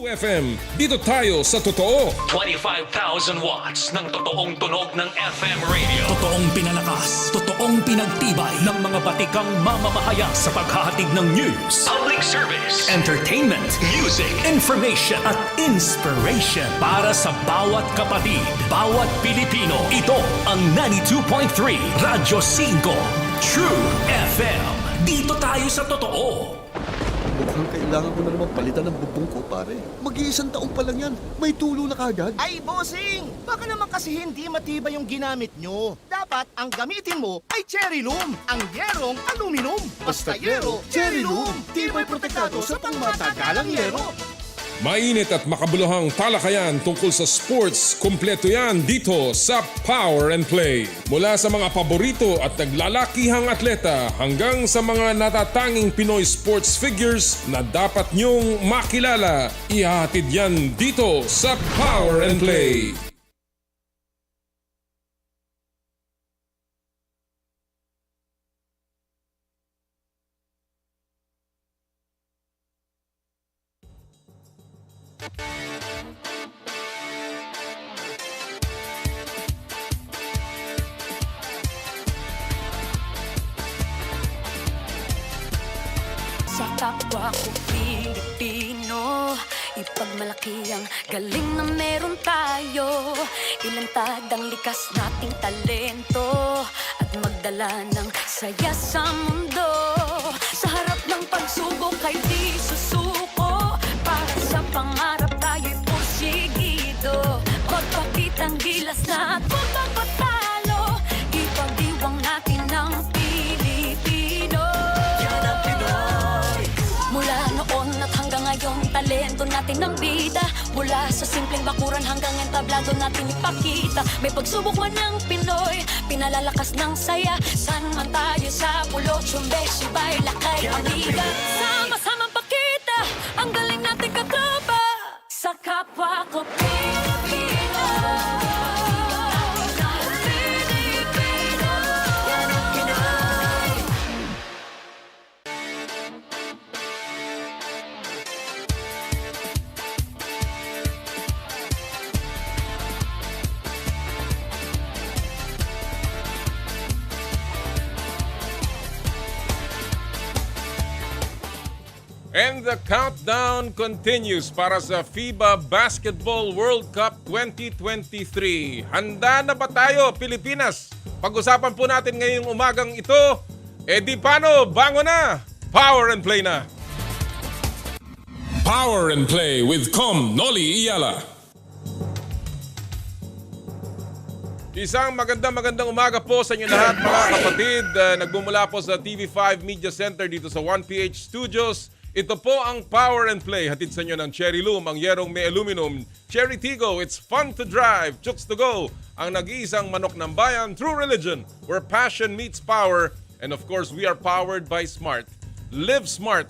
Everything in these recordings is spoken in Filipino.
FM, dito tayo sa totoo. 25,000 watts ng totoong tunog ng FM radio. Totoong pinalakas, totoong pinagtibay ng mga batikang mamamahayag sa paghahatid ng news, Public service, entertainment, music, information at inspiration para sa bawat kapatid, bawat Pilipino. Ito ang 92.3 Radyo 5 True FM. Dito tayo sa totoo. Mukhang kailangan ko na naman palitan ng bubong ko, pare. Mag-iisang taong pa lang yan. May tulo na kagad. Ay, bossing! Baka naman kasi hindi matibay yung ginamit nyo. Dapat ang gamitin mo ay cherry loom, ang yerong aluminum. Basta yero, cherry loom. Tibay protektado sa pangmatagalang yero. Mainit at makabuluhang talakayan tungkol sa sports, kumpleto yan dito sa Power and Play. Mula sa mga paborito at naglalakihang atleta hanggang sa mga natatanging Pinoy sports figures na dapat niyong makilala, ihahatid yan dito sa Power and Play. Sa kapwa ko Pilipino, ipagmalaki ang galing na meron tayo. Ilantad ang likas nating talento at magdala ng saya sa mundo. Sa harap ng pagsubok ay di susuko, para sa pangarap tayo'y porsigido. Magpakitang gilas na at huwag magpatalo, ipagdiwang natin ang Pilipino. Mula noon at hanggang ngayon, talento natin ang bida. Mula sa simpleng bakuran hanggang entablado natin ipakita. May pagsubok man ng Pinoy, pinalalakas ng saya. San man tayo sa pulo, Chumbe, Sibay, Lakay, Amiga. Sama-samang pakita ang galing natin katropa sa kapwa ko Pilipino. And the countdown continues para sa FIBA Basketball World Cup 2023. Handa na ba tayo, Pilipinas? Pag-usapan po natin ngayong umagang ito. E di paano, bangon na! Power and Play na! Power and Play with Noli Iyala. Isang magandang umaga po sa inyo lahat, mga kapatid. Nagmumula po sa TV5 Media Center dito sa 1PH Studios. Ito po ang Power and Play. Hatid sa inyo ng Cherry Loom, ang yerong may aluminum. Cherry Tigo, it's fun to drive. Chooks to go, ang nag-iisang manok ng bayan. True religion, where passion meets power. And of course, we are powered by Smart. Live Smart.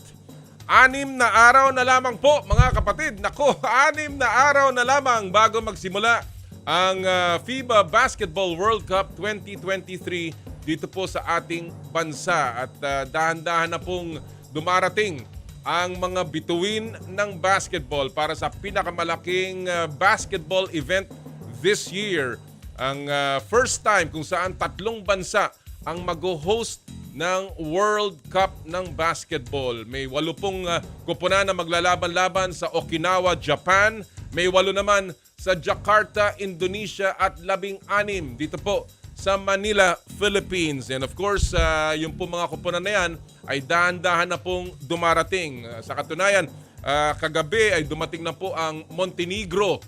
6 na araw na lamang po, mga kapatid. Nako, 6 na araw na lamang bago magsimula ang FIBA Basketball World Cup 2023 dito po sa ating bansa. At dahan-dahan na pong dumarating ang mga bituin ng basketball para sa pinakamalaking basketball event this year. Ang first time kung saan 3 bansa ang mag-host ng World Cup ng basketball. May 8 kupunan na maglalaban-laban sa Okinawa, Japan. May 8 naman sa Jakarta, Indonesia at 16 dito po sa Manila, Philippines. And of course, yung po mga kupunan na yan ay dahan-dahan na pong dumarating. Sa katunayan, kagabi ay dumating na po ang Montenegro.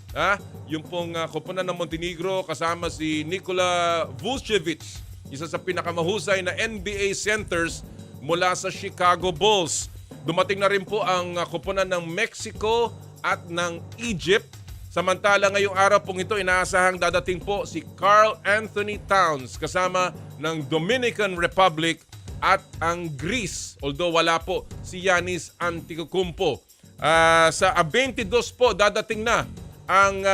Yung pong kupunan ng Montenegro kasama si Nikola Vucevic, isa sa pinakamahusay na NBA centers mula sa Chicago Bulls. Dumating na rin po ang kupunan ng Mexico at ng Egypt. Samantala ngayong araw pong ito, inaasahang dadating po si Karl Anthony Towns kasama ng Dominican Republic at ang Greece. Although wala po si Giannis Antetokounmpo. Sa 22 po dadating na ang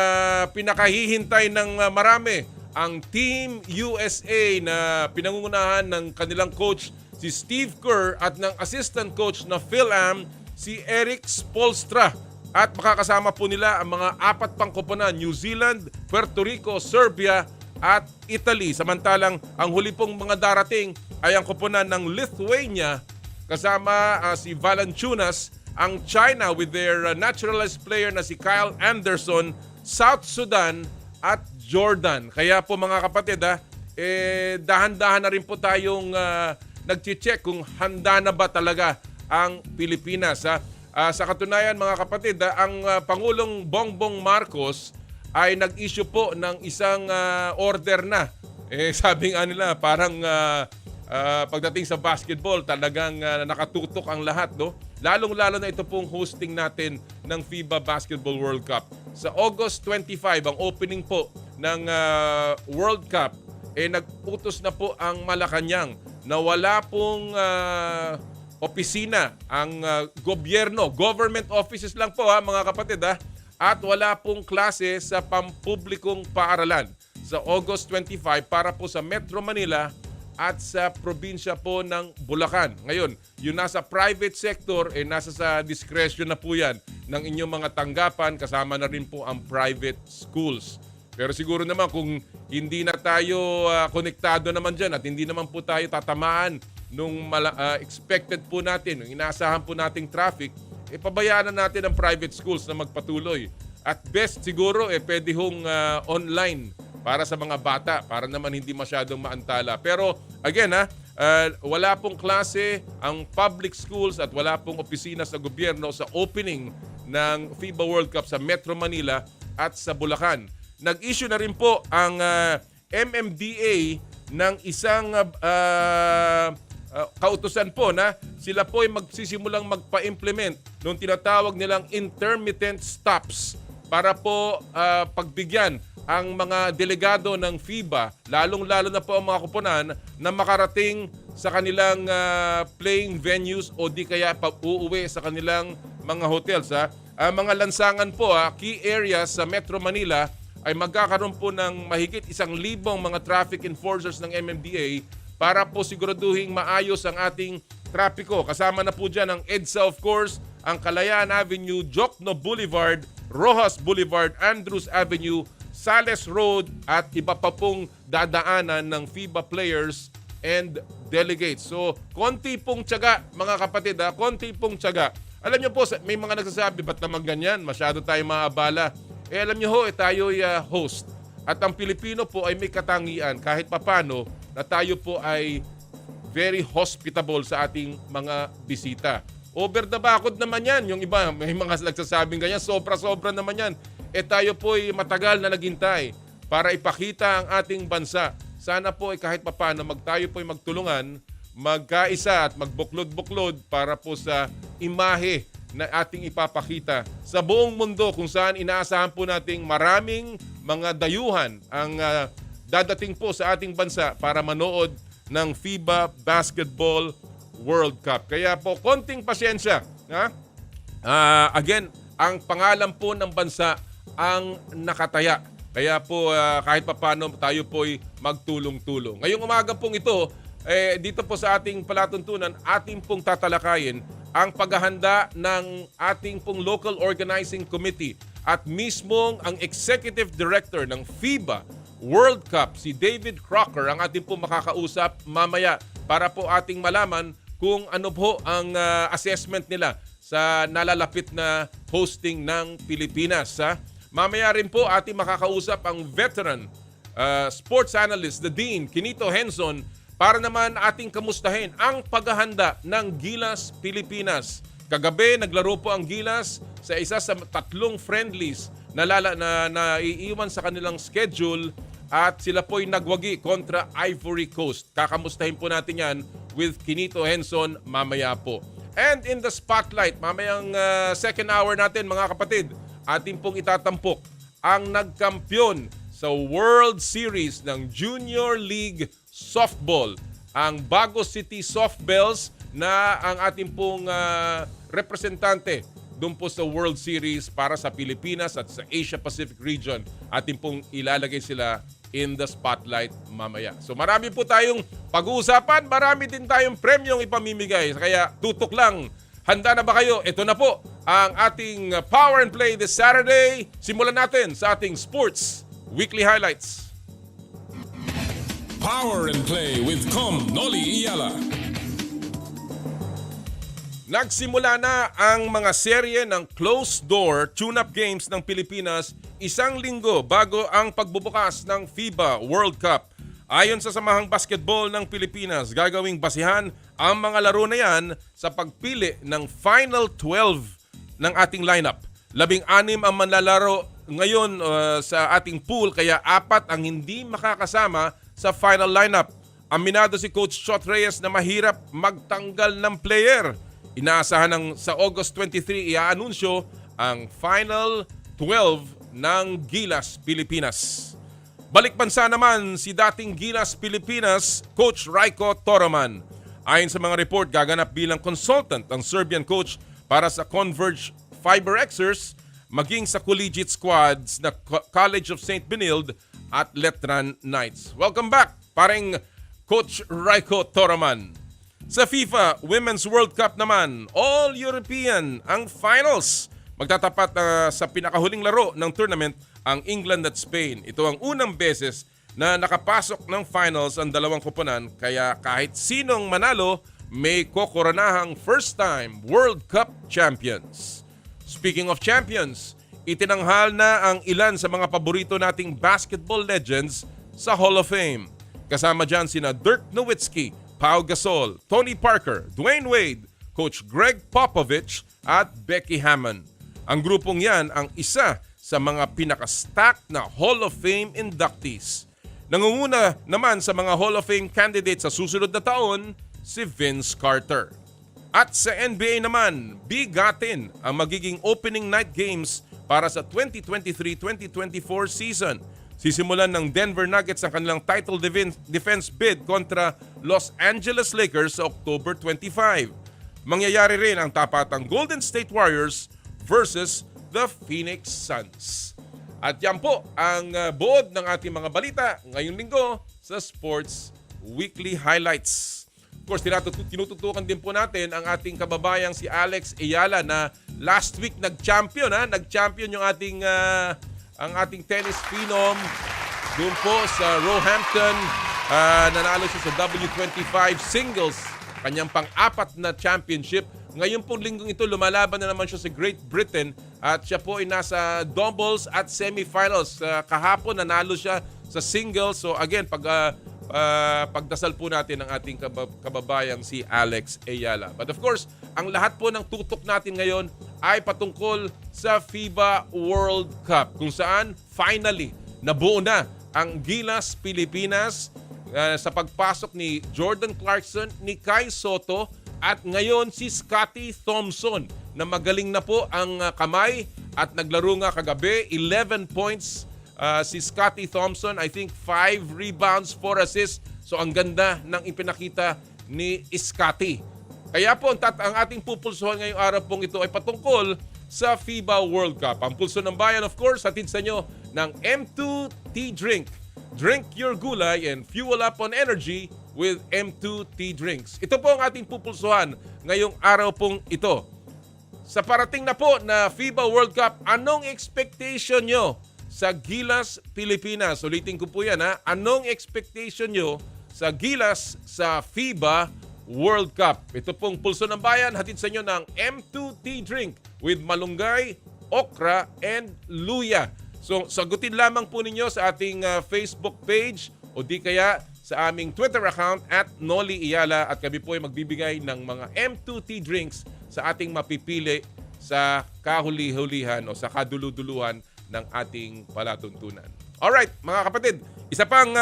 pinakahihintay ng marami, ang Team USA na pinangungunahan ng kanilang coach si Steve Kerr at ng assistant coach na Phil Am, si Eric Spoelstra. At makakasama po nila ang mga 4 pang koponan, New Zealand, Puerto Rico, Serbia at Italy. Samantalang ang huli pong mga darating ay ang koponan ng Lithuania kasama si Valanciunas, ang China with their naturalized player na si Kyle Anderson, South Sudan at Jordan. Kaya po mga kapatid, dahan-dahan na rin po tayong nag-check kung handa na ba talaga ang Pilipinas. Sa katunayan mga kapatid, ang Pangulong Bongbong Marcos ay nag-issue po ng isang order na. Sabi nga nila parang pagdating sa basketball talagang nakatutok ang lahat, no? Lalong-lalo na ito pong hosting natin ng FIBA Basketball World Cup. Sa August 25, ang opening po ng World Cup, nag-utos na po ang Malacanang na wala pong opisina ang gobyerno. Government offices lang po mga kapatid at wala pong klase sa pampublikong paaralan sa August 25 para po sa Metro Manila at sa probinsya po ng Bulacan. Ngayon, yung nasa private sector, nasa sa discretion na po yan ng inyong mga tanggapan, kasama na rin po ang private schools. Pero siguro naman kung hindi na tayo konektado naman dyan at hindi naman po tayo tatamaan nung expected po natin, nung inaasahan po nating traffic, pabayaan na natin ang private schools na magpatuloy. At best siguro, pwede hong online para sa mga bata, para naman hindi masyadong maantala. Pero again, wala pong klase ang public schools at wala pong opisina sa gobyerno sa opening ng FIBA World Cup sa Metro Manila at sa Bulacan. Nag-issue na rin po ang MMDA ng isang kautusan po na sila po ay magsisimulang magpa-implement nung tinatawag nilang intermittent stops para po pagbigyan ang mga delegado ng FIBA, lalong-lalo na po ang mga koponan, na makarating sa kanilang playing venues o di kaya pag-uuwi sa kanilang mga hotels. Ang mga lansangan po, key areas sa Metro Manila, ay magkakaroon po ng mahigit 1,000 mga traffic enforcers ng MMDA para po siguraduhin maayos ang ating trapiko. Kasama na po dyan ang EDSA of course, ang Kalayaan Avenue, Jokno Boulevard, Rojas Boulevard, Andrews Avenue, Sales Road at iba pa pong dadaanan ng FIBA players and delegates. So, konti pong tiyaga mga kapatid, konti pong tiyaga. Alam niyo po, may mga nagsasabi, ba't naman ganyan? Masyado tayo maabala. Alam niyo ho, tayo'y host. At ang Pilipino po ay may katangian kahit papano na tayo po ay very hospitable sa ating mga bisita. Over the bakod naman yan. Yung iba, may mga nagsasabing ganyan, sobra-sobra naman yan. Tayo po ay matagal na naghintay para ipakita ang ating bansa. Sana po ay kahit papano tayo po ay magtulungan, magkaisa at magbuklod-buklod para po sa imahe na ating ipapakita sa buong mundo kung saan inaasahan po nating maraming mga dayuhan ang dadating po sa ating bansa para manood ng FIBA Basketball World Cup. Kaya po, konting pasyensya. Again, ang pangalan po ng bansa ang nakataya. Kaya po kahit papano tayo po'y magtulong-tulong. Ngayong umaga pong ito, dito po sa ating palatuntunan, ating pong tatalakayin ang paghahanda ng ating pong local organizing committee at mismong ang executive director ng FIBA World Cup, si David Crocker, ang ating pong makakausap mamaya para po ating malaman kung ano po ang assessment nila sa nalalapit na hosting ng Pilipinas. Mamaya rin po ating makakausap ang veteran sports analyst, the Dean, Quinito Henson, para naman ating kamustahin ang paghahanda ng Gilas Pilipinas. Kagabi, naglaro po ang Gilas sa isa sa 3 friendlies na iiwan sa kanilang schedule at sila po'y nagwagi kontra Ivory Coast. Kakamustahin po natin yan with Quinito Henson mamaya po. And in the spotlight, mamayang second hour natin mga kapatid, ating pong itatampok ang nagkampiyon sa World Series ng Junior League Softball, ang Bago City Softbelles na ang ating pong representante doon po sa World Series para sa Pilipinas at sa Asia Pacific region. Ating pong ilalagay sila in the spotlight mamaya. So marami po tayong pag-uusapan, marami din tayong premyong ipamimigay. Kaya tutok lang Handa na ba kayo? Ito na po ang ating Power and Play this Saturday. Simulan natin sa ating Sports Weekly Highlights. Power and Play with Noli Iyala. Nagsimula na ang mga serye ng closed-door tune-up games ng Pilipinas isang linggo bago ang pagbubukas ng FIBA World Cup. Ayon sa Samahang Basketball ng Pilipinas, gagawing basihan ang mga laro na yan sa pagpili ng Final 12 ng ating lineup. 16 ang manlalaro ngayon sa ating pool, kaya 4 ang hindi makakasama sa final lineup. Aminado si Coach Chot Reyes na mahirap magtanggal ng player. Inaasahan ng sa August 23 i-aanunsyo ang Final 12 ng Gilas Pilipinas. Balik bansa naman si dating Gilas Pilipinas Coach Rajko Toroman. Ayon sa mga report, gaganap bilang consultant ang Serbian coach para sa Converge Fiber Xers maging sa collegiate squads na College of St. Benilde at Letran Knights. Welcome back, paring Coach Rajko Toroman. Sa FIFA Women's World Cup naman, All-European ang finals. Magtatapat sa pinakahuling laro ng tournament ang England at Spain. Ito ang unang beses na nakapasok ng finals ang dalawang koponan, kaya kahit sinong manalo, may kokoronahang first-time World Cup champions. Speaking of champions, itinanghal na ang ilan sa mga paborito nating basketball legends sa Hall of Fame. Kasama dyan sina Dirk Nowitzki, Pau Gasol, Tony Parker, Dwayne Wade, Coach Greg Popovich at Becky Hammon. Ang grupong yan ang isa sa mga pinaka-stacked na Hall of Fame inductees. Nangunguna naman sa mga Hall of Fame candidates sa susunod na taon, si Vince Carter. At sa NBA naman, bigatin ang magiging opening night games para sa 2023-2024 season. Sisimulan ng Denver Nuggets ang kanilang title defense bid kontra Los Angeles Lakers sa October 25. Mangyayari rin ang tapatang Golden State Warriors versus the Phoenix Suns. At yan po ang buod ng ating mga balita ngayong linggo sa Sports Weekly Highlights. Of course, tinututukan din po natin ang ating kababayang si Alex Ayala na last week nag-champion. Nag-champion yung ang ating tennis phenom doon po sa Roehampton. Nanalo siya sa W25 singles, kanyang pang-apat na championship. Ngayon pong linggong ito, lumalaban na naman siya sa Great Britain at siya po ay nasa doubles at semifinals. Kahapon nanalo siya sa singles. So again, pagdasal po natin ang ating kababayang si Alex Ayala. But of course, ang lahat po ng tutok natin ngayon ay patungkol sa FIBA World Cup, kung saan finally nabuo na ang Gilas Pilipinas sa pagpasok ni Jordan Clarkson, ni Kai Soto at ngayon si Scotty Thompson na magaling na po ang kamay at naglaro nga kagabi, 11 points si Scotty Thompson, I think 5 rebounds, 4 assists. So ang ganda ng ipinakita ni Scotty. Kaya po ang ating pupulsuhan ngayong araw pong ito ay patungkol sa FIBA World Cup. Ang pulso ng bayan, of course, hatid sa inyo ng M2 Tea Drink. Drink your gulay and fuel up on energy with M2 Tea Drinks. Ito po ang ating pupulsuhan ngayong araw pong ito. Sa parating na po na FIBA World Cup, anong expectation nyo sa Gilas Pilipinas? Ulitin ko po yan Anong expectation nyo sa Gilas sa FIBA World Cup? Ito pong pulso ng bayan, hatid sa inyo ng M2 Tea Drink with malunggay, okra, and luya. So sagutin lamang po ninyo sa ating Facebook page o di kaya sa aming Twitter account @Noli Iyala at kami po ay magbibigay ng mga M2 Tea Drinks sa ating mapipili sa kahuli-hulihan o sa kaduluduluhan ng ating palatuntunan. Alright, mga kapatid, isa pang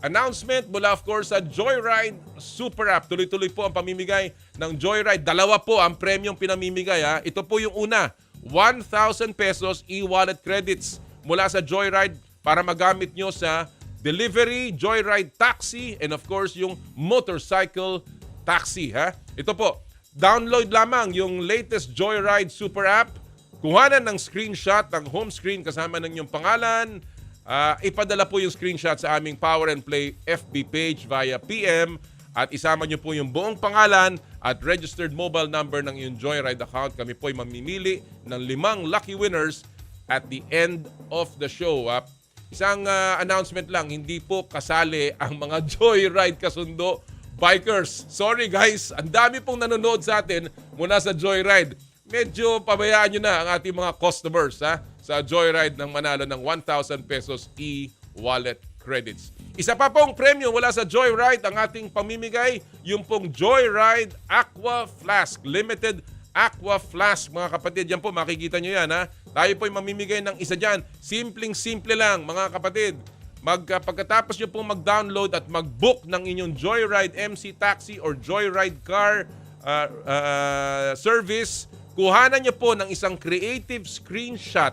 announcement mula of course sa Joyride Super App. Tuloy-tuloy po ang pamimigay ng Joyride. 2 po ang premium pinamimigay. Ito po yung una, 1,000 pesos e-wallet credits mula sa Joyride para magamit nyo sa delivery, Joyride taxi, and of course yung motorcycle taxi. Ito po, download lamang yung latest Joyride Super App, kuhanan ng screenshot ng home screen kasama ng inyong pangalan, ipadala po yung screenshot sa aming Power and Play FB page via PM at isama nyo po yung buong pangalan at registered mobile number ng iyong Joyride account. Kami po ay mamimili ng 5 lucky winners at the end of the show. Isang announcement lang, hindi po kasali ang mga Joyride kasundo bikers. Sorry guys, ang dami pong nanonood sa atin mula sa Joyride. Medyo pabayaan nyo na ang ating mga customers sa Joyride ng manalo ng 1,000 pesos e-wallet credits. Isa pa pong premyo wala sa Joyride ang ating pamimigay, yung pong Joyride Aqua Flask, Limited Aqua Flask. Mga kapatid, yan po, makikita nyo yan. Tayo po ay mamimigay ng isa dyan. Simpleng-simple lang, mga kapatid. Pagkatapos nyo pong mag-download at mag-book ng inyong Joyride MC Taxi or Joyride Car service, kuhanan nyo po ng isang creative screenshot,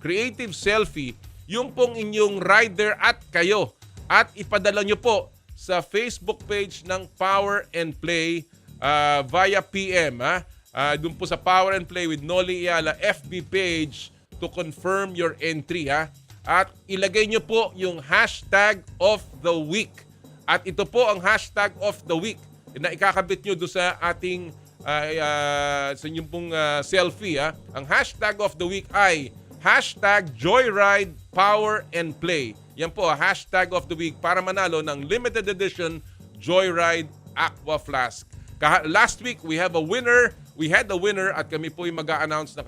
creative selfie, yung pong inyong rider at kayo, at ipadala nyo po sa Facebook page ng Power and Play via PM. Doon po sa Power and Play with Noli Iyala FB page to confirm your entry. At ilagay nyo po yung hashtag of the week. At ito po ang hashtag of the week na ikakabit nyo doon sa ating sa inyong pong selfie. Ang hashtag of the week ay hashtag Joyride Power and Play. Yan po, hashtag of the week para manalo ng limited edition Joyride Aqua Flask. Last week, we had a winner at kami po yung mag-a-announce na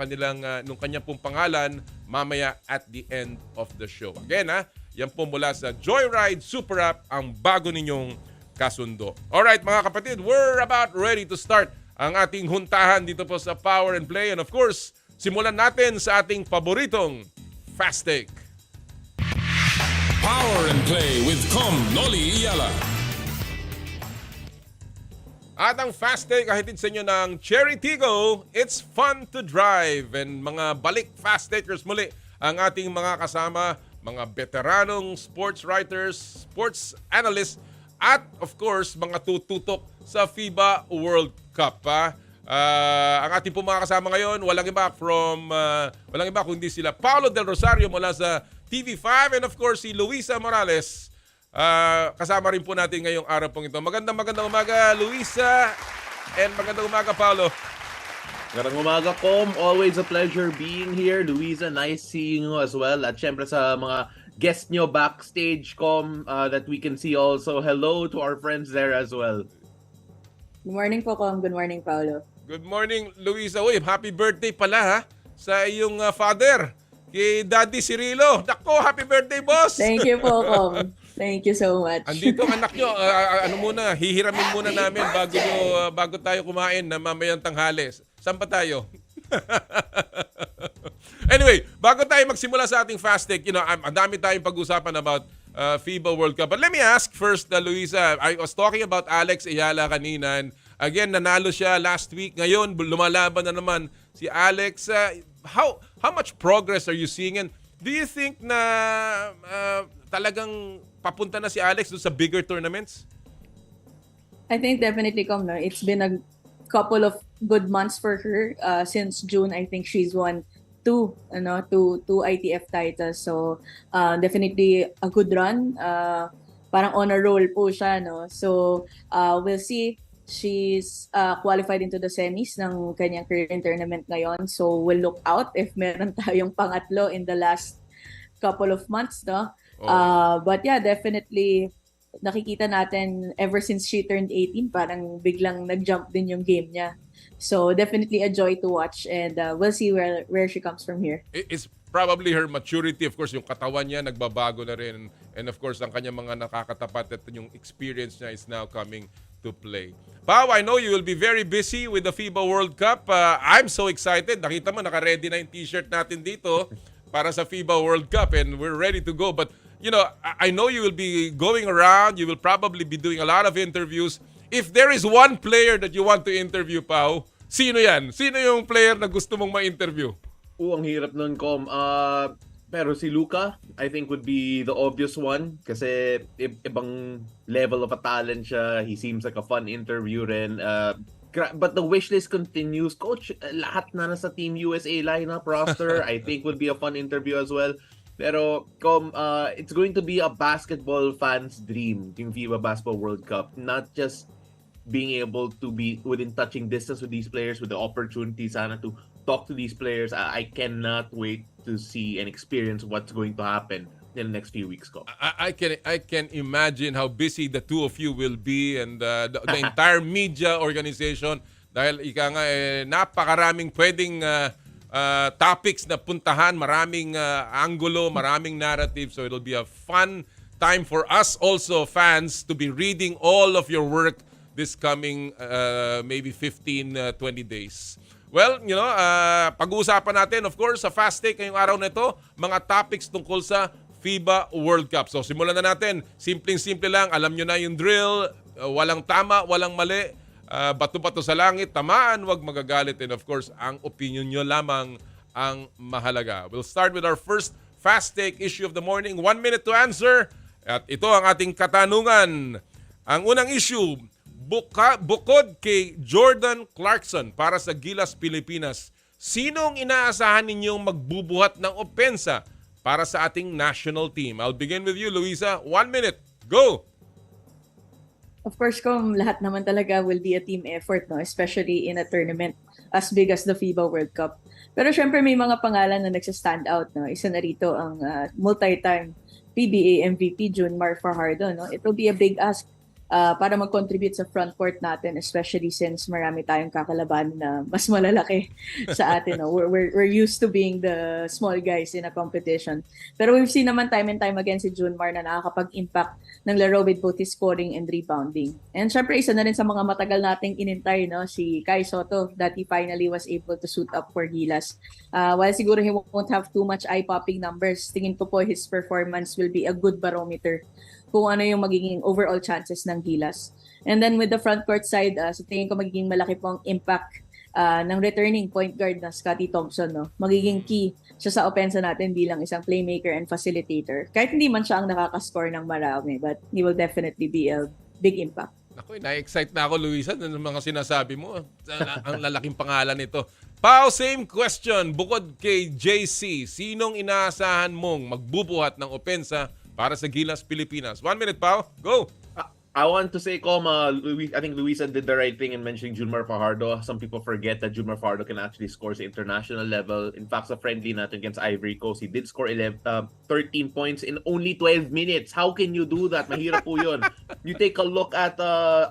nung kanyang pong pangalan mamaya at the end of the show. Again, yan po mula sa Joyride Super App, ang bago ninyong kasundo. Alright mga kapatid, we're about ready to start ang ating huntahan dito po sa Power and Play. And of course, simulan natin sa ating paboritong Fast Take. Power and Play with Noli Iyala. At ang Fast Take hatid sa inyo ng Cherry Tigo, it's fun to drive. And mga balik Fast Takers muli ang ating mga kasama, mga veteranong sports writers, sports analysts, at of course, mga tututok sa FIBA World Cup. Ang ating po mga kasama ngayon, walang iba kundi sila Paulo Del Rosario mula sa TV5 and of course si Luisa Morales. Kasama rin po natin ngayong araw pong ito. Magandang umaga, Luisa, and magandang umaga, Paulo. Magandang umaga, Com. Always a pleasure being here. Luisa, nice seeing you as well. At syempre sa mga guest nyo backstage, Com, that we can see also. Hello to our friends there as well. Good morning po, Com. Good morning, Paulo. Good morning, Luisa. Uy, happy birthday pala sa iyong father, kay Daddy Cirilo. Nako, happy birthday, boss! Thank you po, Com. Thank you so much. Andito ang anak nyo. Hihiramin muna namin bago tayo kumain na mamayang tanghali. Saan pa tayo? Anyway, bago tayo magsimula sa ating Fast Take, ang dami tayong pag-usapan about FIBA World Cup. But let me ask first, Luisa, I was talking about Alex Ayala kanina. And again, nanalo siya last week. Ngayon, lumalaban na naman si Alex. How much progress are you seeing? And do you think na talagang papunta na si Alex doon sa bigger tournaments? I think definitely, Com. No? It's been a couple of good months for her. Since June, I think she's won two ITF titles. So, definitely a good run. Parang on a roll po siya. No? So, we'll see. She's qualified into the semis ng kanyang current tournament ngayon. So, we'll look out if meron tayong pangatlo in the last couple of months. No? But yeah, definitely nakikita natin ever since she turned 18, parang biglang nag-jump din yung game niya. So definitely a joy to watch and we'll see where she comes from here. It's probably her maturity, of course, yung katawan niya nagbabago na rin, and of course ang kanyang mga nakakatapat at yung experience niya is now coming to play. Pao, I know you will be very busy with the FIBA World Cup. I'm so excited. Nakita mo, naka-ready na yung t-shirt natin dito para sa FIBA World Cup and we're ready to go. But I know you will be going around. You will probably be doing a lot of interviews. If there is one player that you want to interview, Pao, sino yan? Sino yung player na gusto mong ma-interview? Ang hirap nun, Com. Pero si Luka, I think would be the obvious one kasi ibang level of a talent siya. He seems like a fun interview rin. But the wish list continues. Coach, lahat na nasa Team USA lineup roster, I think would be a fun interview as well. Pero it's going to be a basketball fan's dream, yung FIBA Basketball World Cup. Not just being able to be within touching distance with these players, with the opportunity sana to talk to these players. I cannot wait to see and experience what's going to happen in the next few weeks. I can imagine how busy the two of you will be and the entire media organization dahil ika nga napakaraming pwedeng topics na puntahan, maraming angulo, maraming narrative, so it'll be a fun time for us also fans to be reading all of your work this coming maybe 15, 20 days. Well, pag-uusapan natin, of course, sa Fast Take ngayong araw na ito, mga topics tungkol sa FIBA World Cup. So, simulan na natin. Simpleng-simple lang. Alam nyo na yung drill. Walang tama, walang mali. Bato-bato sa langit, tamaan, wag magagalit. And of course, ang opinion nyo lamang ang mahalaga. We'll start with our first Fast Take issue of the morning. 1 minute to answer. At ito ang ating katanungan. Ang unang issue, bukod kay Jordan Clarkson para sa Gilas Pilipinas, sinong inaasahan ninyong magbubuhat ng opensa para sa ating national team? I'll begin with you, Luisa. 1 minute. Go! Of course, kung lahat naman talaga will be a team effort, no? Especially in a tournament as big as the FIBA World Cup. Pero syempre may mga pangalan na nagsa-stand out. No? Isa na rito ang multi-time PBA MVP Junmar Fajardo. No? It will be a big ask para mag-contribute sa front court natin, especially since marami tayong kakalaban na mas malalaki sa atin. No? We're used to being the small guys in a competition. Pero we've seen naman time and time again si Junmar na nakakapag-impact ng laro with both his scoring and rebounding. And syempre, isa na rin sa mga matagal nating inintay, no? Si Kai Soto, that he finally was able to suit up for Gilas. While siguro he won't have too much eye-popping numbers, tingin ko po his performance will be a good barometer kung ano yung magiging overall chances ng Gilas. And then with the front court side, sa tingin ko magiging malaki pong impact ng returning point guard na Scottie Thompson. No? Magiging key siya sa opensa natin bilang isang playmaker and facilitator. Kahit hindi man siya ang nakaka-score ng marami, but he will definitely be a big impact. Ako, na-excite na ako, Luisa, ng mga sinasabi mo. Ang lalaking pangalan nito. Pao, same question. Bukod kay JC, sinong inaasahan mong magbubuhat ng opensa para sa Gilas Pilipinas? 1 minute, Pao. Go! I want to say, I think Luisa did the right thing in mentioning Junmar Fajardo. Some people forget that Junmar Fajardo can actually score sa international level. In fact, sa friendly natin against Ivory Coast, he did score 13 points in only 12 minutes. How can you do that? Mahirap po yun. You take a look at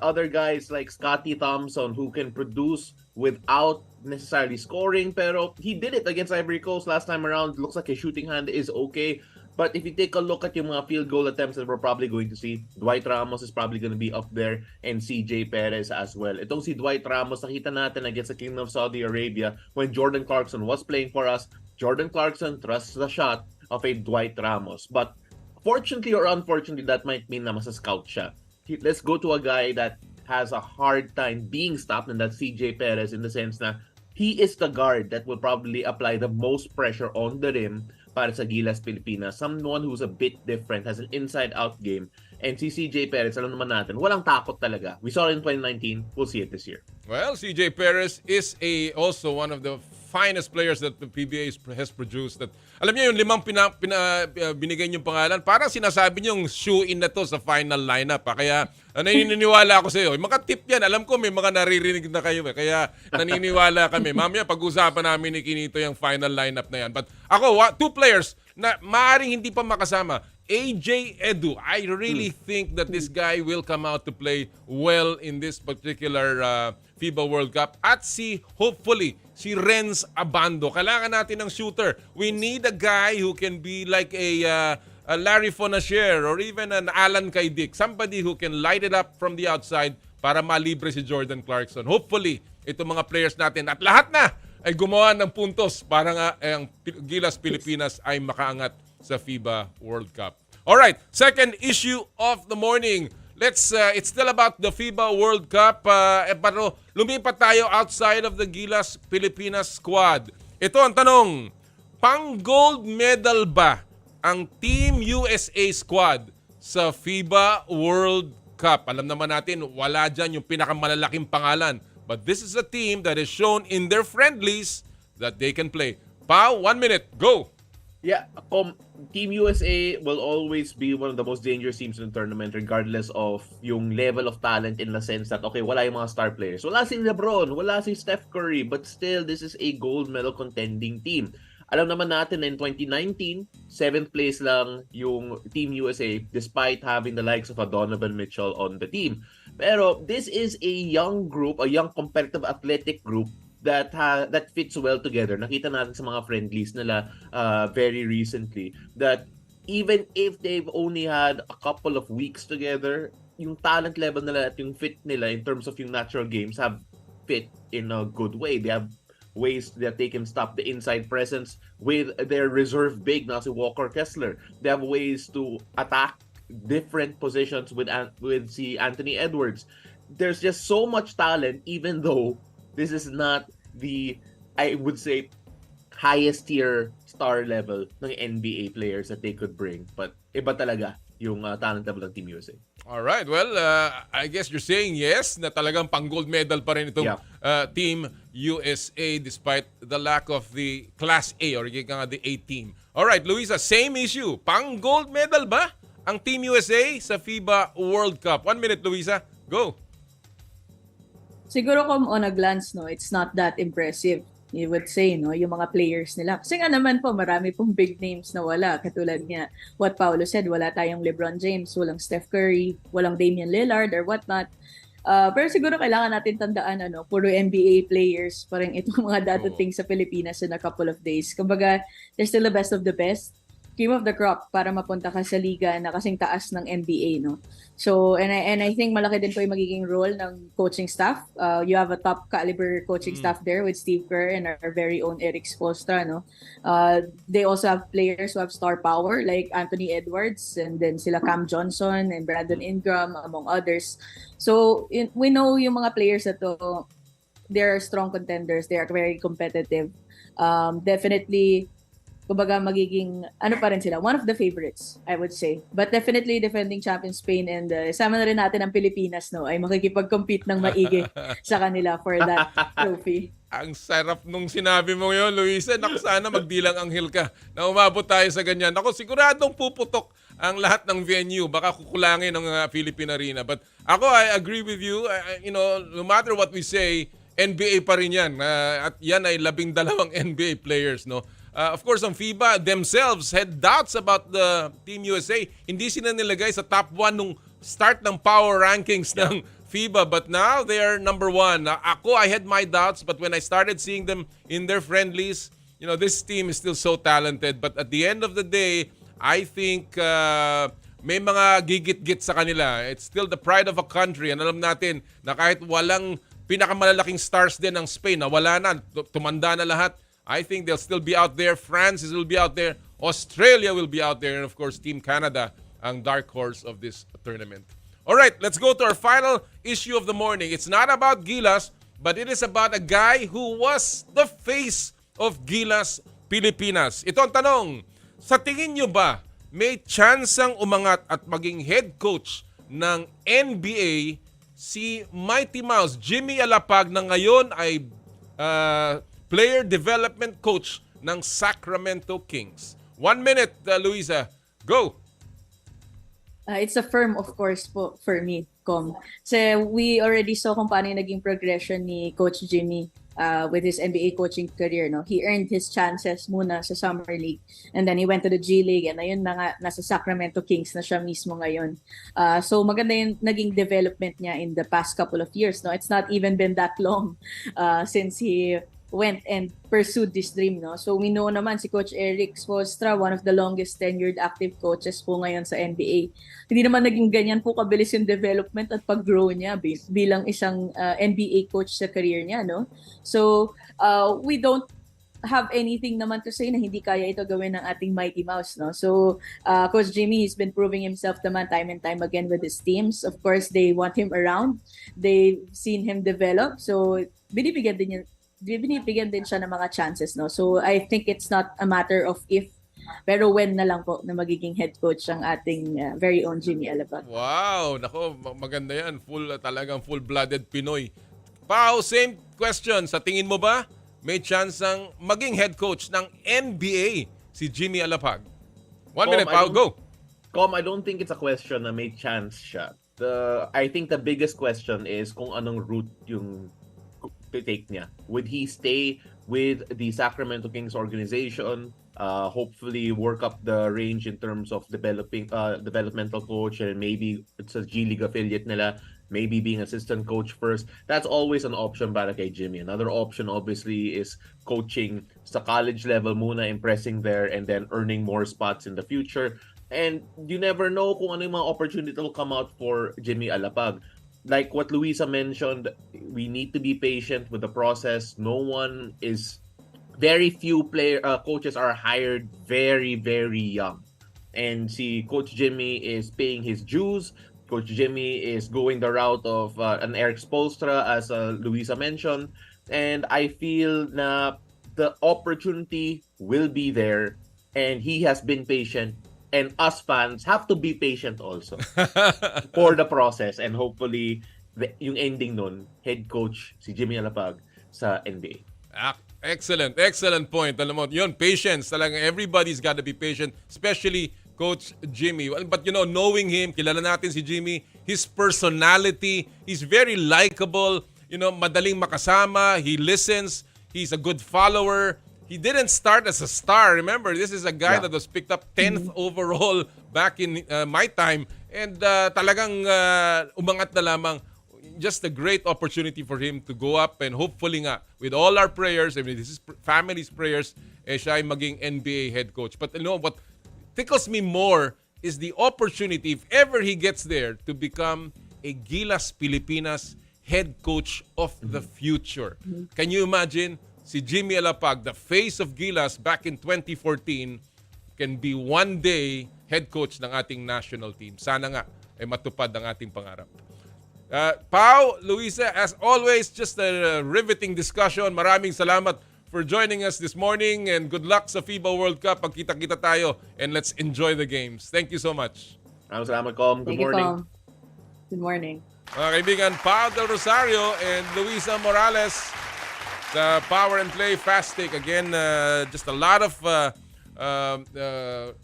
other guys like Scottie Thompson who can produce without necessarily scoring, pero he did it against Ivory Coast last time around. Looks like his shooting hand is okay. But if you take a look at yung mga field goal attempts that we're probably going to see, Dwight Ramos is probably going to be up there and CJ Perez as well. Itong si Dwight Ramos, nakita natin against the Kingdom of Saudi Arabia when Jordan Clarkson was playing for us. Jordan Clarkson trusts the shot of a Dwight Ramos. But fortunately or unfortunately, that might mean na mas-scout siya. Let's go to a guy that has a hard time being stopped, and that's CJ Perez, in the sense na he is the guard that will probably apply the most pressure on the rim para sa Gilas Pilipinas. Someone who's a bit different, has an inside-out game. And si CJ Perez, alam naman natin, walang takot talaga. We saw it in 2019. We'll see it this year. Well, CJ Perez is also one of the finest players that the PBA has produced. That, alam niyo yung limang binigay niyong pangalan, parang sinasabi niyong shoe-in na to sa final lineup. Kaya naniniwala ako sa iyo. Mga tip yan. Alam ko may mga naririnig na kayo. Kaya naniniwala kami. Mamaya pag-usapan namin ni Quinito yung final lineup na yan. But ako, two players na maaaring hindi pa makasama. AJ Edu, I really think that this guy will come out to play well in this particular FIBA World Cup. At hopefully, si Renz Abando. Kailangan natin ng shooter. We need a guy who can be like a Larry Fonacier or even an Alan Kaydik. Somebody who can light it up from the outside para malibre si Jordan Clarkson. Hopefully, itong mga players natin at lahat na ay gumawa ng puntos para nga ang Gilas Pilipinas ay makaangat sa FIBA World Cup. All right, second issue of the morning. It's still about the FIBA World Cup. Pero lumipat tayo outside of the Gilas Pilipinas squad. Ito ang tanong, pang-gold medal ba ang Team USA squad sa FIBA World Cup? Alam naman natin, wala dyan yung pinakamalalaking pangalan. But this is a team that is shown in their friendlies that they can play. Pao, 1 minute, go! Yeah, Team USA will always be one of the most dangerous teams in the tournament regardless of yung level of talent in the sense that, okay, wala yung mga star players. Wala si LeBron, wala si Steph Curry, but still, this is a gold medal contending team. Alam naman natin na in 2019, 7th place lang yung Team USA despite having the likes of a Donovan Mitchell on the team. Pero this is a young group, a young competitive athletic group that fits well together. Nakita natin sa mga friendlies nila very recently that even if they've only had a couple of weeks together, yung talent level nila at yung fit nila in terms of yung natural games have fit in a good way. They have ways that they can stop the inside presence with their reserve big na si Walker Kessler. They have ways to attack different positions with si Anthony Edwards. There's just so much talent even though this is not the, I would say, highest tier star level ng NBA players that they could bring. But iba talaga yung talent level ng Team USA. Alright, well, I guess you're saying yes, na talagang pang-gold medal pa rin itong Team USA despite the lack of the Class A or the A team. Alright, Luisa, same issue. Pang-gold medal ba ang Team USA sa FIBA World Cup? 1 minute, Luisa. Go! Siguro kung on a glance, no, it's not that impressive. You would say, no, yung mga players nila. Kasi nga naman po, marami pong big names na wala. Katulad nga, what Paolo said, wala tayong LeBron James, walang Steph Curry, walang Damian Lillard or whatnot. Pero siguro kailangan natin tandaan, puro NBA players, parang itong mga dadating sa Pilipinas in a couple of days. Kumbaga, they're still the best of the best. Cream of the crop para mapunta ka sa liga na kasing taas ng NBA, no? So, and I think malaki din po yung magiging role ng coaching staff. You have a top caliber coaching staff there with Steve Kerr and our very own Eric Spoelstra, no? They also have players who have star power like Anthony Edwards and then sila Cam Johnson and Brandon Ingram among others. So, we know yung mga players na to, they're strong contenders, they are very competitive. Definitely kumbaga magiging, pa rin sila, one of the favorites, I would say. But definitely defending champion Spain and sama na rin natin ang Pilipinas, no, ay makikipag-compete ng maigi sa kanila for that trophy. Ang sarap nung sinabi mo yun, Luisa. Naku, sana magdilang anghel ka na umabot tayo sa ganyan. Naku, siguradong puputok ang lahat ng venue. Baka kukulangin ng Philippine Arena. But ako, I agree with you. No matter what we say, NBA pa rin yan. At yan ay 12 NBA players, no? Of course, ang FIBA themselves had doubts about the Team USA. Hindi sila nilagay sa top 1 nung start ng power rankings ng FIBA. But now, they are number 1. I had my doubts. But when I started seeing them in their friendlies, this team is still so talented. But at the end of the day, I think may mga gigit-git sa kanila. It's still the pride of a country. And alam natin na kahit walang pinakamalalaking stars din ng Spain, na wala na, tumanda na lahat, I think they'll still be out there. France will be out there. Australia will be out there. And of course, Team Canada, ang dark horse of this tournament. All right, let's go to our final issue of the morning. It's not about Gilas, but it is about a guy who was the face of Gilas Pilipinas. Ito ang tanong, sa tingin nyo ba may tsansang umangat at maging head coach ng NBA si Mighty Mouse, Jimmy Alapag, na ngayon ay player development coach ng Sacramento Kings? 1 minute, Luisa. Go! It's a firm, of course, po, for me, Com. So we already saw kung paano yung naging progression ni Coach Jimmy with his NBA coaching career. No? He earned his chances muna sa Summer League and then he went to the G League and ayun na nga, nasa Sacramento Kings na siya mismo ngayon. So maganda yung naging development niya in the past couple of years. No? It's not even been that long since he went and pursued this dream, no? So we know naman si Coach Eric Spoelstra, one of the longest tenured active coaches po ngayon sa NBA. Hindi naman naging ganyan po kabilis yung development at pag-grow niya bilang isang NBA coach sa career niya, no? So we don't have anything naman to say na hindi kaya ito gawin ng ating Mighty Mouse, no? So Coach Jimmy has been proving himself naman time and time again with his teams. Of course, they want him around. They've seen him develop. So binibigyan din siya ng mga chances, no? So I think it's not a matter of if, pero when na lang po na magiging head coach ang ating very own Jimmy Alapag. Wow, nako, maganda yan. Talagang full-blooded Pinoy. Pao, same question. Sa tingin mo ba may chance ang maging head coach ng NBA si Jimmy Alapag? 1 Com, minute, Pao, go. I don't think it's a question na may chance siya. I think the biggest question is kung anong route yung take niya. Would he stay with the Sacramento Kings organization, hopefully work up the range in terms of developmental coach, and maybe it's a G League affiliate nila, maybe being assistant coach first? That's always an option para kay Jimmy. Another option obviously is coaching sa college level muna, impressing there, and then earning more spots in the future. And you never know kung ano yung mga opportunity will come out for Jimmy Alapag. Like what Luisa mentioned, we need to be patient with the process. Very few coaches are hired very, very young. And si Coach Jimmy is paying his dues. Coach Jimmy is going the route of an Eric Spoelstra, as Luisa mentioned. And I feel na the opportunity will be there, and he has been patient. And us fans have to be patient also for the process, and hopefully yung ending nun, head coach si Jimmy Alapag sa NBA. Excellent point. Alam mo, yun, patience. Talagang everybody's got to be patient, especially Coach Jimmy. But knowing him, kilala natin si Jimmy, his personality, he's very likable, madaling makasama, he listens, he's a good follower. He didn't start as a star. Remember, this is a guy that was picked up 10th overall back in my time. And talagang umangat na lamang. Just a great opportunity for him to go up, and hopefully nga, with all our prayers, and with his family's prayers, siya ay maging NBA head coach. But what tickles me more is the opportunity, if ever he gets there, to become a Gilas Pilipinas head coach of the future. Can you imagine? Si Jimmy Alapag, the face of Gilas back in 2014, can be one day head coach ng ating national team. Sana nga ay matupad ang ating pangarap. Pao, Luisa, as always, just a riveting discussion. Maraming salamat for joining us this morning, and good luck sa FIBA World Cup. Pagkita-kita tayo, and let's enjoy the games. Thank you so much. Salamat, Com. Good morning. Good morning. Mga kaibigan, Pao Del Rosario and Luisa Morales, the Power and Play Fast Take. Again, just a lot of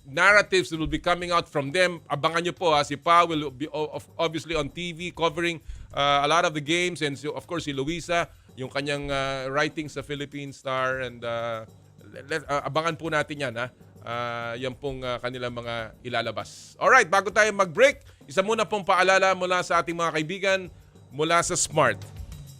narratives that will be coming out from them. Abangan nyo po, si Pao will be obviously on TV covering a lot of the games, and of course si Luisa, yung kanyang writing sa Philippine Star, and abangan po natin yan. Yan pong kanilang mga ilalabas. Alright, bago tayo mag-break, isa muna pong paalala mula sa ating mga kaibigan mula sa Smart.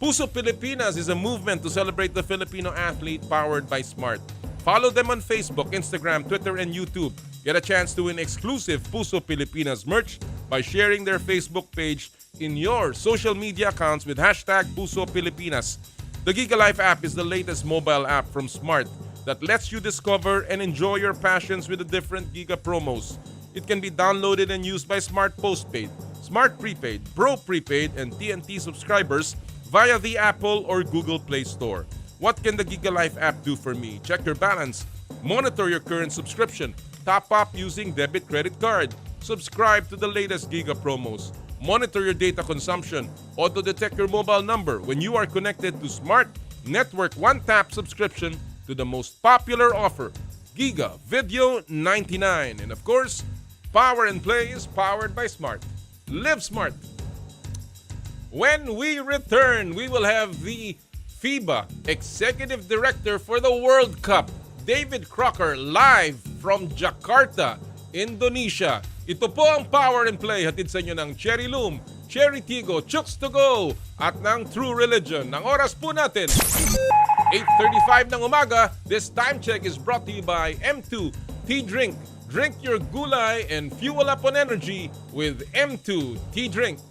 Puso Pilipinas is a movement to celebrate the Filipino athlete powered by Smart. Follow them on Facebook, Instagram, Twitter, and YouTube. Get a chance to win exclusive Puso Pilipinas merch by sharing their Facebook page in your social media accounts with hashtag Puso Pilipinas. The Giga Life app is the latest mobile app from Smart that lets you discover and enjoy your passions with the different Giga promos. It can be downloaded and used by Smart Postpaid, Smart Prepaid, Pro Prepaid, and TNT subscribers via the Apple or Google Play Store. What can the Giga Life app do for me? Check your balance, monitor your current subscription, top up using debit credit card, subscribe to the latest Giga promos, monitor your data consumption, auto-detect your mobile number when you are connected to Smart Network one-tap subscription to the most popular offer, Giga Video 99. And of course, Power and Play is powered by Smart. Live smart. When we return, we will have the FIBA Executive Director for the World Cup, David Crocker, live from Jakarta, Indonesia. Ito po ang Power and Play, hatid sa inyo ng Cherry Loom, Cherry Tigo, Chooks to Go, at ng True Religion. Ang oras po natin, 8:35 ng umaga. This time check is brought to you by M2 Tea Drink. Drink your gulay and fuel up on energy with M2 Tea Drink.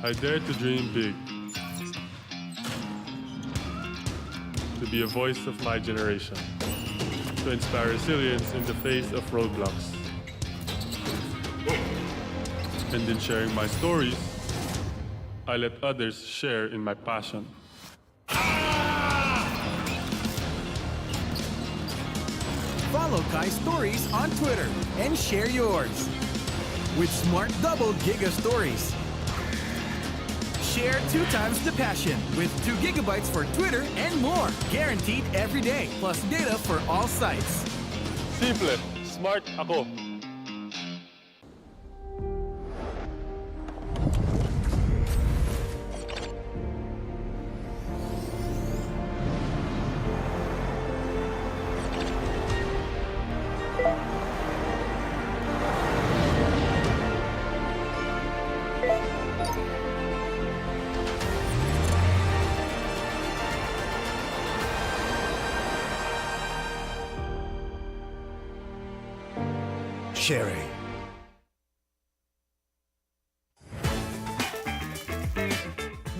I dare to dream big, to be a voice of my generation, to inspire resilience in the face of roadblocks. And in sharing my stories, I let others share in my passion. Follow Kai's stories on Twitter and share yours. With Smart Double Giga Stories. Share 2 times the passion with 2 gigabytes for Twitter and more. Guaranteed every day. Plus data for all sites. Simple. Smart ako. Sherry.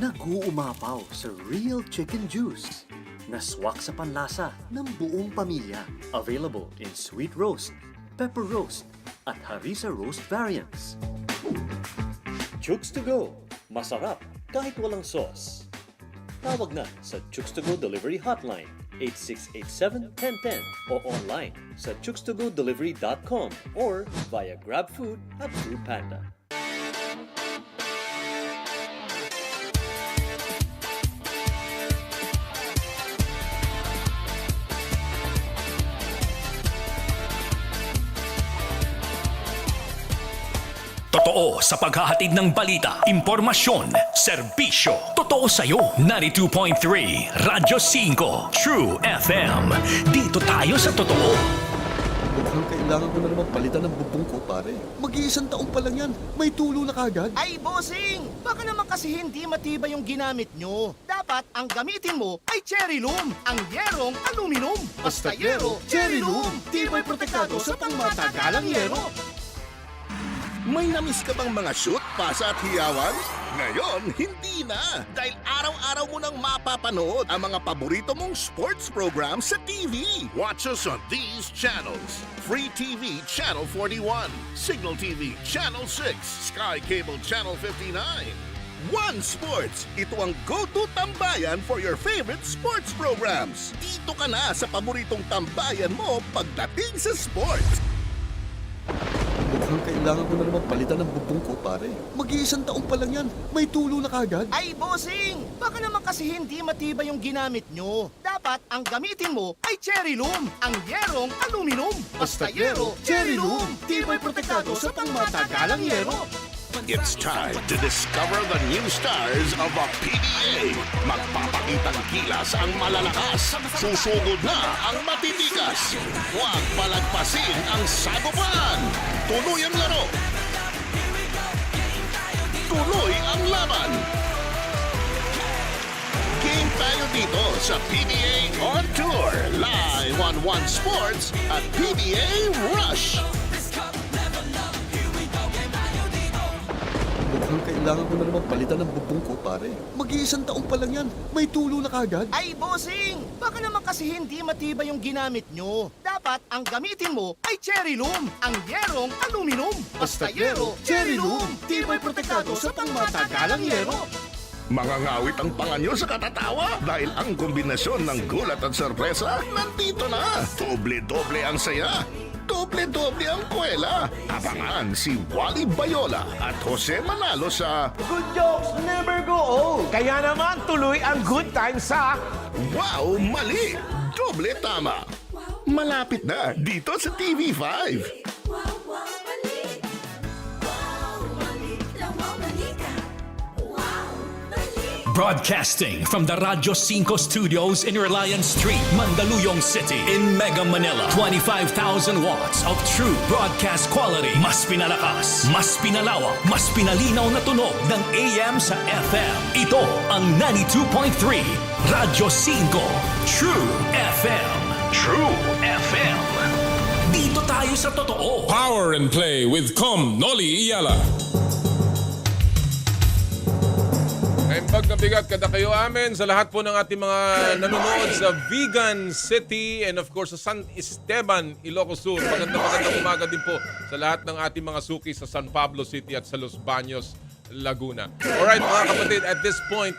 Nag-uumapaw sa real chicken juice. Naswak sa panlasa ng buong pamilya. Available in sweet roast, pepper roast, at harissa roast variants. Chooks to go. Masarap kahit walang sauce. Tawag na sa Chooks to Go Delivery Hotline 8687-1010 o online sa chookstogodelivery.com or via GrabFood at Foodpanda. Totoo sa paghahatid ng balita, impormasyon, serbisyo. Totoo sa'yo. 92.3 Radyo 5 True FM. Dito tayo sa totoo. Mukhang kailangan ko na naman palitan ng bubong ko, pare. Mag-iisang taong pa lang yan. May tulo na kagad. Ay, bossing! Baka naman kasi hindi matibay yung ginamit nyo. Dapat ang gamitin mo ay cherry loom, ang yerong aluminum. Basta yero, cherry loom. Tibay protektado sa pangmatagalang yero. May namiss ka bang mga shoot, pasa at hiyawan? Ngayon, hindi na! Dahil araw-araw mo nang mapapanood ang mga paborito mong sports program sa TV. Watch us on these channels. Free TV Channel 41, Signal TV Channel 6, Sky Cable Channel 59. One Sports! Ito ang go-to tambayan for your favorite sports programs. Dito ka na sa paboritong tambayan mo pagdating sa sports. Mukhang kailangan ko na naman palitan ng bubong ko, pare. Mag-iisang taong pa lang yan. May tulo na kagad. Ay, bossing! Baka naman kasi hindi matibay yung ginamit nyo. Dapat ang gamitin mo ay cherry loom, ang yerong aluminum. Basta yero, cherry loom. Tibay protektado sa pangmatagalang yero. It's time to discover the new stars of the PBA. Magpapakitang kilas ang malalakas. Susugod na ang matitikas. Huwag palagpasin ang sagupan. Tuloy ang laro. Tuloy ang laban. Game tayo dito sa PBA On Tour. Live on One Sports at PBA Rush. Mukhang kailangan ko na naman palitan ng bubong ko, pare. Mag-iisang taong pa lang yan. May tulo na kagad. Ay, bossing! Baka naman kasi hindi matibay yung ginamit nyo. Dapat ang gamitin mo ay cherry loom, ang yerong aluminum. Basta yero, cherry loom. Tibay protektado sa pangmatagalang yero. Mangangawit ang panga nyo sa katatawa dahil ang kombinasyon ng gulat at sorpresa nandito na. Doble-doble ang saya. Doble-doble ang kwela. Abangan si Wally Bayola at Jose Manalo sa Good jokes never go old. Kaya naman tuloy ang good times sa Wow, Mali! Doble tama. Malapit na dito sa TV5. Broadcasting from the Radyo 5 studios in Reliance Street, Mandaluyong City, in Mega Manila. 25,000 watts of true broadcast quality. Mas pinalakas, mas pinalawak, mas pinalinaw na tunog ng AM sa FM. Ito ang 92.3 Radyo 5 True FM. True FM. Dito tayo sa totoo. Power and play with Noli Iyala. Imbag na bigat kada kayo amin sa lahat po ng ating mga nanonood sa Vegan City and of course sa San Esteban, Ilocos Sur. Magandang umaga din po sa lahat ng ating mga suki sa San Pablo City at sa Los Baños, Laguna. Alright mga kapatid, at this point,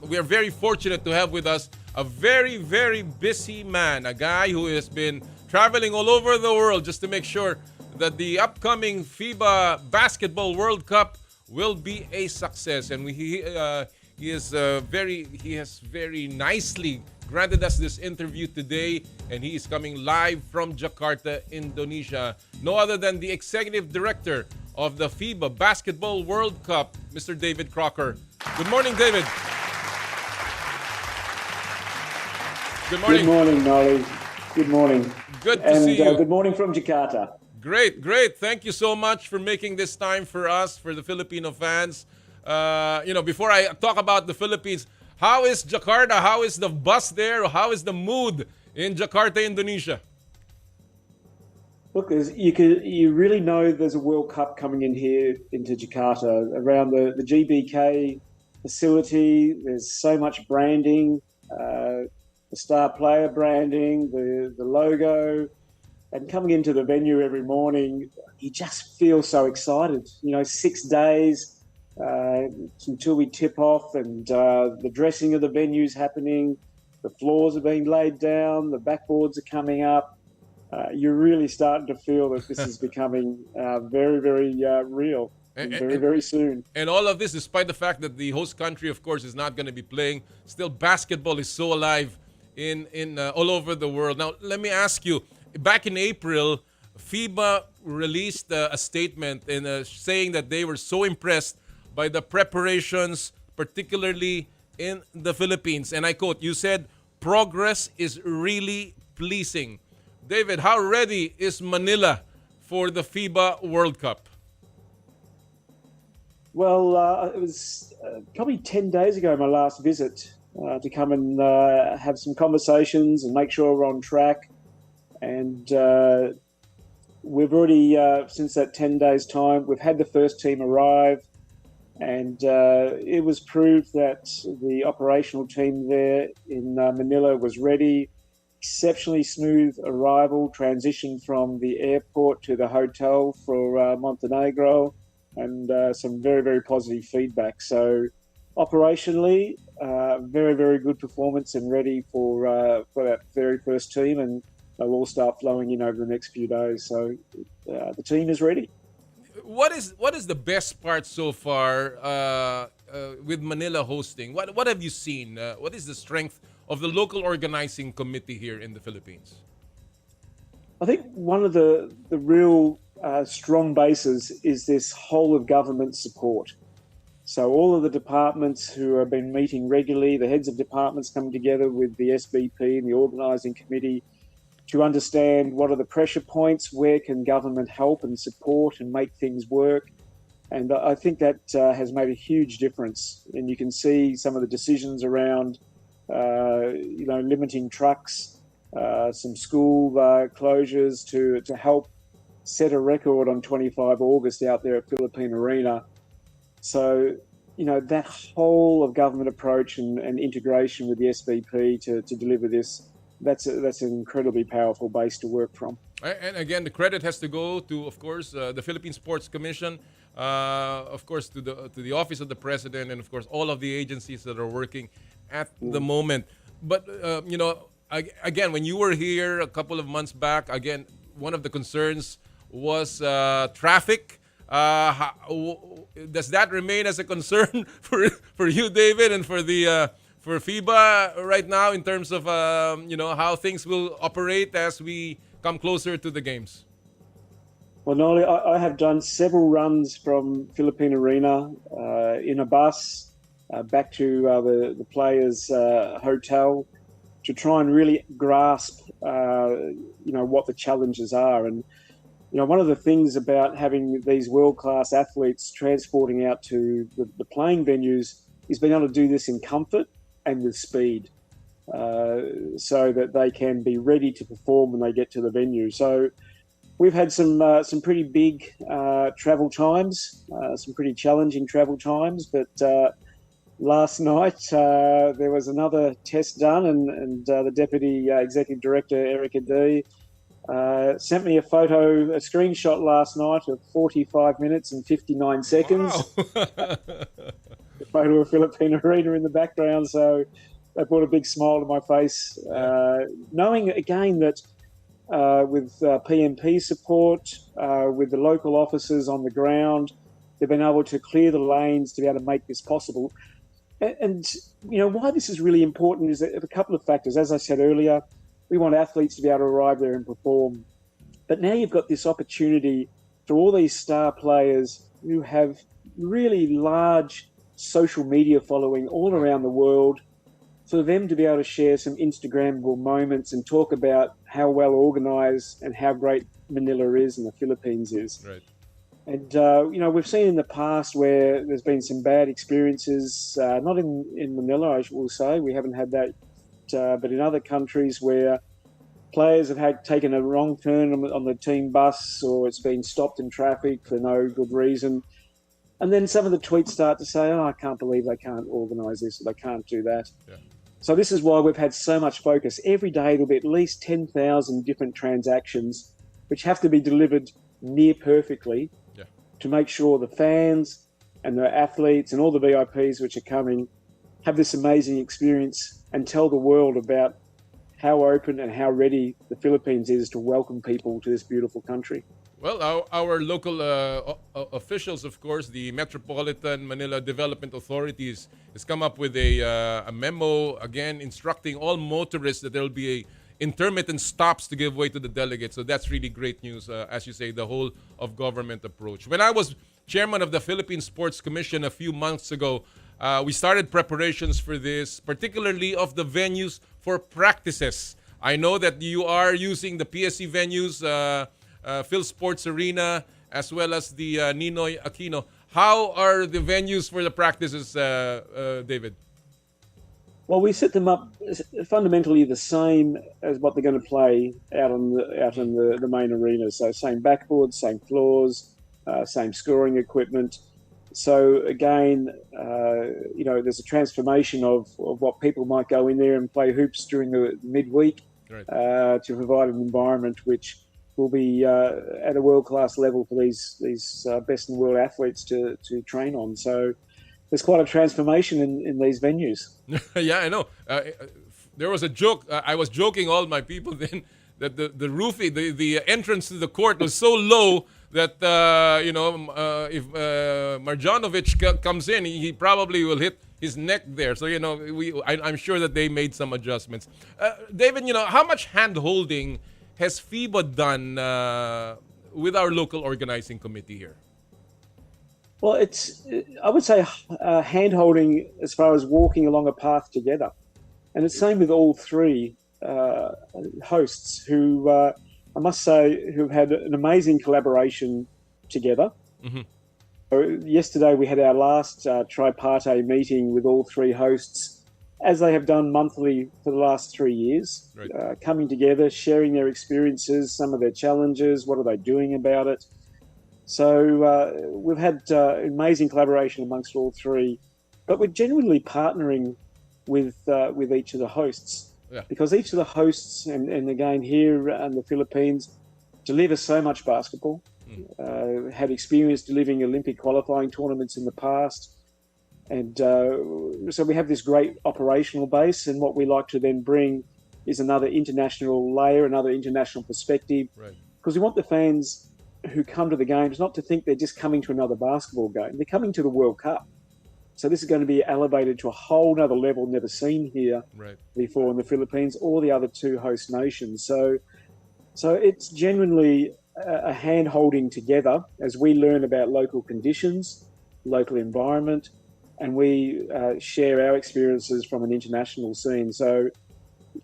we are very fortunate to have with us a very, very busy man. A guy who has been traveling all over the world just to make sure that the upcoming FIBA Basketball World Cup will be a success. And he has very nicely granted us this interview today, and he is coming live from Jakarta, Indonesia. No other than the executive director of the FIBA Basketball World Cup, Mr. David Crocker. Good morning, David. Good morning. Good morning, Nolly. Good morning. Good to see you. Good morning from Jakarta. Great. Thank you so much for making this time for us, for the Filipino fans. Before I talk about the Philippines, how is Jakarta? How is the bus there? How is the mood in Jakarta, Indonesia? Look, you really know there's a World Cup coming in here into Jakarta around the GBK facility. There's so much branding, the star player branding, the logo, and coming into the venue every morning, you just feel so excited. 6 days until we tip off, and the dressing of the venue's happening, the floors are being laid down, the backboards are coming up. You're really starting to feel that this is becoming very, very real very soon. And all of this, despite the fact that the host country, of course, is not going to be playing, still basketball is so alive in all over the world. Now, let me ask you, back in April, FIBA released a statement saying that they were so impressed by the preparations, particularly in the Philippines. And I quote, you said, progress is really pleasing. David, how ready is Manila for the FIBA World Cup? Well, it was probably 10 days ago, my last visit, to come and have some conversations and make sure we're on track. And we've already, since that 10 days' time, we've had the first team arrive. And it was proved that the operational team there in Manila was ready. Exceptionally smooth arrival, transition from the airport to the hotel for Montenegro, and some very, very positive feedback. So operationally, very, very good performance and ready for that very first team, and they'll all start flowing in over the next few days. So the team is ready. What is the best part so far with Manila hosting? What have you seen? What is the strength of the local organizing committee here in the Philippines? I think one of the real strong bases is this whole of government support. So all of the departments who have been meeting regularly, the heads of departments coming together with the SBP and the organising committee to understand what are the pressure points, where can government help and support and make things work. And I think that has made a huge difference. And you can see some of the decisions around, limiting trucks, some school closures to help set a record on 25 August out there at Philippine Arena. So, that whole of government approach and integration with the SBP to deliver this, that's an incredibly powerful base to work from. And again, the credit has to go to, of course, the Philippine Sports Commission, of course, to the Office of the President, and of course, all of the agencies that are working at the moment. But again, when you were here a couple of months back, again, one of the concerns was traffic. Does that remain as a concern for you, David, and for the for FIBA right now in terms of how things will operate as we come closer to the games? Well, Nolly, I have done several runs from Philippine Arena in a bus back to the players' hotel to try and really grasp what the challenges are. And one of the things about having these world-class athletes transporting out to the playing venues is being able to do this in comfort and with speed, so that they can be ready to perform when they get to the venue. So we've had some pretty big travel times, some pretty challenging travel times, but last night there was another test done, and the Deputy Executive Director, Erica D, sent me a screenshot last night of 45 minutes and 59 seconds. Wow. The photo of Philippine Arena in the background, so that brought a big smile to my face, knowing again that with PMP support, with the local officers on the ground. They've been able to clear the lanes to be able to make this possible. And why this is really important is a couple of factors. As I said earlier, we want athletes to be able to arrive there and perform. But now you've got this opportunity for all these star players who have really large social media following all around the world, for them to be able to share some Instagrammable moments and talk about how well organised and how great Manila is and the Philippines is. Right. And, we've seen in the past where there's been some bad experiences, not in Manila, I will say. We haven't had that, but in other countries where players have taken a wrong turn on the team bus, or it's been stopped in traffic for no good reason. And then some of the tweets start to say, I can't believe they can't organise this, or they can't do that. Yeah. So this is why we've had so much focus. Every day there'll be at least 10,000 different transactions which have to be delivered near perfectly to make sure the fans and the athletes and all the VIPs which are coming have this amazing experience and tell the world about how open and how ready the Philippines is to welcome people to this beautiful country. Well, our local officials, of course, the Metropolitan Manila Development Authorities, has come up with a memo, again, instructing all motorists that there will be intermittent stops to give way to the delegates. So that's really great news, as you say, the whole of government approach. When I was chairman of the Philippine Sports Commission a few months ago, we started preparations for this, particularly of the venues for practices. I know that you are using the PSC venues, Phil Sports Arena, as well as the Ninoy Aquino. How are the venues for the practices, David? Well, we set them up fundamentally the same as what they're going to play out in the main arena. So same backboards, same floors, same scoring equipment. So again, there's a transformation of what people might go in there and play hoops during the midweek, to provide an environment which will be at a world-class level for these best-in-the-world athletes to train on. So there's quite a transformation in these venues. Yeah, I know. There was a joke. I was joking all my people then that the roofing, the entrance to the court was so low that if Marjanovic comes in, he probably will hit his neck there. So I'm sure that they made some adjustments. David, how much hand-holding has FIBA done with our local organizing committee here? Well, I would say hand-holding as far as walking along a path together. And it's same with all three hosts who, I must say, who've had an amazing collaboration together. Mm-hmm. So yesterday we had our last tripartite meeting with all three hosts, as they have done monthly for the last 3 years, coming together, sharing their experiences, some of their challenges, what are they doing about it. So we've had amazing collaboration amongst all three, but we're genuinely partnering with each of the hosts, because each of the hosts, and again here in the Philippines, deliver so much basketball, had experience delivering Olympic qualifying tournaments in the past, and so we have this great operational base, and what we like to then bring is another international layer, another international perspective, because we want the fans who come to the games not to think they're just coming to another basketball game. They're coming to the World Cup. So this is going to be elevated to a whole nother level never seen here before in the Philippines or the other two host nations. So it's genuinely a hand-holding together as we learn about local conditions, local environment, and we share our experiences from an international scene. So,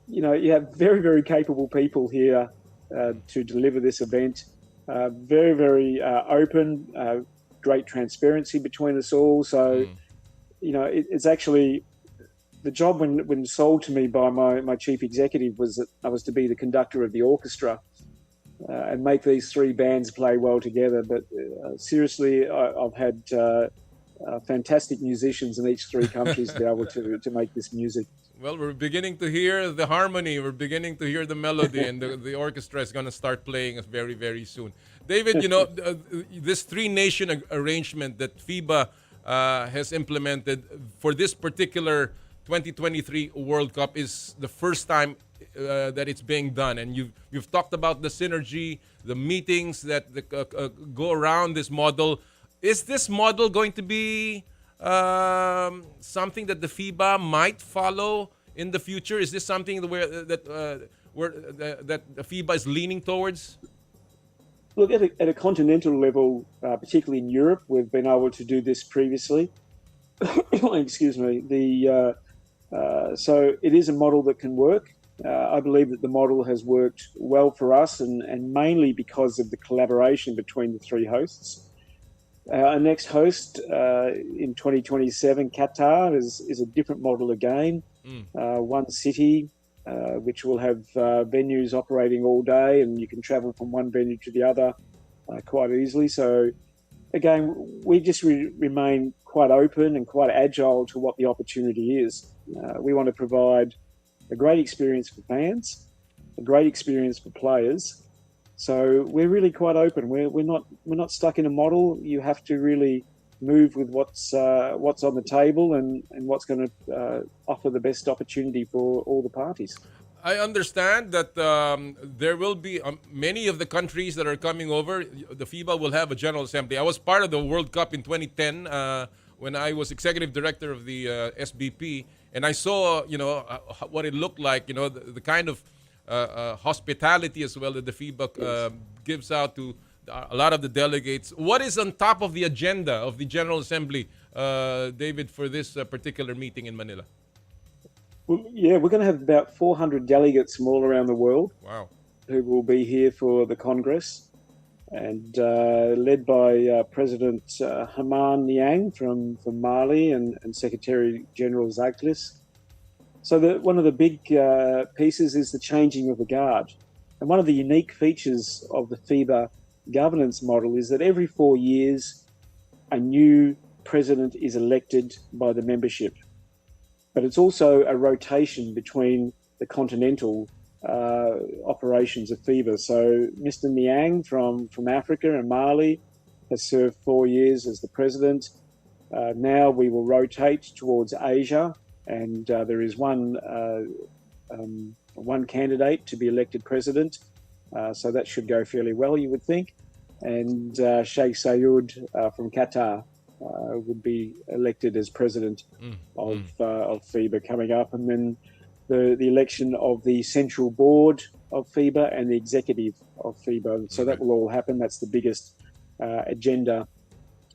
you have very, very capable people here to deliver this event. Very, very open, great transparency between us all. So, it's actually the job when sold to me by my chief executive was that I was to be the conductor of the orchestra and make these three bands play well together. But seriously, I've had fantastic musicians in each three countries to be able to make this music. Well, we're beginning to hear the harmony. We're beginning to hear the melody, and the orchestra is going to start playing very, very soon. David, this three-nation arrangement that FIBA has implemented for this particular 2023 World Cup is the first time that it's being done, and you've talked about the synergy, the meetings that go around this model. Is this model going to be something that the FIBA might follow in the future? Is this something that the FIBA is leaning towards? Look, at a continental level, particularly in Europe, we've been able to do this previously. Excuse me. So it is a model that can work. I believe that the model has worked well for us, and mainly because of the collaboration between the three hosts. Our next host in 2027, Qatar, is a different model again. One city, which will have venues operating all day, and you can travel from one venue to the other quite easily. So again, we just remain quite open and quite agile to what the opportunity is. We want to provide a great experience for fans, a great experience for players. So we're really quite open. We're not stuck in a model. You have to really move with what's on the table and what's going to offer the best opportunity for all the parties. I understand that there will be many of the countries that are coming over. The FIBA will have a General Assembly. I was part of the World Cup in 2010 when I was executive director of the SBP, and I saw what it looked like. The kind of hospitality as well that the FIBA gives out to a lot of the delegates. What is on top of the agenda of the General Assembly, David, for this particular meeting in Manila? Well, yeah, we're going to have about 400 delegates from all around the world. Wow. Who will be here for the Congress, and led by President Haman Niang from Mali and Secretary General Zaglis. So one of the big pieces is the changing of the guard. And one of the unique features of the FIBA governance model is that every 4 years, a new president is elected by the membership. But it's also a rotation between the continental operations of FIBA. So Mr. Niang from Africa and Mali has served 4 years as the president. Now we will rotate towards Asia, and there is one candidate to be elected president. So that should go fairly well, you would think. And Sheikh Sayud from Qatar would be elected as president of FIBA coming up. And then the election of the central board of FIBA and the executive of FIBA. So that will all happen. That's the biggest agenda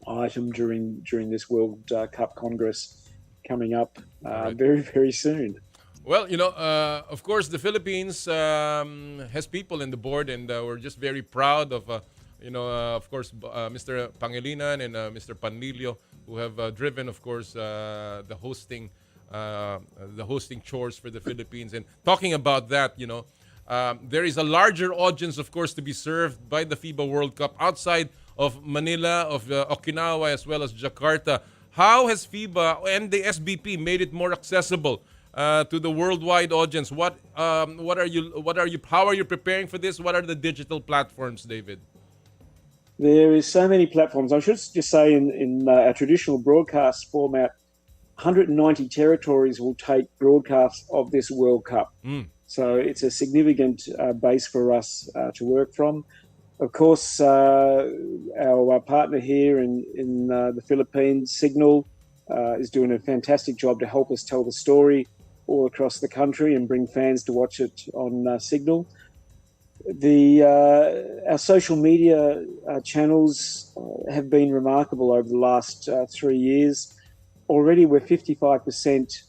item during this World Cup Congress coming up very, very soon. Well, of course, the Philippines has people in the board, and we're just very proud of, of course, Mr. Pangilinan and Mr. Panlilio, who have driven, of course, the hosting chores for the Philippines. And talking about that, there is a larger audience, of course, to be served by the FIBA World Cup outside of Manila, of Okinawa, as well as Jakarta. How has FIBA and the SBP made it more accessible to the worldwide audience? How are you preparing for this? What are the digital platforms, David? There is so many platforms. I should just say in our traditional broadcast format, 190 territories will take broadcasts of this World Cup. So it's a significant base for us to work from. Of course, our partner here in the Philippines, Signal, is doing a fantastic job to help us tell the story all across the country and bring fans to watch it on Signal. Our social media channels have been remarkable over the last 3 years. Already we're 55%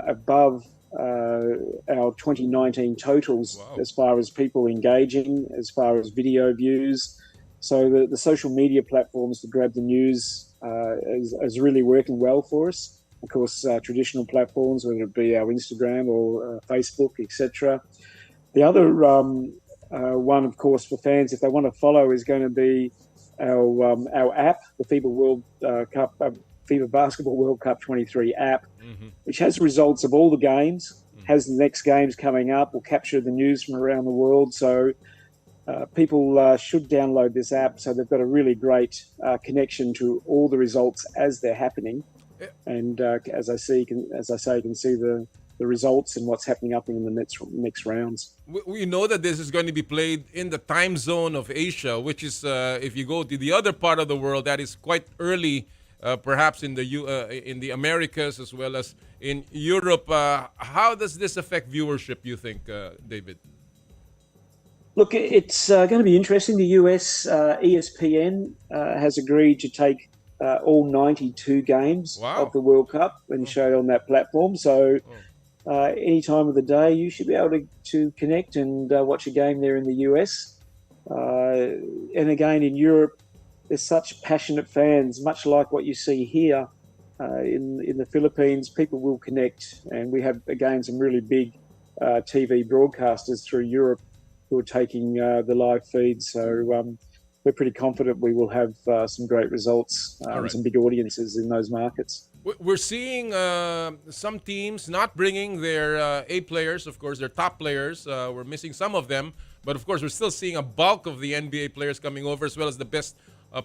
above our 2019 totals. Wow. As far as people engaging, as far as video views. So the social media platforms to grab the news is really working well for us. Of course, traditional platforms, whether it be our Instagram or Facebook, etc. The other one, of course, for fans, if they want to follow, is going to be our app, the FIBA World Cup, FIBA Basketball World Cup 23 app, which has results of all the games, has the next games coming up, will capture the news from around the world. So people should download this app, so they've got a really great connection to all the results as they're happening. And as I say, you can see the results and what's happening up in the next rounds. We know that this is going to be played in the time zone of Asia, which is, if you go to the other part of the world, that is quite early, perhaps in the Americas as well as in Europe. How does this affect viewership, you think, David? Look, it's going to be interesting. The US ESPN has agreed to take all 92 games of the World Cup and show on that platform. So any time of the day, you should be able to connect and watch a game there in the US. And again, in Europe, there's such passionate fans, much like what you see here in the Philippines. People will connect, and we have, again, some really big TV broadcasters through Europe who are taking the live feed. So we're pretty confident we will have some great results, some big audiences in those markets. We're seeing some teams not bringing their A players, of course, their top players. We're missing some of them. But, of course, we're still seeing a bulk of the NBA players coming over, as well as the best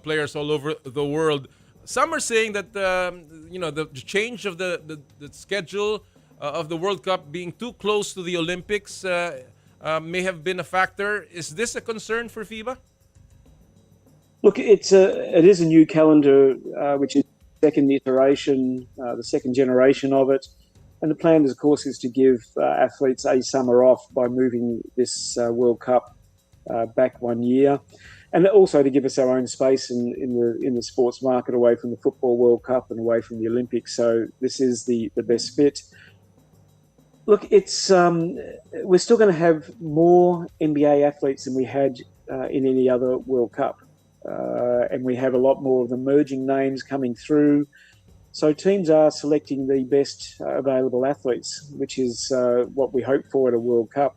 players all over the world. Some are saying that, the change of the schedule of the World Cup being too close to the Olympics may have been a factor. Is this a concern for FIBA? Look, it is a new calendar, which is the second iteration, the second generation of it. And the plan, of course, is to give athletes a summer off by moving this World Cup back 1 year. And also to give us our own space in the sports market, away from the Football World Cup and away from the Olympics. So this is the best fit. Look, we're still going to have more NBA athletes than we had in any other World Cup. And we have a lot more of the emerging names coming through. So teams are selecting the best available athletes, which is what we hope for at a World Cup.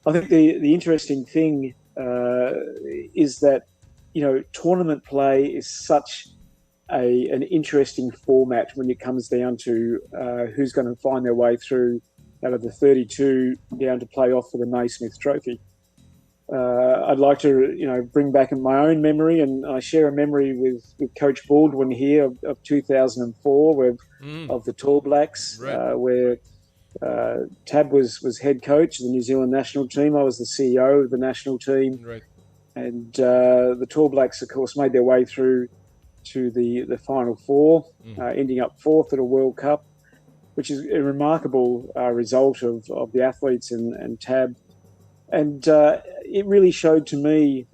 I think the interesting thing is that, tournament play is such an interesting format when it comes down to who's going to find their way through out of the 32 down to play off for the Naismith Trophy. I'd like to, bring back in my own memory, and I share a memory with Coach Baldwin here of 2004 of the Tall Blacks, where Tab was head coach of the New Zealand national team. I was the CEO of the national team. Right. And the Tall Blacks, of course, made their way through to the Final Four, ending up fourth at a World Cup, which is a remarkable result of the athletes and Tab. And it really showed to me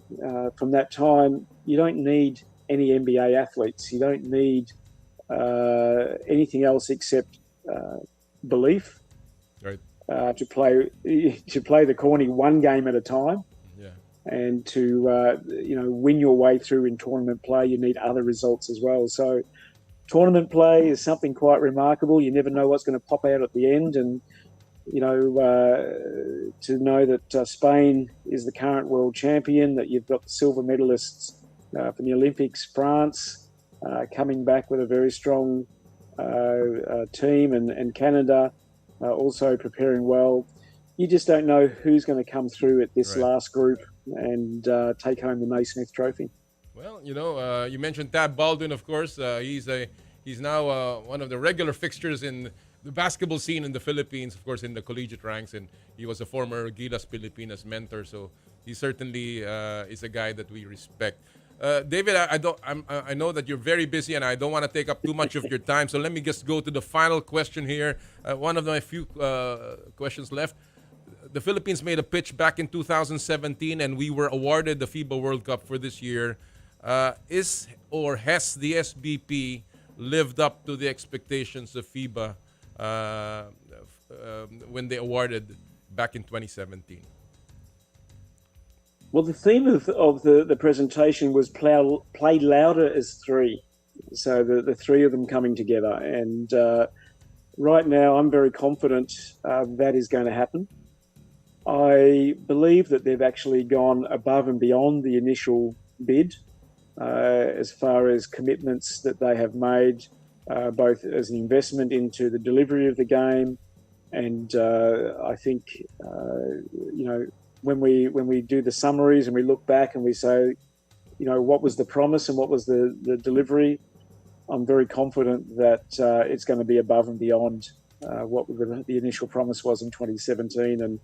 from that time, you don't need any NBA athletes. You don't need anything else except belief to play the corny one game at a time. Yeah. And to win your way through in tournament play, you need other results as well. So tournament play is something quite remarkable. You never know what's going to pop out at the end. And to know that Spain is the current world champion, that you've got the silver medalists from the Olympics, France, coming back with a very strong team, and Canada also preparing well. You just don't know who's going to come through at this last group and take home the Naismith Trophy. Well, you mentioned Tab Baldwin, of course. He's now one of the regular fixtures in the basketball scene in the Philippines, of course, in the collegiate ranks, and he was a former Gilas Pilipinas mentor, so he certainly is a guy that we respect. David, I know that you're very busy, and I don't want to take up too much of your time, so let me just go to the final question here. One of my few questions left. The Philippines made a pitch back in 2017, and we were awarded the FIBA World Cup for this year. Has the SBP lived up to the expectations of FIBA when they awarded back in 2017? Well, the theme of the presentation was play louder as three. So the three of them coming together. And right now I'm very confident that is going to happen. I believe that they've actually gone above and beyond the initial bid as far as commitments that they have made, both as an investment into the delivery of the game. And I think, when we do the summaries and we look back and we say, what was the promise and what was the delivery, I'm very confident that it's going to be above and beyond what the initial promise was in 2017. And,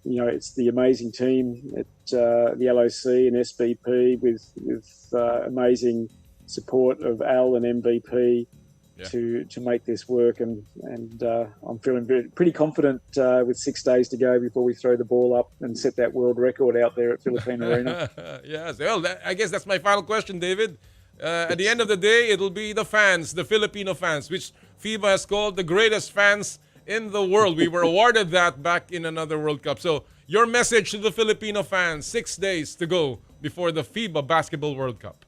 it's the amazing team at the LOC and SBP with amazing support of Al and MVP to make this work. And I'm feeling pretty confident with 6 days to go before we throw the ball up and set that world record out there at Philippine Arena. Yes. Well, I guess that's my final question, David. At the end of the day, it'll be the fans, the Filipino fans, which FIBA has called the greatest fans in the world. We were awarded that back in another World Cup. So your message to the Filipino fans, 6 days to go before the FIBA Basketball World Cup.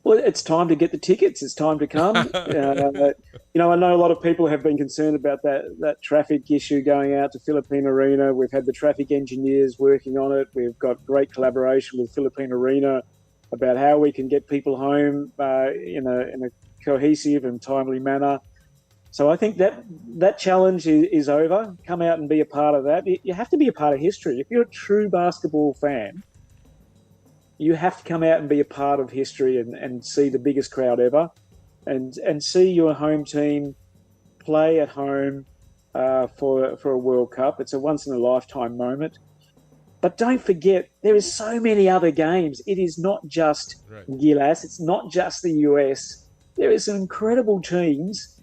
Well, it's time to get the tickets. It's time to come. I know a lot of people have been concerned about that traffic issue going out to Philippine Arena. We've had the traffic engineers working on it. We've got great collaboration with Philippine Arena about how we can get people home in a cohesive and timely manner. So I think that challenge is over. Come out and be a part of that. You have to be a part of history. If you're a true basketball fan, you have to come out and be a part of history and see the biggest crowd ever and see your home team play at home for a World Cup. It's a once-in-a-lifetime moment. But don't forget, there is so many other games. It is not just Gilas. It's not just the US. There are some incredible teams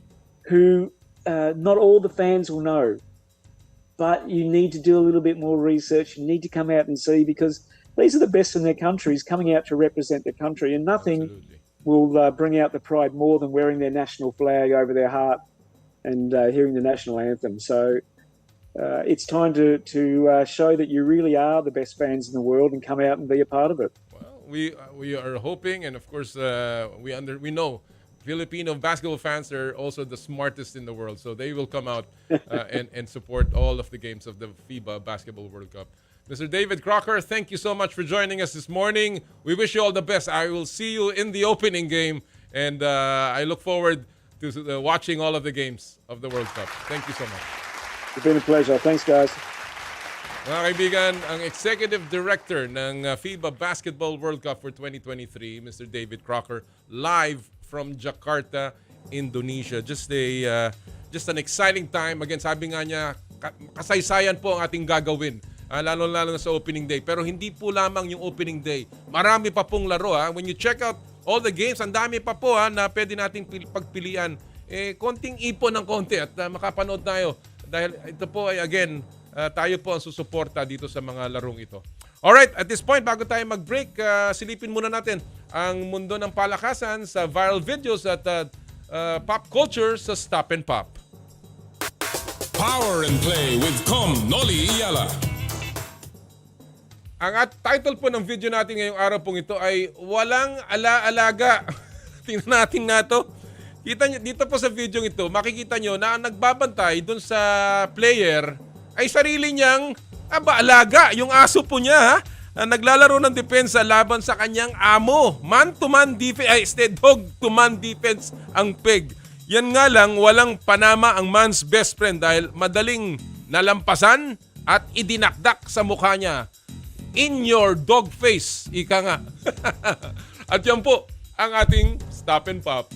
who not all the fans will know. But you need to do a little bit more research. You need to come out and see, because these are the best in their countries coming out to represent their country. And nothing will bring out the pride more than wearing their national flag over their heart and hearing the national anthem. So it's time to show that you really are the best fans in the world and come out and be a part of it. Well, we are hoping, and of course we know Filipino basketball fans are also the smartest in the world, so they will come out and support all of the games of the FIBA Basketball World Cup. Mr. David Crocker, thank you so much for joining us this morning. We wish you all the best. I will see you in the opening game, and I look forward to watching all of the games of the World Cup. Thank you so much. It's been a pleasure. Thanks, guys. Mga kaibigan, ang Executive Director ng FIBA Basketball World Cup for 2023, Mr. David Crocker, live from Jakarta, Indonesia. Just an exciting time. Again, sabi nga niya, kasaysayan po ang ating gagawin. Lalo-lalo na sa opening day. Pero hindi po lamang yung opening day. Marami pa pong laro. When you check out all the games, ang dami pa po na pwede nating pagpilian. Konting ipon ng konti at makapanood tayo. Dahil ito po ay, again, tayo po ang susuporta dito sa mga larong ito. Alright, at this point, bago tayo mag-break, silipin muna natin ang mundo ng palakasan sa viral videos at pop culture sa Stop and Pop. Power and Play with Noli Iyala. Ang title po ng video natin ngayong araw pong ito ay Walang Ala-Alaga. Tingnan natin na ito. Kita nyo, dito po sa video ito, makikita nyo na ang nagbabantay dun sa player ay sarili niyang alaga. Yung aso po niya, naglalaro ng depensa laban sa kanyang amo. Man-to-man defense, dog-to-man defense ang peg. Yan nga lang, walang panama ang man's best friend dahil madaling nalampasan at idinakdak sa mukha niya. In your dog face, ika nga. At yan po ang ating Stop and Pop.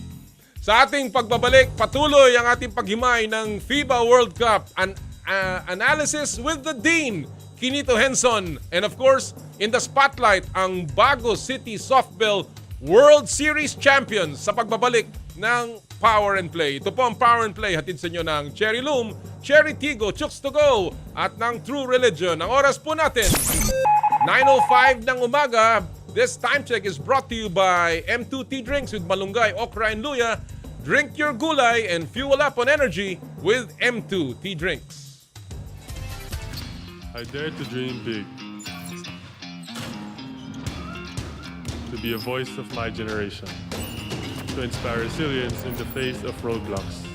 Sa ating pagbabalik, patuloy ang ating paghimay ng FIBA World Cup. Analysis with the Dean, Quinito Henson. And of course, in the spotlight, ang Bago City Softbelles World Series Champions sa pagbabalik ng Power and Play. Ito po ang Power and Play, hatid sa inyo ng Cherry Loom, Cherry Tigo, Chooks to Go, at ng True Religion. Ang oras po natin, 9:05 ng umaga. This time check is brought to you by M2 Tea Drinks with malunggay, okra, and luya. Drink your gulay and fuel up on energy with M2 Tea Drinks. I dare to dream big. To be a voice of my generation. To inspire resilience in the face of roadblocks.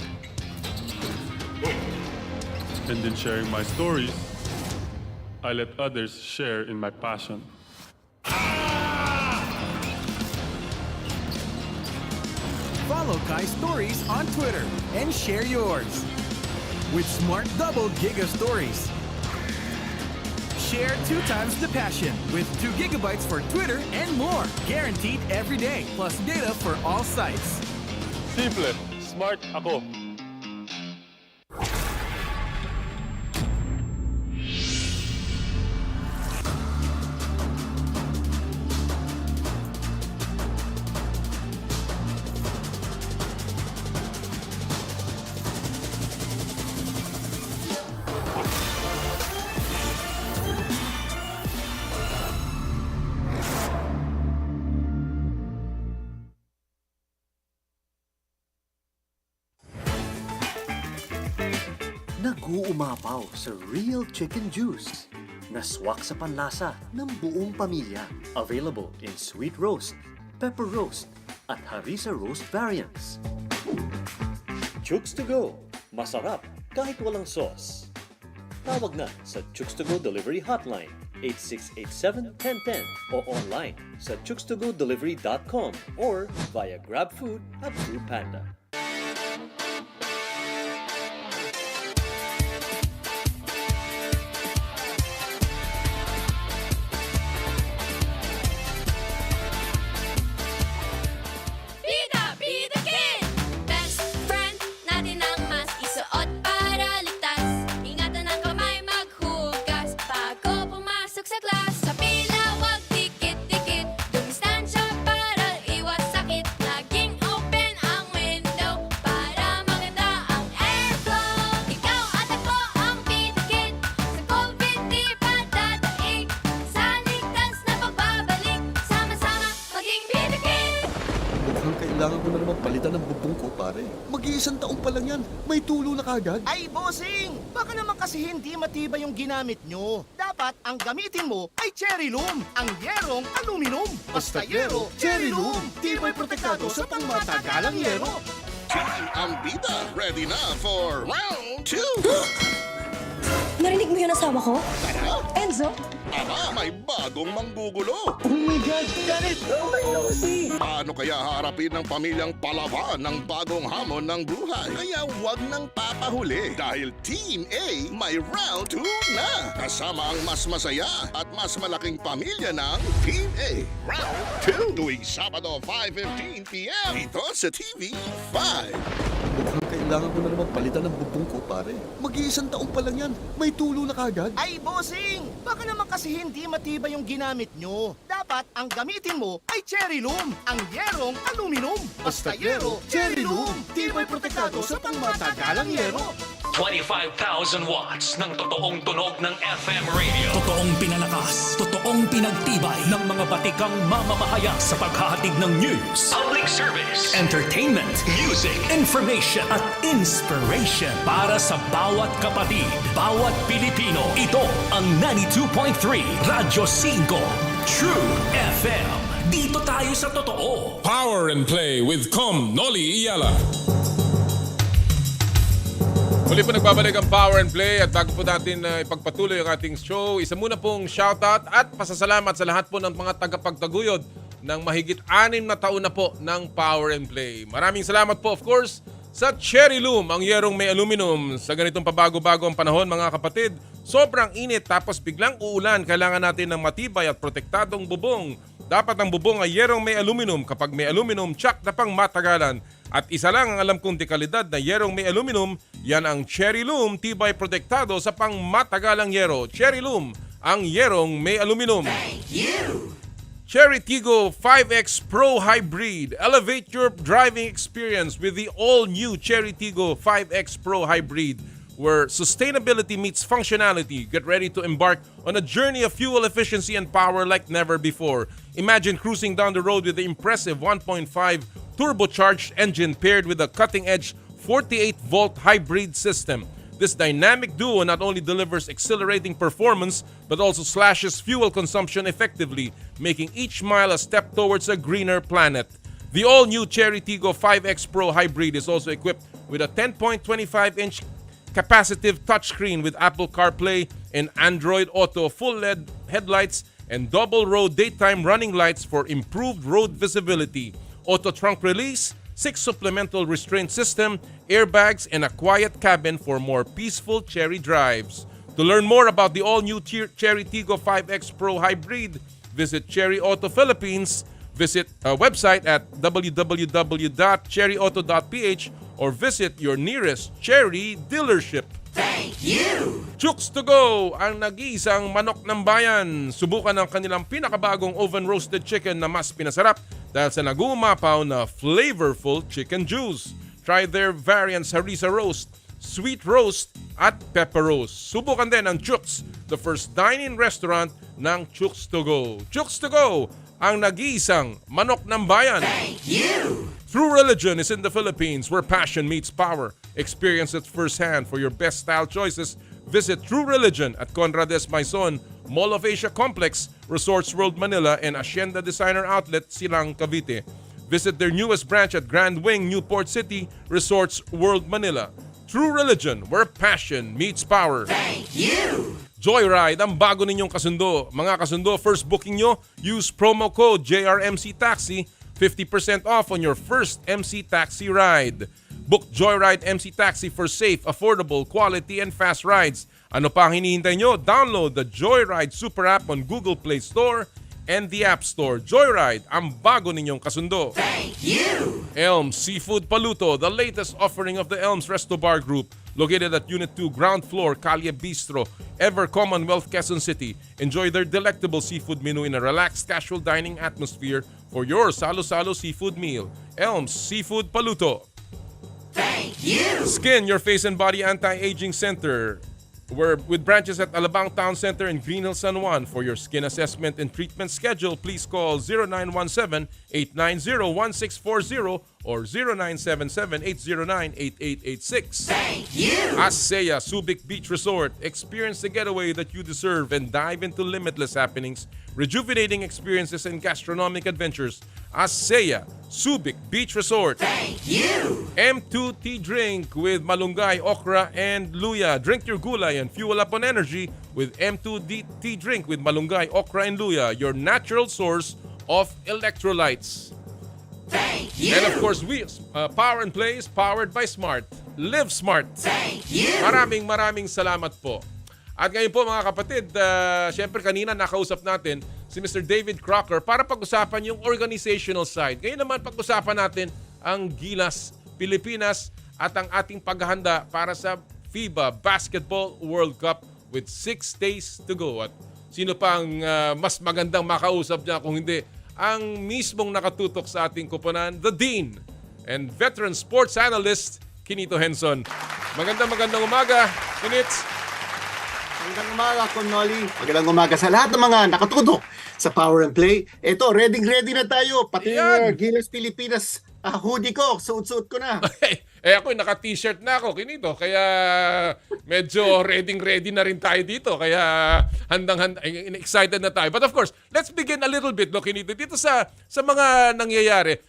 And in sharing my stories, I let others share in my passion. Follow Kai's stories on Twitter and share yours. With Smart Double Giga Stories. Share 2 times the passion with 2 gigabytes for Twitter and more. Guaranteed every day. Plus data for all sites. Simple. Smart ako. Nag-uumapaw sa real chicken juice na swak sa panlasa ng buong pamilya. Available in sweet roast, pepper roast, at harissa roast variants. Chooks to go. Masarap kahit walang sauce. Tawag na sa Chooks to Go Delivery Hotline 8687-1010 o online sa chookstogodelivery.com or via GrabFood at Foodpanda. Bida Kid! Best friend natin ang mas isuot para ligtas. Ingatan ang kamay maghugas bago pumasok sa class. Sa pila wag dikit-dikit, dumistansya para iwas sakit. Laging open ang window para maganda ang airflow. Ikaw at ako ang Bida Kid, sa COVID di pa dadaig. Sa ligtas na pagbabalik, sama-sama maging Bida Kid. Mukhang kailangan ko na naman palitan ng bubong ko, pare. Mag-iisang taong pa lang yan. May tulo na kagad. Ay, bossing! Baka naman kasi hindi matibay yung ginamit nyo. Dapat ang gamitin mo ay cherry loom, ang yerong aluminum. Basta yero, cherry loom. Tibay protektado sa pangmatagalang yero. Team Ambida, ready na for round 2. Narinig mo yun asawa ko? Enzo? Aba, may bagong manggugulo. Oh my God! Ganito! Paano kaya harapin ng pamilyang palaban ng bagong hamon ng buhay? Kaya wag nang papahuli dahil Team A may round 2 na. Kasama ang mas masaya at mas malaking pamilya ng Team A. Round 2 tuwing Sabado 5:15 p.m. dito sa TV5. Mukhang kailangan ko na naman palitan ng bubong ko, pare. Mag-iisang taong pa lang yan. May tulo na kagad. Ay, bossing! Baka naman kasi hindi matibay yung ginamit nyo. Dapat ang gamitin mo ay cherry loom, ang yerong aluminum. Basta yero, cherry loom. Tibay protektado sa pangmatagalang yero. 25,000 watts ng totoong tunog ng FM radio. Totoong pinalakas, totoong pinagtibay ng mga batikang mamamahayag sa paghahatid ng news, Public service, entertainment, music, information at inspiration para sa bawat kapatid, bawat Pilipino. Ito ang 92.3 Radyo 5 True FM. Dito tayo sa totoo. Power and Play with Noli Iyala. Muli po nagbabalik ang Power and Play at bago po natin ipagpatuloy ang ating show, isa muna pong shoutout at pasasalamat sa lahat po ng mga tagapagtaguyod ng mahigit 6 na taon na po ng Power and Play. Maraming salamat po of course sa Cherry Loom, ang yerong may aluminum. Sa ganitong pabago-bago ang panahon mga kapatid, sobrang init tapos biglang uulan, kailangan natin ng matibay at protektadong bubong. Dapat ang bubong ay yerong may aluminum. Kapag may aluminum, tsak na pang matagalan. At isa lang ang alam kong dekalidad na yerong may aluminum, yan ang Cherry Loom, tibay protektado sa pang matagalang yero. Cherry Loom, ang yerong may aluminum. Thank you! Cherry Tiggo 5X Pro Hybrid. Elevate your driving experience with the all-new Cherry Tiggo 5X Pro Hybrid, where sustainability meets functionality. Get ready to embark on a journey of fuel efficiency and power like never before. Imagine cruising down the road with the impressive 1.5 turbocharged engine paired with a cutting-edge 48-volt hybrid system. This dynamic duo not only delivers exhilarating performance but also slashes fuel consumption effectively, making each mile a step towards a greener planet. The all-new Cherry Tiggo 5X Pro Hybrid is also equipped with a 10.25-inch capacitive touchscreen with Apple CarPlay and Android Auto, full LED headlights, and double-row daytime running lights for improved road visibility. Auto trunk release, 6 supplemental restraint system, airbags, and a quiet cabin for more peaceful Cherry drives. To learn more about the all-new Cherry Tiggo 5X Pro Hybrid, visit Cherry Auto Philippines. Visit our website at www.cherryauto.ph or visit your nearest Cherry dealership. Thank you! Chooks to Go, ang nag-iisang manok ng bayan. Subukan ang kanilang pinakabagong oven-roasted chicken na mas pinasarap dahil sa nag-uumapaw na flavorful chicken juice. Try their variants harissa roast, sweet roast, at pepper roast. Subukan din ang Chooks, the first dine-in restaurant ng Chooks to Go. Chooks to Go, ang nag-iisang manok ng bayan. Thank you! True Religion is in the Philippines where passion meets power. Experience it firsthand. For your best style choices, visit True Religion at Conrades Maison, Mall of Asia Complex, Resorts World Manila, and Hacienda Designer Outlet, Ilang, Cavite. Visit their newest branch at Grand Wing, Newport City, Resorts World Manila. True Religion, where passion meets power. Thank you! Joyride, ang bago ninyong kasundo. Mga kasundo, first booking nyo, use promo code JRMC Taxi, 50% off on your first MC Taxi ride. Book Joyride MC Taxi for safe, affordable, quality, and fast rides. Ano pa ang hinihintay nyo? Download the Joyride Super App on Google Play Store and the App Store. Joyride, ang bago ninyong kasundo. Thank you! Elms Seafood Paluto, the latest offering of the Elms Resto Bar Group. Located at Unit 2, Ground Floor, Calle Bistro, Ever Commonwealth, Quezon City. Enjoy their delectable seafood menu in a relaxed, casual dining atmosphere for your salo-salo seafood meal. Elms Seafood Paluto. Thank you! Skin, your face and body anti-aging center. With branches at Alabang Town Center and Green Hills, San Juan. For your skin assessment and treatment schedule, please call 0917-890-1640 or 0977-809-8886. Thank you! ASEA Subic Beach Resort. Experience the getaway that you deserve and dive into limitless happenings, rejuvenating experiences, and gastronomic adventures. ASEA Subic Beach Resort. Thank you! M2 Tea Drink with malunggay, okra, and luya. Drink your gulay and fuel up on energy with M2 Tea Drink with malunggay, okra, and luya. Your natural source of electrolytes. Thank you! And of course, Power and Play is powered by Smart. Live Smart. Thank you! Maraming salamat po. At ngayon po mga kapatid, syempre kanina nakausap natin si Mr. David Crocker para pag-usapan yung organizational side. Ngayon naman pag-usapan natin ang Gilas Pilipinas at ang ating paghahanda para sa FIBA Basketball World Cup with 6 days to go. At sino pang mas magandang makausap niya kung hindi ang mismong nakatutok sa ating koponan, the Dean and veteran sports analyst, Quinito Henson. Magandang umaga, Kinits. Magandang umaga, Noli. Magandang umaga sa lahat ng mga nakatutok sa Power and Play. Ito, ready na tayo. Pati yung Gilas Pilipinas hoodie ko, suot-suot ko na. Ako naka-t-shirt na ako, Kinito. Kaya medyo ready na rin tayo dito. Kaya excited na tayo. But of course, let's begin a little bit, Kinito. Dito sa mga nangyayari.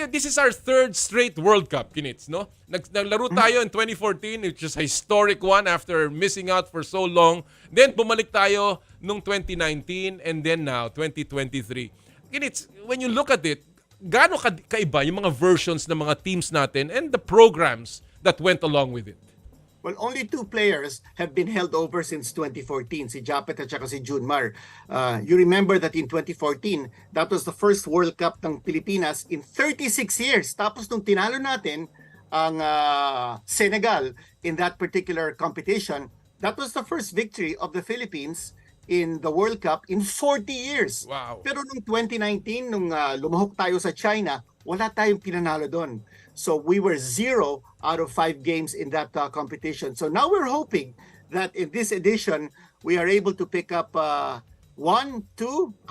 This is our third straight World Cup, Kinits, no? Naglaro tayo in 2014, which is a historic one after missing out for so long. Then bumalik tayo nung 2019 and then now 2023. Kinits, when you look at it, gaano kaiba yung mga versions ng mga teams natin and the programs that went along with it? Well, only 2 players have been held over since 2014, si Japet at saka si Junmar. You remember that in 2014, that was the first World Cup ng Pilipinas in 36 years. Tapos nung tinalo natin ang Senegal in that particular competition, that was the first victory of the Philippines in the World Cup in 40 years. Wow. Pero nung 2019, nung lumahok tayo sa China, wala tayong pinanalo doon. So we were 0 out of 5 games in that competition. So now we're hoping that in this edition, we are able to pick up 1, 2,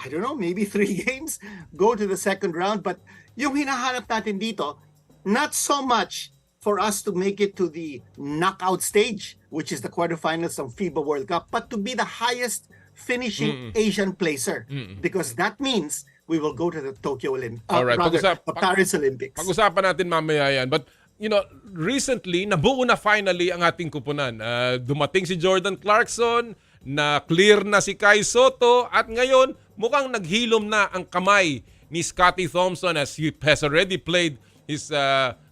I don't know, maybe 3 games, go to the second round. But yung hinahanap natin dito, not so much for us to make it to the knockout stage, which is the quarterfinals of FIBA World Cup, but to be the highest finishing Asian placer. Because that means we will go to the Tokyo Olympics. Paris Olympics. Pag-usapan natin mamaya yan. But, recently, nabuo na finally ang ating kupunan. Dumating si Jordan Clarkson, na-clear na si Kai Soto, at ngayon, mukhang naghilom na ang kamay ni Scottie Thompson as he has already played his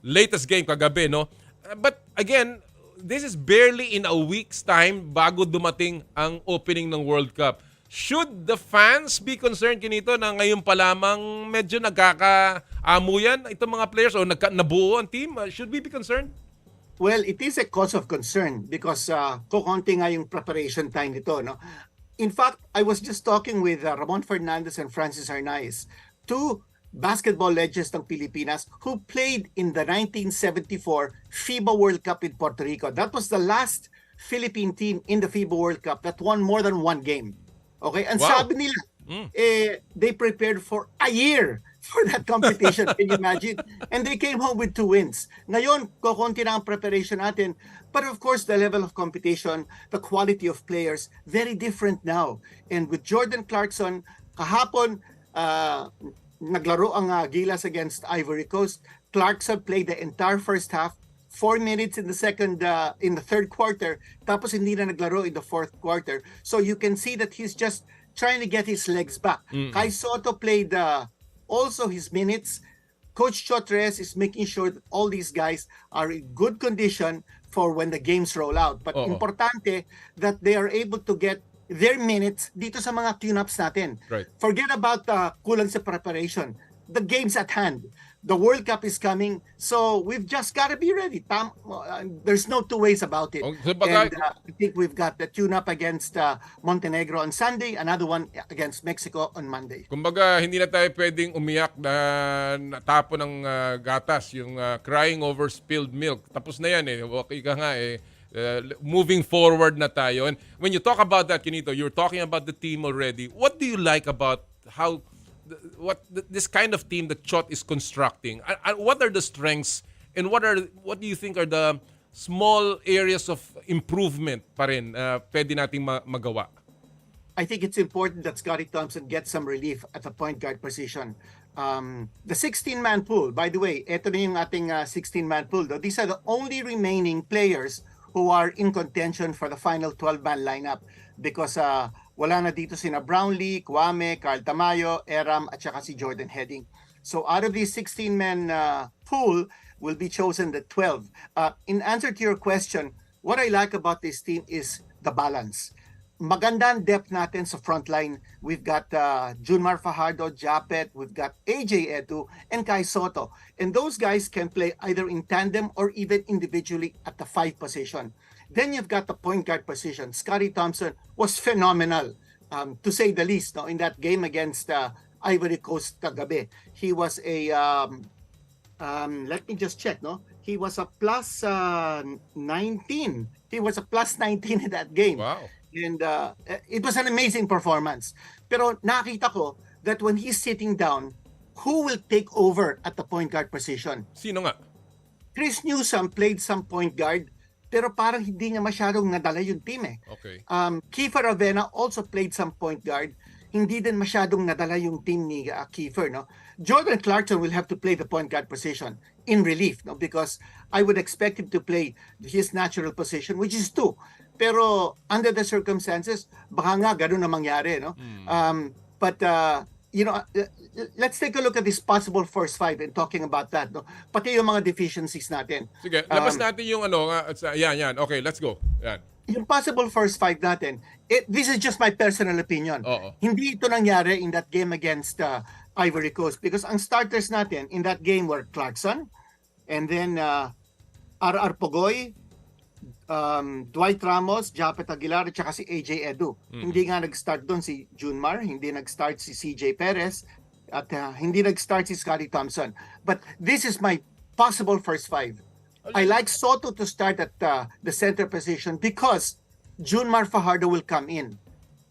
latest game kagabi, no? But again, this is barely in a week's time bago dumating ang opening ng World Cup. Should the fans be concerned, Kinito, na ngayon pa lamang medyo nagkakaamuyan itong mga players o nabuo ang team? Should we be concerned? Well, it is a cause of concern because kukonti nga yung preparation time nito, no? In fact, I was just talking with Ramon Fernandez and Francis Arnaiz, 2 basketball legends ng Pilipinas who played in the 1974 FIBA World Cup in Puerto Rico. That was the last Philippine team in the FIBA World Cup that won more than 1 game. Okay? And sabi nila, They prepared for a year for that competition. Can you imagine? And they came home with 2 wins. Ngayon, kokonti na ang preparation natin. But of course, the level of competition, the quality of players, very different now. And with Jordan Clarkson, kahapon, naglaro ang Gilas against Ivory Coast. Clarkson played the entire first half, 4 minutes in the third quarter, tapos hindi na naglaro in the fourth quarter. So you can see that he's just trying to get his legs back. Kai Soto played also his minutes. Coach Chotres is making sure that all these guys are in good condition for when the games roll out. But importante that they are able to get their minutes dito sa mga tune-ups natin. Right. Forget about kulang sa preparation. The game's at hand. The World Cup is coming, so we've just got to be ready. There's no two ways about it. And I think we've got the tune-up against Montenegro on Sunday, another one against Mexico on Monday. Kumbaga, hindi na tayo pwedeng umiyak na natapo ng gatas, yung crying over spilled milk. Tapos na yan eh. Okay ka nga eh. Moving forward na tayo. And when you talk about that, Quinito, you're talking about the team already. What do you like about how this kind of team that Chot is constructing? What are the strengths and what do you think are the small areas of improvement pa rin pwede nating magawa? I think it's important that Scotty Thompson gets some relief at the point guard position. The 16-man pool, by the way, ito na yung ating 16-man pool. Though. These are the only remaining players who are in contention for the final 12-man lineup because wala na dito sina Brownlee, Kwame, Carl Tamayo, Eram, at saka si Jordan Heading. So out of this 16-man pool will be chosen the 12. In answer to your question, what I like about this team is the balance. Magandang depth natin sa front line. We've got Junmar Fajardo, Japet, we've got AJ Edu, and Kai Soto. And those guys can play either in tandem or even individually at the 5 position. Then you've got the point guard position. Scotty Thompson was phenomenal, to say the least, no, in that game against Ivory Coast kagabi. He was a, let me just check, no? He was a plus 19. He was a plus 19 in that game. Wow. And it was an amazing performance. Pero nakita ko that when he's sitting down, who will take over at the point guard position? Sino nga? Chris Newsome played some point guard, pero parang hindi niya masyadong nadala yung team eh. Okay. Kiefer Avena also played some point guard. Hindi din masyadong nadala yung team ni Kiefer, no? Jordan Clarkson will have to play the point guard position in relief, no? Because I would expect him to play his natural position, which is 2. Pero under the circumstances, baka nga ganun na mangyari, no? But you know, let's take a look at this possible first 5 and talking about that, no? Pati yung mga deficiencies natin. Sige, labas natin yung ano nga. Yan. Okay, let's go. Yan. Yung possible first 5 natin, this is just my personal opinion. Hindi ito nangyari in that game against Ivory Coast because ang starters natin in that game were Clarkson, and then R.R. Pogoy, Dwight Ramos, Japet Aguilar, at saka si AJ Edu. Hindi nga nag-start doon si Junmar, hindi nag-start si CJ Perez, at hindi nag-start si Scotty Thompson. But this is my possible first 5. I like Soto to start at the center position because Junmar Fajardo will come in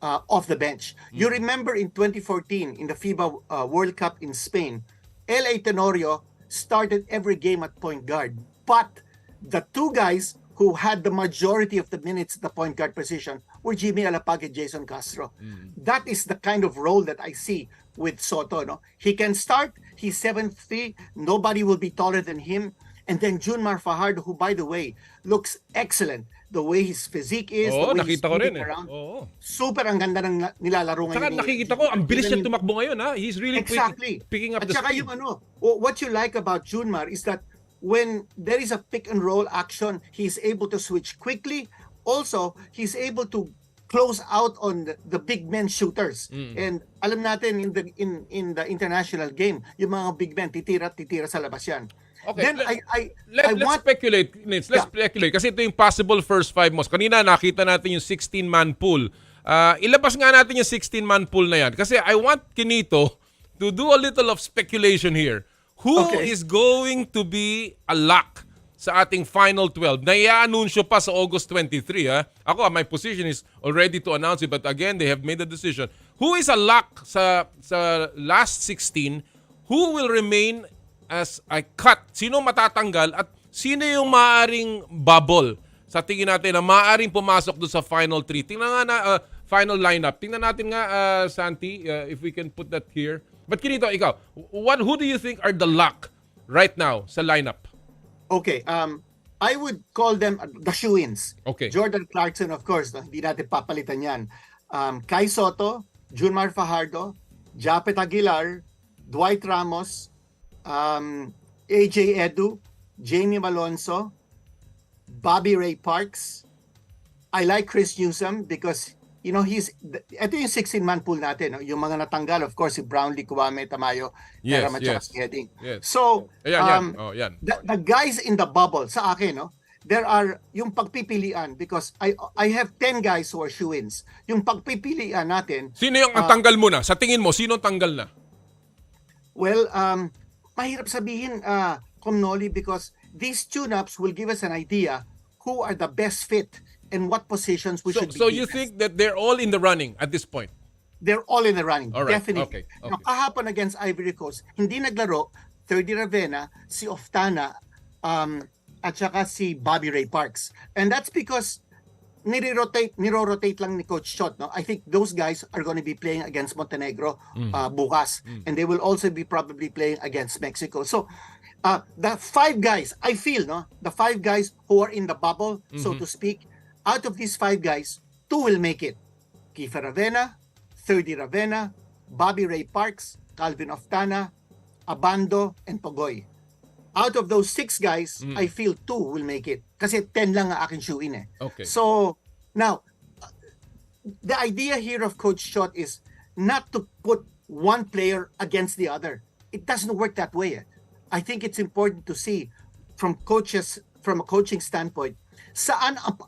off the bench. You remember in 2014 in the FIBA World Cup in Spain, L.A. Tenorio started every game at point guard. But the 2 guys who had the majority of the minutes at the point guard position were Jimmy Alapag and Jason Castro. That is the kind of role that I see with Soto. No? He can start, he's 7'3", nobody will be taller than him. And then Junmar Fajardo, who by the way, looks excellent. The way his physique is, the way nakita ko rin around. Super ang ganda ng nilalaro ngayon. Saka nakikita ko, ang bilis niya tumakbo ngayon. Ha? He's really picking up At the saka speed. yung what you like about Junmar is that when there is a pick and roll action, he's able to switch quickly. Also, he's able to close out on the big men shooters. And alam natin in the international game, yung mga big men titira sa labas yan. Okay, Then let's speculate. Let's speculate. Kasi ito yung possible first 5 mo. Kanina nakita natin yung 16-man pool. Ilabas nga natin yung 16-man pool na yan. Kasi I want Quinito to do a little of speculation here. Who is going to be a lock sa ating final 12? Na i-anunsyo pa sa August 23. Ha? Ako, my position is already to announce it. But again, they have made a decision. who is a lock sa last 16? Who will remain as a cut? Sino matatanggal at sino yung maaaring bubble sa tingin natin na maaaring pumasok doon sa final 3? Tingnan nga na final lineup. Tingnan natin nga Santi, if we can put that here. But Quinito, ikaw, who do you think are the lock right now sa lineup? Okay, I would call them the shoo-ins. Okay. Jordan Clarkson, of course, no? Hindi natin papalitan yan. Kai Soto, Junmar Fajardo, Japet Aguilar, Dwight Ramos, AJ Edu, Jamie Malonzo, Bobby Ray Parks. I like Chris Newsom because ito yung 16-man pool natin. No? Yung mga natanggal, of course, si Brownlee, Kuwame, Tamayo, Teram, at si Heading. So, yan. The guys in the bubble, sa akin, no, there are yung pagpipilian because I have 10 guys who are shoo-ins. Yung pagpipilian natin... Sino yung tanggal mo na? Sa tingin mo, sino tanggal na? Well, mahirap sabihin, Komnoli, because these tune-ups will give us an idea who are the best fit and what positions we should be. So you think that they're all in the running at this point? They're all in the running, all right. definitely. Okay. Now, kahapon against Ivory Coast, hindi naglaro Thirdy Ravena, si Oftana, at saka si Bobby Ray Parks. And that's because niro-rotate lang ni Coach Shot. No? I think those guys are going to be playing against Montenegro bukas. And they will also be probably playing against Mexico. So, the 5 guys, I feel, the 5 guys who are in the bubble, so to speak, out of these 5 guys, 2 will make it. Kiefer Ravena, Thirdy Ravena, Bobby Ray Parks, Calvin Oftana, Abando, and Pogoy. Out of those 6 guys, I feel 2 will make it. Kasi 10 lang ang aking shoe-in eh. Okay. So, now, the idea here of Coach Shot is not to put one player against the other. It doesn't work that way. I think it's important to see from a coaching standpoint,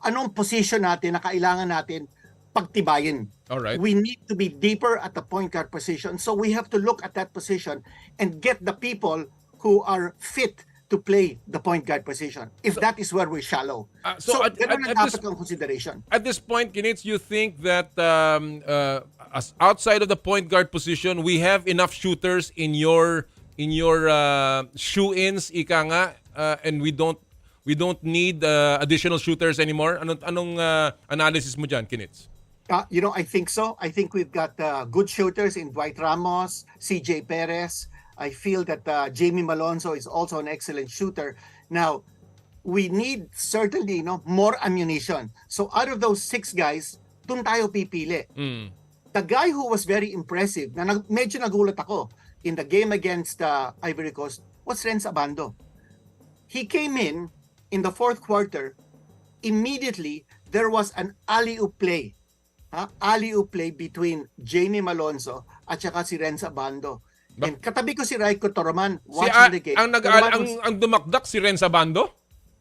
anong position natin na kailangan natin pagtibayin. All right. We need to be deeper at the point guard position. So we have to look at that position and get the people who are fit to play the point guard position. If that is where we're shallow. So ganun ang dapat ang consideration. At this point, Kinitz, you think that as outside of the point guard position, we have enough shooters in your shoe-ins, ika nga, and we don't need additional shooters anymore? Anong analysis mo dyan, Kinitz? I think so. I think we've got good shooters in Dwight Ramos, CJ Perez. I feel that Jamie Malonzo is also an excellent shooter. Now, we need certainly more ammunition. So out of those 6 guys, dun tayo pipili. The guy who was very impressive, na medyo nagulat ako in the game against Ivory Coast, was Renz Abando. He came in the 4th quarter. Immediately, there was an alley-oop play. Alley-oop play between Jamie Malonzo at saka si Renz Abando. And katabi ko si Raiko Toroman watching the game. Ang dumakdak si Renz Abando?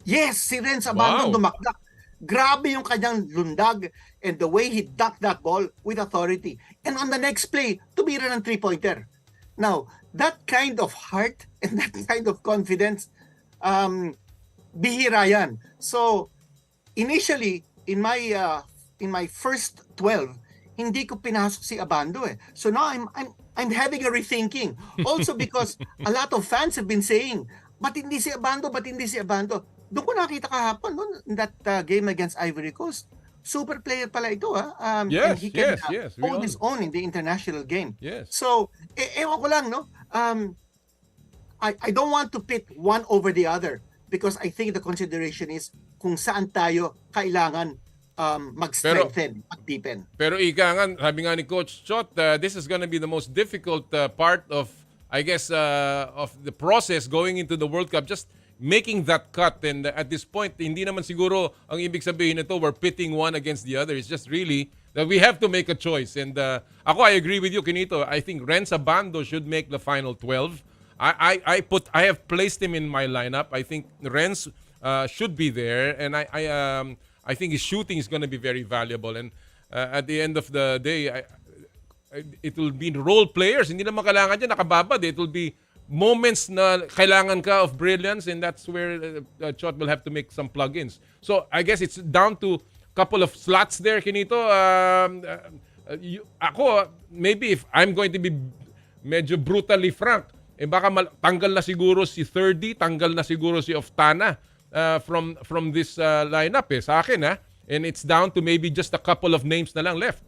Yes, si Renz Abando dumakdak. Grabe yung kanyang lundag and the way he ducked that ball with authority. And on the next play, tumira ng 3-pointer. Now, that kind of heart and that kind of confidence, bihira yan. So, initially, in my first 12, hindi ko pinasok si Abando eh. So now I'm having a rethinking. Also because a lot of fans have been saying, ba't hindi si Abando? Doon ko nakita kahapon in that game against Ivory Coast. Super player pala ito yes, and he can hold his own in the international game. Yes. So, ewan ko lang, I don't want to pit one over the other because I think the consideration is kung saan tayo kailangan mag-strengthen, mag-deepen. Pero ika nga, sabi nga ni Coach Chot, this is gonna be the most difficult part of, I guess, of the process going into the World Cup. Just making that cut. And at this point, hindi naman siguro ang ibig sabihin nito, we're pitting one against the other. It's just really that we have to make a choice. And I agree with you, Quinito. I think Renz Abando should make the final 12. I have placed him in my lineup. I think Renz should be there. And I think his shooting is going to be very valuable. And at the end of the day, it will be role players. Hindi naman kailangan dyan nakababad. It will be moments na kailangan ka of brilliance, and that's where Chot will have to make some plugins. So I guess it's down to a couple of slots there, Quinito. Ako, maybe if I'm going to be medyo brutally frank, baka tanggal na siguro si 30, tanggal na siguro si Oftana from this lineup sa akin and it's down to maybe just a couple of names na lang left.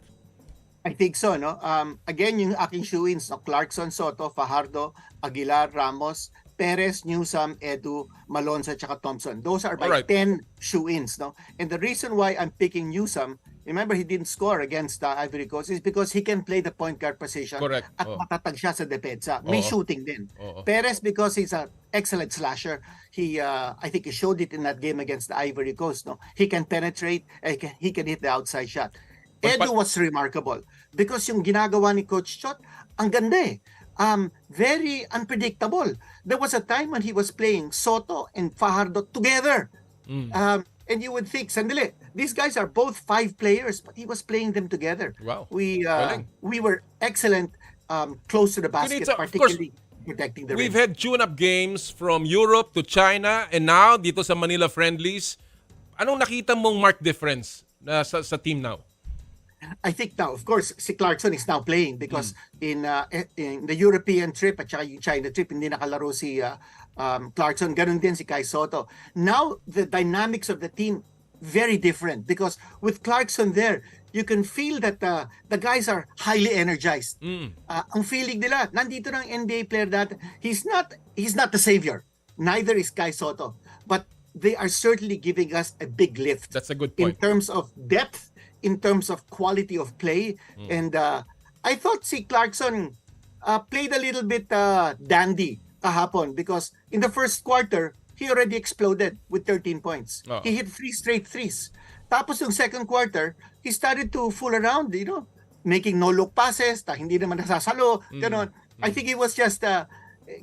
I think so, no? Again, yung aking shoe-ins, no? Clarkson, Soto, Fajardo, Aguilar, Ramos, Perez, Newsome, Edu, Malonza, tsaka Thompson. Those are my 10 shoe-ins, no? And the reason why I'm picking Newsome, remember he didn't score against Ivory Coast, is because he can play the point guard position. Correct. At matatag siya sa depensa. May shooting din. Perez, because he's an excellent slasher, I think he showed it in that game against the Ivory Coast, no? He can penetrate, he can hit the outside shot. Edu was remarkable because yung ginagawa ni Coach Chot, ang ganda very unpredictable. There was a time when he was playing Soto and Fajardo together. And you would think, sandali, these guys are both 5 players, but he was playing them together. Wow. We were excellent close to the basket, Quinito, particularly protecting the We've rim. had tune-up games from Europe to China and now dito sa Manila Friendlies. Anong nakita mong marked difference sa team now? I think now, of course, si Clarkson is now playing because in the European trip at saka yung China trip, hindi nakalaro si Clarkson. Ganun din si Kai Soto. Now, the dynamics of the team, very different because with Clarkson there, you can feel that the guys are highly energized. Ang feeling nila, nandito ng NBA player that he's not the savior. Neither is Kai Soto. But they are certainly giving us a big lift. That's a good point. In terms of depth, in terms of quality of play. And I thought si Clarkson played a little bit dandy kahapon because in the first quarter, he already exploded with 13 points. He hit 3 straight threes. Tapos yung second quarter, he started to fool around, making no-look passes, hindi naman nasasalo, ganon. I think he was just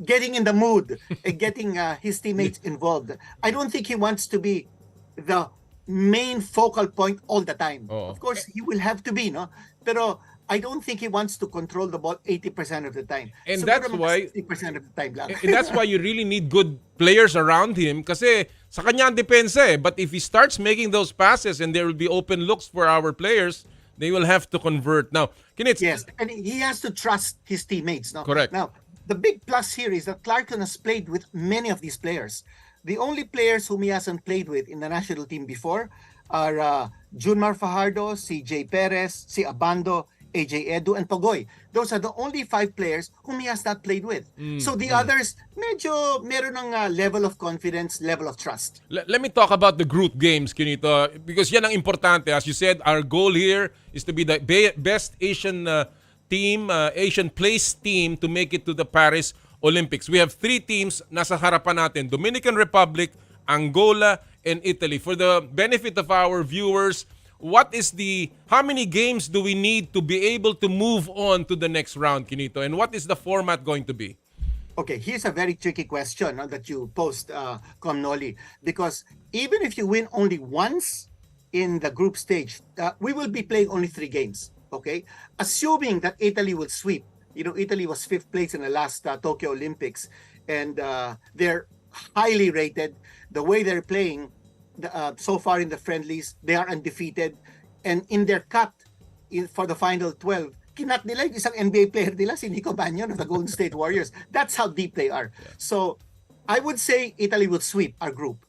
getting in the mood and getting his teammates involved. I don't think he wants to be the main focal point all the time. Of course, he will have to be, no? Pero I don't think he wants to control the ball 80% of the time. And So, that's pero why 60% of the time lang. and that's why you really need good players around him kasi sa kanya ang depensa But if he starts making those passes and there will be open looks for our players, they will have to convert. Now, Yes, and he has to trust his teammates, no? Correct. Now, the big plus here is that Clarkson has played with many of these players. The only players whom he hasn't played with in the national team before are Junmar Fajardo, si Jay Perez, si Abando, AJ Edu, and Pogoy. Those are the only 5 players whom he has not played with. So the others, medyo meron ng level of confidence, level of trust. Let me talk about the group games, Quinito, because yan ang importante. As you said, our goal here is to be the best Asian team, Asian place team to make it to the Paris Olympics. We have 3 teams nasa harapan natin, Dominican Republic, Angola, and Italy. For the benefit of our viewers, how many games do we need to be able to move on to the next round, Quinito? And what is the format going to be? Okay, here's a very tricky question that you posed, Comnoli, because even if you win only once in the group stage, we will be playing only 3 games, okay? Assuming that Italy will sweep. Italy was 5th place in the last Tokyo Olympics, and they're highly rated. The way they're playing so far in the friendlies, they are undefeated. And in their cut for the final 12, kinat nila yung isang NBA player nila, si Nico Mannion of the Golden State Warriors. That's how deep they are. So I would say Italy will sweep our group,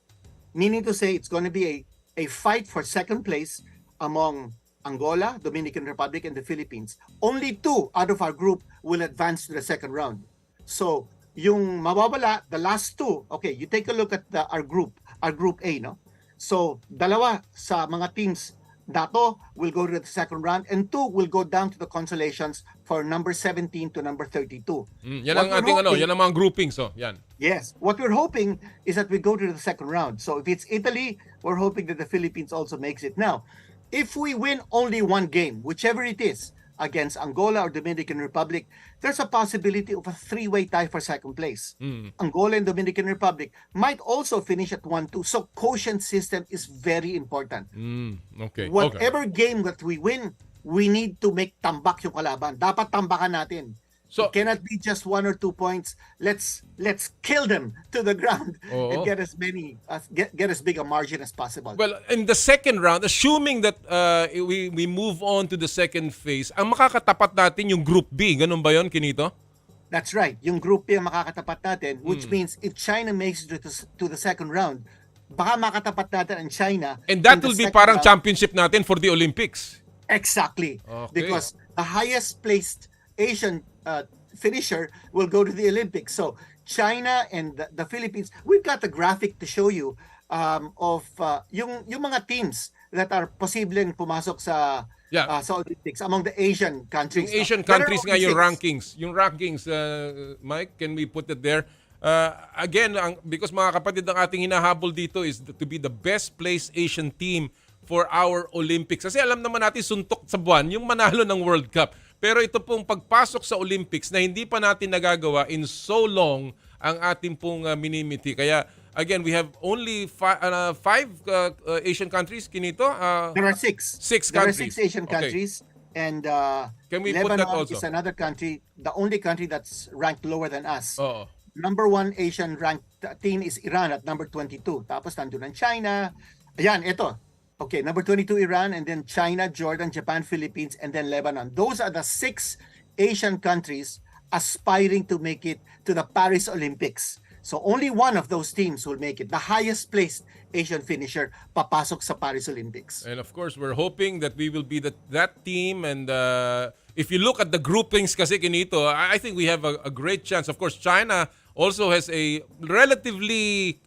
meaning to say it's going to be a fight for second place among Angola, Dominican Republic, and the Philippines. Only 2 out of our group will advance to the second round. So, yung mawawala, the last 2, okay, you take a look at our group A, no? So, 2 sa mga teams dato will go to the second round and 2 will go down to the consolations for number 17 to number 32. Yan ang ating yan ang mga groupings, yan. Yes. What we're hoping is that we go to the second round. So, if it's Italy, we're hoping that the Philippines also makes it. Now, if we win only 1 game, whichever it is, against Angola or Dominican Republic, there's a possibility of a 3-way tie for second place. Angola and Dominican Republic might also finish at 1-2. So quotient system is very important. Okay. Whatever game that we win, we need to make tambak yung kalaban. Dapat tambakan natin. It cannot be just 1 or 2 points. Let's kill them to the ground and get as big a margin as possible. Well, in the second round, assuming that we move on to the second phase, ang makakatapat natin yung Group B. Ganun ba yun, Quinito? That's right. Yung Group B ang makakatapat natin, which means if China makes it to the second round, baka makatapat natin ang China. And that will be parang championship natin for the Olympics. Exactly. Okay. Because the highest placed Asian finisher will go to the Olympics. So China and the Philippines, we've got a graphic to show you of yung mga teams that are posibleng pumasok sa Olympics among the Asian countries. Yung Asian countries nga yung rankings. Yung rankings, Mike, can we put it there? Again, because mga kapatid, ang ating hinahabol dito is to be the best placed Asian team for our Olympics. Kasi alam naman natin suntok sa buwan yung manalo ng World Cup. Pero ito pong pagpasok sa Olympics na hindi pa natin nagagawa in so long ang ating pong minimiti. Kaya again, we have only five Asian countries, Quinito? There are 6. 6 countries. There are 6 Asian countries. And can we Lebanon put that also? is another country, the only country that's ranked lower than us. Oo. Number 1 Asian ranked team is Iran at number 22. Tapos nandun ang China. Ayan, ito. Okay, number 22 Iran, and then China, Jordan, Japan, Philippines, and then Lebanon. Those are the 6 Asian countries aspiring to make it to the Paris Olympics. So only one of those teams will make it. The highest placed Asian finisher papasok sa Paris Olympics. And of course, we're hoping that we will be that team. And if you look at the groupings kasi, Quinito, I think we have a great chance. Of course, China also has a relatively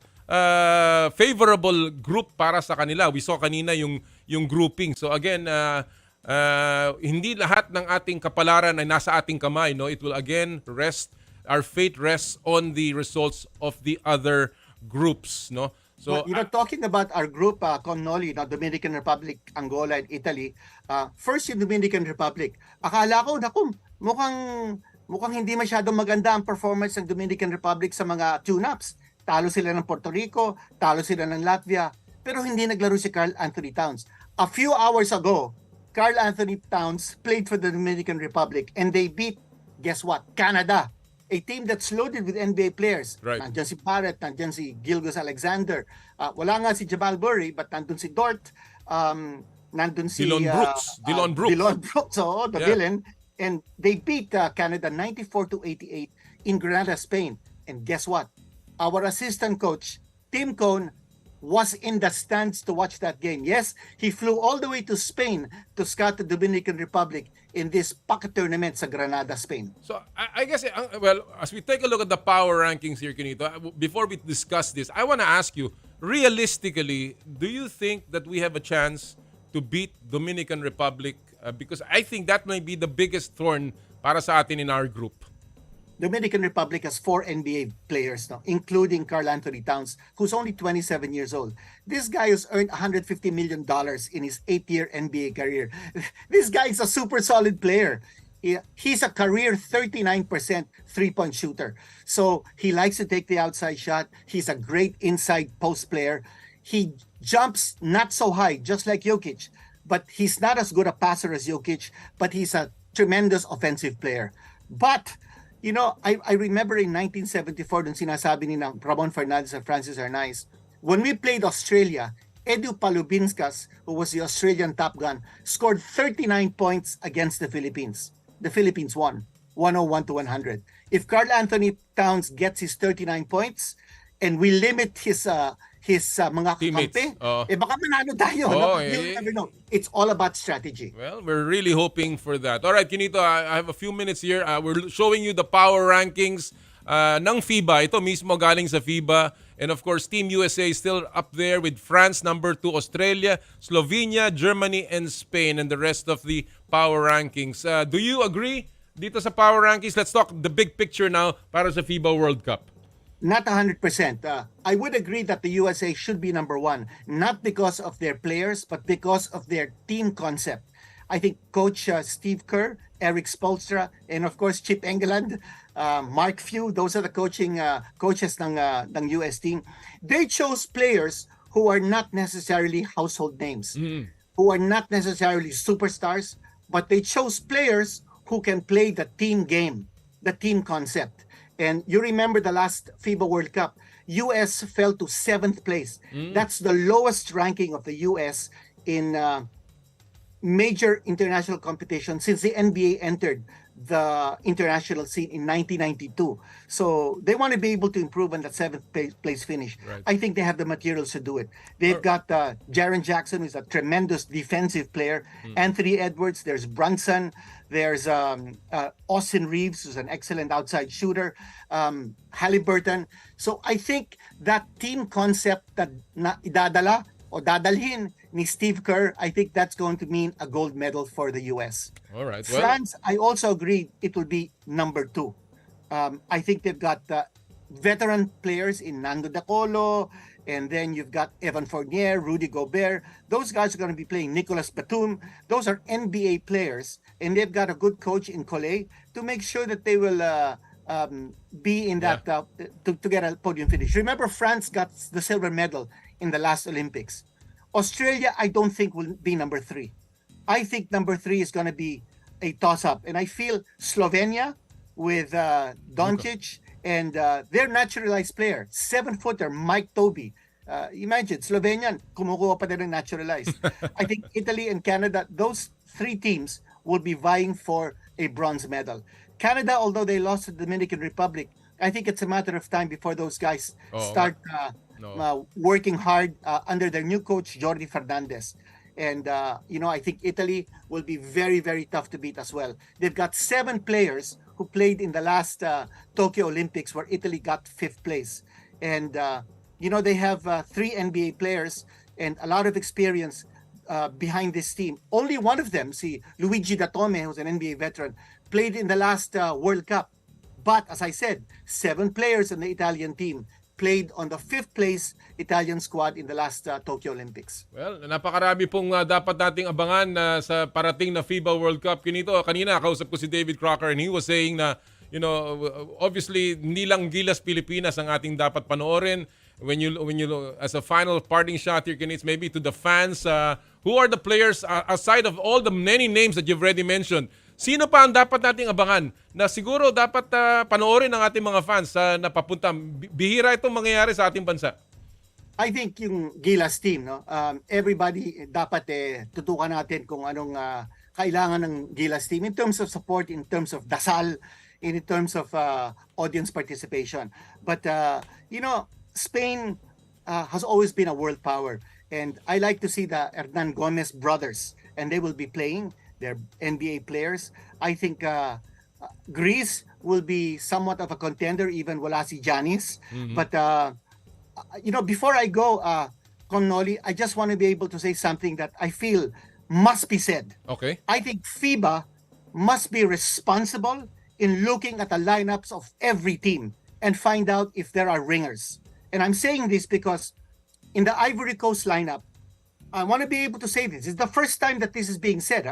favorable group para sa kanila. We saw kanina yung grouping. So again, hindi lahat ng ating kapalaran ay nasa ating kamay. No? It will again our fate rests on the results of the other groups. No? So, talking about our group, Connolly, Dominican Republic, Angola, and Italy. First, yung Dominican Republic. Akala ko, mukhang hindi masyadong maganda ang performance ng Dominican Republic sa mga tune-ups. Talo sila ng Puerto Rico, talo sila ng Latvia, pero hindi naglaro si Karl Anthony Towns. A few hours ago, Karl Anthony Towns played for the Dominican Republic and they beat, guess what, Canada. A team that's loaded with NBA players. Right. Nandyan si Barrett, nandyan si Gilgeous Alexander. Wala nga si Jamal Murray, but nandun si Dort, nandun si Dillon Brooks, the villain. And they beat Canada 94-88 in Granada, Spain. And guess what? Our assistant coach, Tim Cohn, was in the stands to watch that game. Yes, he flew all the way to Spain to scout the Dominican Republic in this pocket tournament sa Granada, Spain. So I guess, well, as we take a look at the power rankings here, Quinito, before we discuss this, I want to ask you, realistically, do you think that we have a chance to beat Dominican Republic? Because I think that may be the biggest thorn para sa atin in our group. Dominican Republic has 4 NBA players now, including Karl Anthony Towns, who's only 27 years old. This guy has earned $150 million in his 8-year NBA career. This guy is a super solid player. He's a career 39% three-point shooter. So he likes to take the outside shot. He's a great inside post player. He jumps not so high, just like Jokic, but he's not as good a passer as Jokic, but he's a tremendous offensive player. But I remember in 1974, dun sinasabi ni Ramon Fernandez and Francis Arnaiz, when we played Australia, Edu Palubinskas, who was the Australian top gun, scored 39 points against the Philippines. The Philippines won, 101-100. If Karl Anthony Towns gets his 39 points, and we limit his mga kakampi, baka manalo tayo. You never know. It's all about strategy. Well, we're really hoping for that. All right, Quinito, I have a few minutes here. We're showing you the power rankings ng FIBA. Ito mismo galing sa FIBA. And of course, Team USA is still up there with France, number 2, Australia, Slovenia, Germany, and Spain, and the rest of the power rankings. Do you agree dito sa power rankings? Let's talk the big picture now para sa FIBA World Cup. Not 100%. I would agree that the USA should be number 1, not because of their players, but because of their team concept. I think Coach Steve Kerr, Eric Spoelstra, and of course Chip Engeland, Mark Few, those are the coaches ng US team. They chose players who are not necessarily household names, who are not necessarily superstars, but they chose players who can play the team game. the team concept. And you remember the last FIBA World Cup, US fell to 7th place. That's the lowest ranking of the US in major international competition since the NBA entered the international scene in 1992. So they want to be able to improve on that 7th place finish. Right. I think they have the materials to do it. They've got Jaren Jackson, who's a tremendous defensive player. Anthony Edwards, there's Brunson, there's Austin Reeves, who's an excellent outside shooter, Halliburton. So I think that team concept that idadala o dadalhin ni Steve Kerr, I think that's going to mean a gold medal for the US. All right. Well, France, I also agree it will be number 2. I think they've got veteran players in Nando De Colo, and then you've got Evan Fournier, Rudy Gobert. Those guys are going to be playing Nicolas Batum. Those are NBA players, and they've got a good coach in Collet to make sure that they will be in that to get a podium finish. Remember, France got the silver medal in the last Olympics. Australia, I don't think will be number 3. I think number 3 is going to be a toss-up. And I feel Slovenia with Doncic and their naturalized player, 7-footer Mike Tobey. Imagine, Slovenian, kumukuha pa din ng naturalized. I think Italy and Canada, those 3 teams will be vying for a bronze medal. Canada, although they lost to the Dominican Republic, I think it's a matter of time before those guys start working hard under their new coach, Jordi Fernandez. And, I think Italy will be very, very tough to beat as well. They've got 7 players who played in the last Tokyo Olympics where Italy got 5th place. And, they have 3 NBA players and a lot of experience behind this team. Only one of them, Luigi Datome, who's an NBA veteran, played in the last World Cup. But as I said, 7 players on the Italian team played on the 5th place Italian squad in the last Tokyo Olympics. Well, napakarami pong dapat nating abangan sa parating na FIBA World Cup. Kanina kausap ko si David Crocker and he was saying na, obviously hindi lang Gilas Pilipinas ang ating dapat panoorin. When you as a final parting shot here, Kinitz, maybe to the fans, who are the players aside of all the many names that you've already mentioned? Sino pa ang dapat nating abangan na siguro dapat panoorin ng ating mga fans na papunta? Bihira itong mangyayari sa ating bansa. I think yung Gilas team, everybody dapat tutukan natin kung anong kailangan ng Gilas team in terms of support, in terms of dasal, in terms of audience participation. But, Spain has always been a world power. And I like to see the Hernan Gomez brothers, and they will be playing. They're NBA players. I think Greece will be somewhat of a contender, even wala si Giannis. But, before I go, Noli, I just want to be able to say something that I feel must be said. Okay. I think FIBA must be responsible in looking at the lineups of every team and find out if there are ringers. And I'm saying this because in the Ivory Coast lineup, I want to be able to say this. It's the first time that this is being said.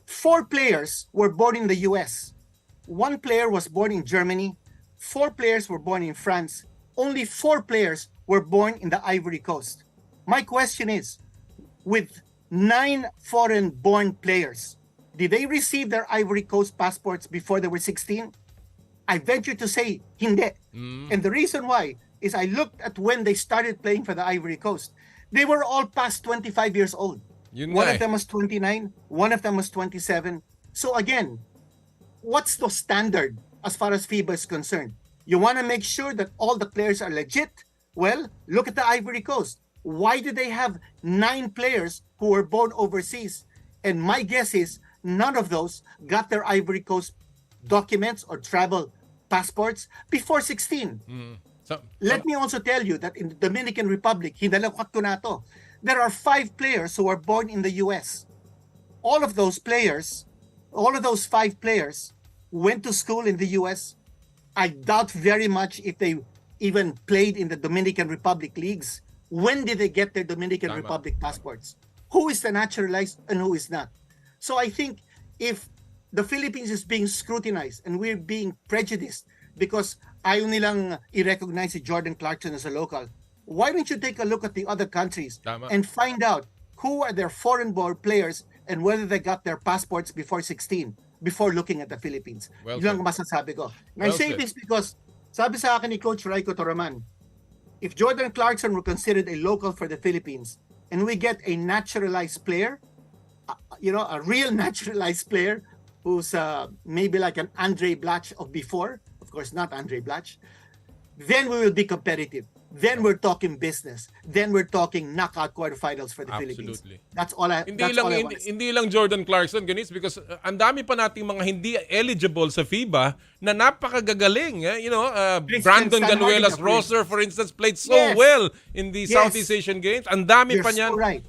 4 players were born in the US. 1 player was born in Germany. 4 players were born in France. Only 4 players were born in the Ivory Coast. My question is, with 9 foreign-born players, did they receive their Ivory Coast passports before they were 16? I venture to say, hindi. And the reason why is I looked at when they started playing for the Ivory Coast. They were all past 25 years old. One of them was 29, one of them was 27. So again, what's the standard as far as FIBA is concerned? You want to make sure that all the players are legit? Well, look at the Ivory Coast. Why do they have 9 players who were born overseas? And my guess is none of those got their Ivory Coast documents or travel passports before 16. Let me also tell you that in the Dominican Republic, there are 5 players who were born in the US. All of those 5 players went to school in the US. I doubt very much if they even played in the Dominican Republic leagues. When did they get their Dominican Republic passports? Who is the naturalized and who is not? So I think if the Philippines is being scrutinized and we're being prejudiced because ayaw nilang i-recognize si Jordan Clarkson as a local, why don't you take a look at the other countries and find out who are their foreign-born players and whether they got their passports before 16? before looking at the Philippines. Well Yun ang said. masasabi ko. And I Well say said. this because sabi sa akin ni Coach Raiko Toraman, if Jordan Clarkson were considered a local for the Philippines and we get a naturalized player, a real naturalized player who's maybe like an Andre Blatch of before, of course not Andre Blatch, then we will be competitive. Then we're talking business. Then we're talking knockout quarterfinals for the Philippines. Absolutely. That's all I Hindi that's lang all I hindi, want to say. hindi lang Jordan Clarkson, Ganis, because ang dami pa nating mga hindi eligible sa FIBA na napakagagaling. Brandon Stan Ganuelas Hardy, Roser, for instance, played so Yes. well in the Yes. Southeast Asian Games. Ang dami You're pa niyan. so right.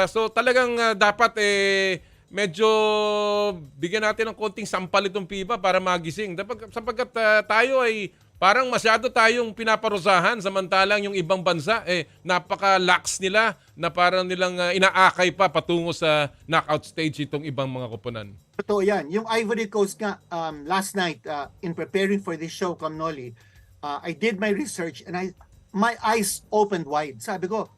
So talagang dapat medyo bigyan natin ng konting sampal itong FIBA para magising. Sapagkat tayo ay parang masyado tayong pinaparusahan samantalang yung ibang bansa napaka-lax nila na parang nilang inaakay pa patungo sa knockout stage itong ibang mga koponan. Totoo yan. Yung Ivory Coast nga, last night, in preparing for this show, Kamnoli, I did my research and my eyes opened wide. Sabi ko,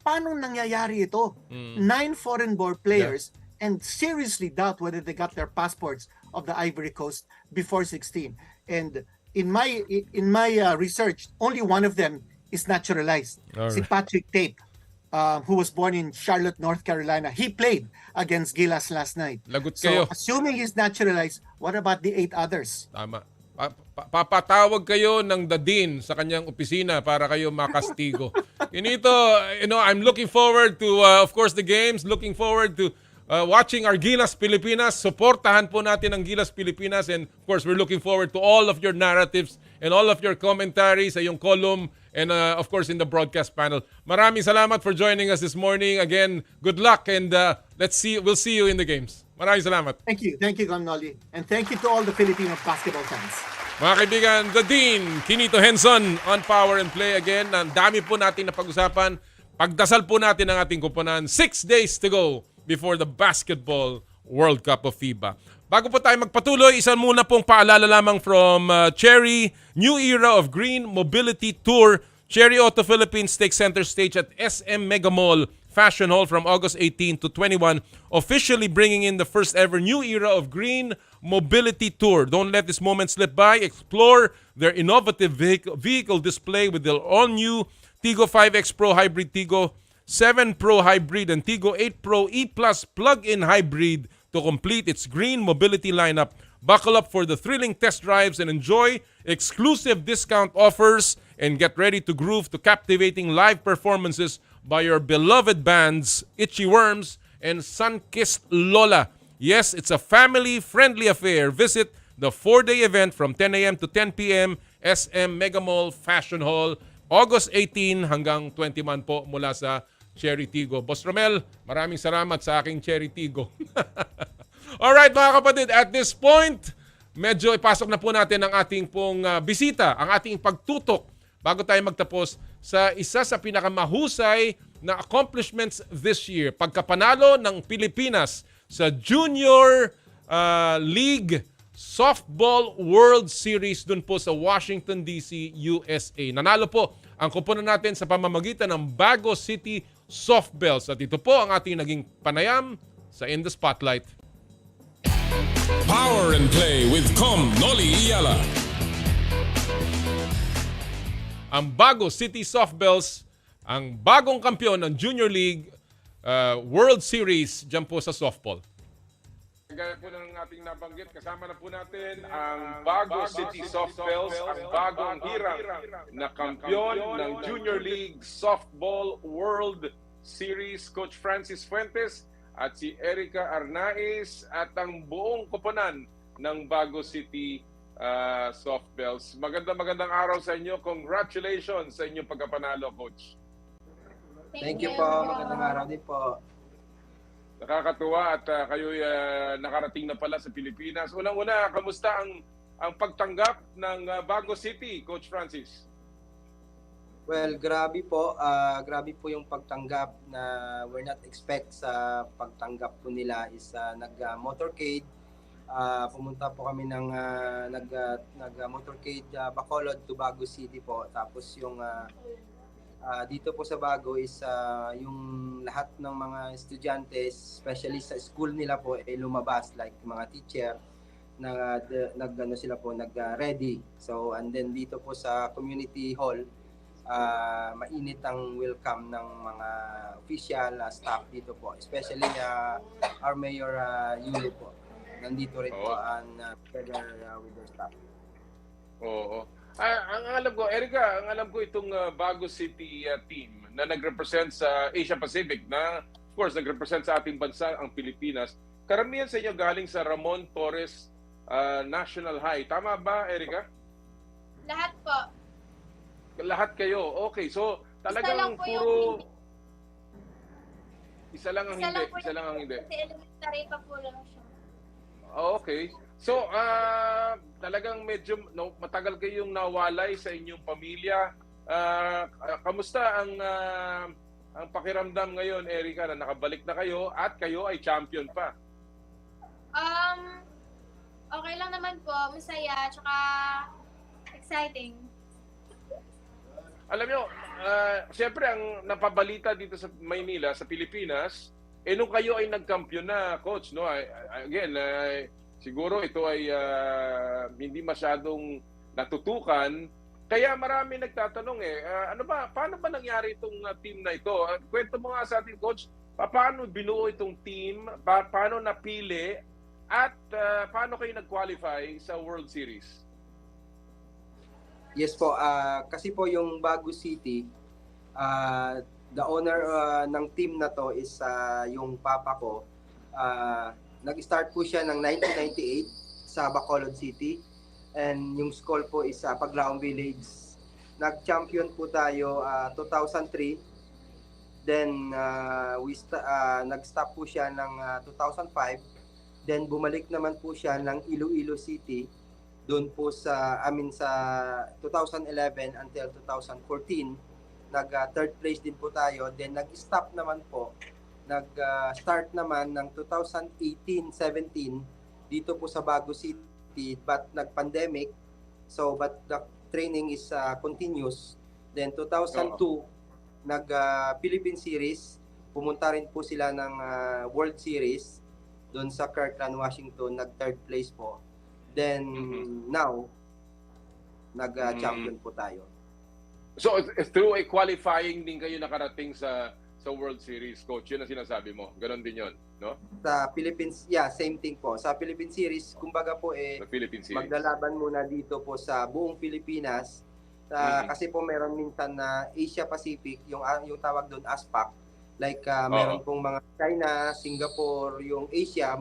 paano nangyayari ito? 9 foreign-born players and seriously doubt whether they got their passports of the Ivory Coast before 16. And in my research, only one of them is naturalized. Alright. Si Patrick Tate, who was born in Charlotte, North Carolina. He played against Gilas last night. Lagot So, kayo. assuming he's naturalized, what about the 8 others? Tama. Papatawag kayo ng dadin sa kanyang opisina para kayo makastigo. Quinito, I'm looking forward to, of course, the games. Looking forward to watching our Gilas Pilipinas. Suportahan po natin ang Gilas Pilipinas. And of course, we're looking forward to all of your narratives and all of your commentaries sa iyong column and of course in the broadcast panel. Maraming salamat for joining us this morning. Again, good luck and we'll see you in the games. Maraming salamat. Thank you, Kamnoli. And thank you to all the Filipino basketball fans. Mga kaibigan, the Dean, Quinito Henson on Power and Play again. Ang dami po natin na pag-usapan. Pagdasal po natin ang ating koponan. 6 days to go before the Basketball World Cup of FIBA. Bago po tayo magpatuloy, isa muna pong paalala lamang from Cherry, New Era of Green Mobility Tour. Cherry Auto Philippines takes center stage at SM Mega Mall Fashion Hall from August 18 to 21, officially bringing in the first ever New Era of Green Mobility Tour. Don't let this moment slip by. Explore their innovative vehicle display with their all-new Tigo 5X Pro Hybrid, Tigo 7 Pro Hybrid, and Tigo 8 Pro E Plus plug-in hybrid to complete its green mobility lineup. Buckle up for the thrilling test drives and enjoy exclusive discount offers and get ready to groove to captivating live performances by your beloved bands Itchy Worms and Sunkissed Lola. Yes, it's a family-friendly affair. Visit the 4-day event from 10 a.m. to 10 p.m. SM Mega Mall Fashion Hall, August 18 hanggang 21 po mula sa Cherry Tigo. Boss Romel, maraming salamat sa aking Cherry Tigo. Alright mga kapatid, at this point, medyo ipasok na po natin ang ating pong bisita, ang ating pagtutok bago tayo magtapos sa isa sa pinakamahusay na accomplishments this year. Pagkapanalo ng Pilipinas sa Junior League Softball World Series dun po sa Washington, D.C., USA. Nanalo po ang koponan natin sa pamamagitan ng Bago City Softbelles. At ito po ang ating naging panayam sa In the Spotlight. Power and Play with Noli Iyala. Ang Bago City Softbelles, ang bagong kampiyon ng Junior League World Series dyan po sa softball. Gaya po ng ating nabanggit, kasama na po natin ang Bago City Softbelles, ang bagong hirang na kampiyon ng Junior League Softball World Series, Coach Francis Fuentes at si Erica Arnaiz at ang buong koponan ng Bago City Softbelles. Magandang araw sa inyo. Congratulations sa inyong pagkapanalo, Coach. Thank you po. Magandang araw din po. Nakakatuwa at kayo nakarating na pala sa Pilipinas. Unang-una, kamusta ang pagtanggap ng Bago City, Coach Francis? Well, grabe po. Grabe po yung pagtanggap na we're not expect sa pagtanggap po nila is nag-motorcade. Pumunta po kami ng nag-motorcade Bacolod to Bago City po. Tapos yung dito po sa Bago is yung lahat ng mga estudyante, especially sa school nila po, lumabas like mga teacher. nag-ano sila po, nag-ready. So, and then dito po sa community hall, mainit ang welcome ng mga official staff dito po. Especially our Mayor Yulo po. Nandito rin po together with their staff. Oo. Ang alam ko, Erica, ang alam ko itong Bago City team na nag-represent sa Asia Pacific na, of course, nag-represent sa ating bansa, ang Pilipinas. Karamihan sa inyo galing sa Ramon Torres National High. Tama ba, Erica? Lahat po. Lahat kayo. Okay, so talagang puro... Isa lang ang hindi. Isa lang ang hindi. Kasi elementary pa po lang siya. Okay. So, talagang medyo matagal kayong nawalay sa inyong pamilya. Kamusta ang pakiramdam ngayon, Erica, na nakabalik na kayo at kayo ay champion pa? Okay lang naman po. Masaya, tsaka exciting. Alam nyo, siyempre ang napabalita dito sa Maynila, sa Pilipinas, nung kayo ay nagkampiyon na, Coach, no? Again, siguro ito ay hindi masyadong natutukan. Kaya marami nagtatanong paano ba nangyari itong team na ito? Kwento mo nga sa atin, Coach, paano binuo itong team? Paano napili? At paano kayo nag-qualify sa World Series? Yes po, kasi po yung Bago City, the owner ng team na to is yung papa ko. Nag-start po siya ng 1998 sa Bacolod City, and yung school po is Paglaong Village. Nag-champion po tayo 2003, then nag-stop po siya ng 2005, then bumalik naman po siya ng Iloilo City, doon po sa 2011 until 2014, nag-third place din po tayo. Then nag-stop naman po, nag-start naman ng 2018-17 dito po sa Bago City, but nag-pandemic, so but the training is continuous. Then 2002, nag-Philippine Series, pumunta rin po sila ng World Series doon sa Kirtland, Washington, nag-third place po. Then now, nag-champion po tayo. So through a qualifying din kayo nakarating sa World Series, Coach. Yun ang sinasabi mo. Ganon din yun, no? Sa Philippines, same thing po. Sa Philippine Series, kumbaga po sa Philippine Series, maglalaban muna dito po sa buong Pilipinas. Kasi po meron minsan na Asia Pacific, yung tawag doon ASPAC. Like meron pong mga China, Singapore, yung Asia,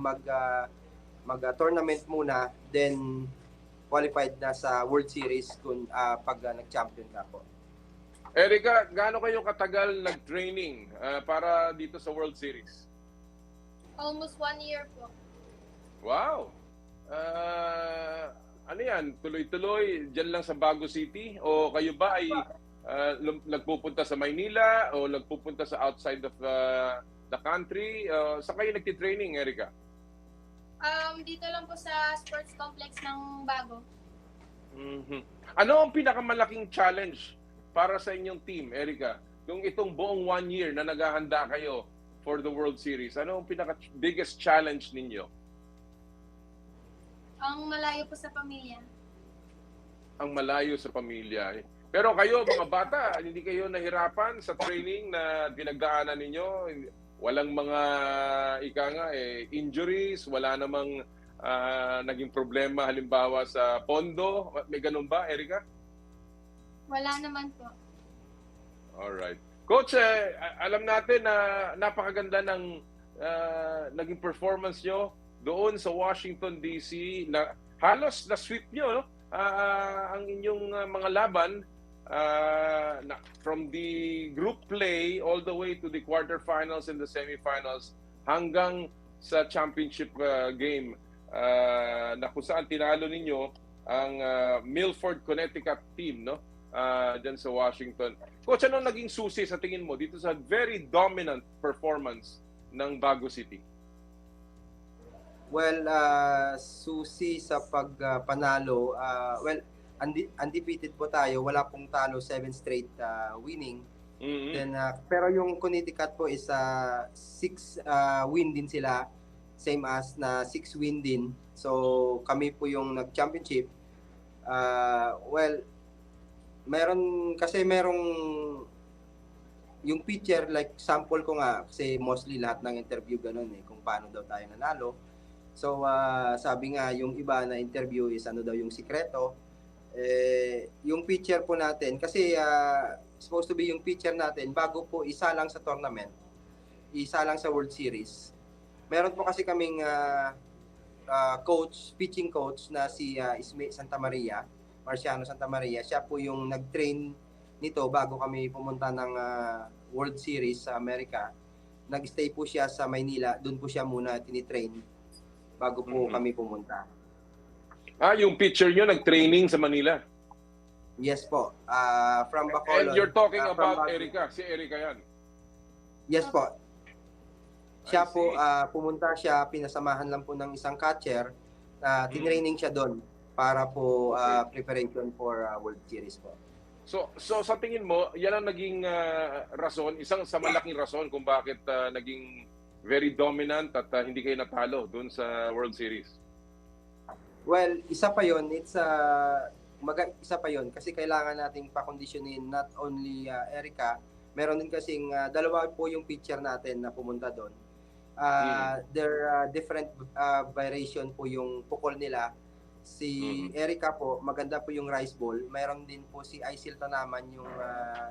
mag-tournament muna, then qualified na sa World Series kung pag nag-champion na po. Erica, gaano kayo katagal nag-training para dito sa World Series? Almost 1 year po. Wow! Ano yan? Tuloy-tuloy dyan lang sa Bago City? O kayo ba ay nagpupunta sa Maynila o nagpupunta sa outside of the country? Saan kayo nagtitraining, Erica? Dito lang po sa sports complex ng Bago. Ano ang pinakamalaking challenge para sa inyong team, Erica? Yung itong buong 1 year na naghahanda kayo for the World Series, ano ang pinaka-biggest challenge ninyo? Ang malayo po sa pamilya. Ang malayo sa pamilya. Pero kayo, mga bata, hindi kayo nahirapan sa training na pinagdaanan ninyo? Walang mga injuries, wala namang naging problema halimbawa sa pondo. May ganun ba, Erica? Wala naman po. Alright. Coach, alam natin na napakaganda ng naging performance nyo doon sa Washington, D.C. na halos na-sweep nyo, no? Ang inyong mga laban from the group play all the way to the quarterfinals and the semifinals hanggang sa championship game na kung saan tinalo ninyo ang Milford, Connecticut team, no? Dyan sa Washington. Coach, anong naging susi sa tingin mo dito sa very dominant performance ng Bago City? Well, susi sa pagpanalo, undefeated po tayo, wala pong talo, 7 straight winning. Then pero yung Connecticut po is 6 win din sila. same as na 6 win din. So kami po yung nag-championship. Well, merong yung pitcher, like sample ko nga, kasi mostly lahat ng interview ganun kung paano daw tayo nanalo. So sabi nga yung iba na interview is ano daw yung sikreto. Yung pitcher po natin, kasi supposed to be yung pitcher natin, bago po isa lang sa tournament, isa lang sa World Series. Meron po kasi kaming pitching coach na si Marciano Santa Maria. Siya po yung nag-train nito bago kami pumunta ng World Series sa Amerika. Nag-stay po siya sa Maynila, doon po siya muna tinitrain bago po kami pumunta. Yung pitcher nyo nag-training sa Manila? Yes po. From Bacolod. And you're talking about Erica. Si Erica yan? Yes po. Siya po, pumunta siya, pinasamahan lang po ng isang catcher. Tinraining siya doon para po preparation for World Series po. So sa tingin mo, yan ang naging rason, isang sa malaking rason kung bakit naging very dominant at hindi kayo natalo doon sa World Series? Well, isa pa yon. Isa pa yon kasi kailangan nating pa-conditionin not only Erica, meron din kasing dalawa po yung pitcher natin na pumunta doon. There are different variation po yung pukol nila. Si Erica po, maganda po yung rice ball. Mayroon din po si Aisil naman yung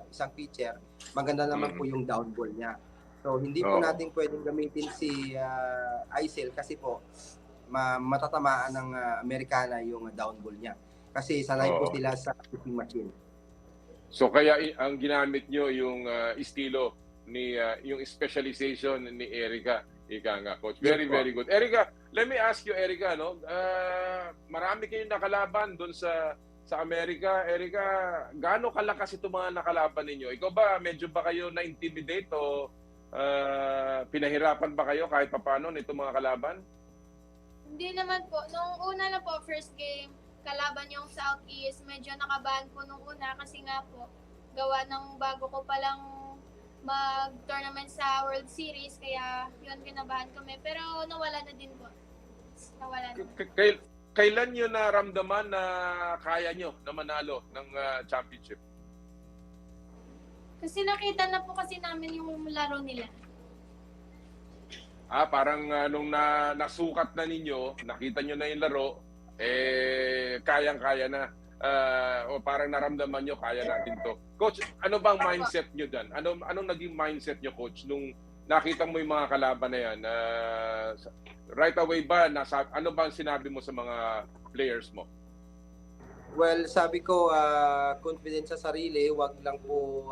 isang pitcher. Maganda naman po yung down ball niya. So hindi po natin pwedeng gamitin si Aisil kasi po matatamaan ng Amerikana yung down ball niya. Kasi sanay po sila sa pitching machine. So kaya ang ginamit nyo yung estilo ni yung specialization ni Erica. Ika nga, coach. Very, very good. Erica, let me ask you, Erica, no? Marami kayong nakalaban doon sa Amerika. Erica, gaano kalakas itong mga nakalaban ninyo? Ikaw ba, medyo ba kayo na-intimidate o pinahirapan ba kayo kahit paano nitong mga kalaban? Hindi naman po. Nung una na po, first game, kalaban yung Southeast, medyo nakabahan po nung una kasi nga po, gawa ng bago ko palang mag-tournament sa World Series, kaya yun, kinabahan kami. Pero nawala na din po. Nawala na. Kailan nyo naramdaman na kaya nyo na manalo ng championship? Kasi nakita na po kasi namin yung laro nila. Parang nung nasukat na ninyo, nakita nyo na yung laro, kayang-kaya na. O parang naramdaman nyo, kaya natin to. Coach, ano bang mindset nyo dyan? Anong naging mindset nyo, Coach, nung nakita mo yung mga kalaban na yan? Right away ba, ano bang sinabi mo sa mga players mo? Well, sabi ko, confident sa sarili, wag lang po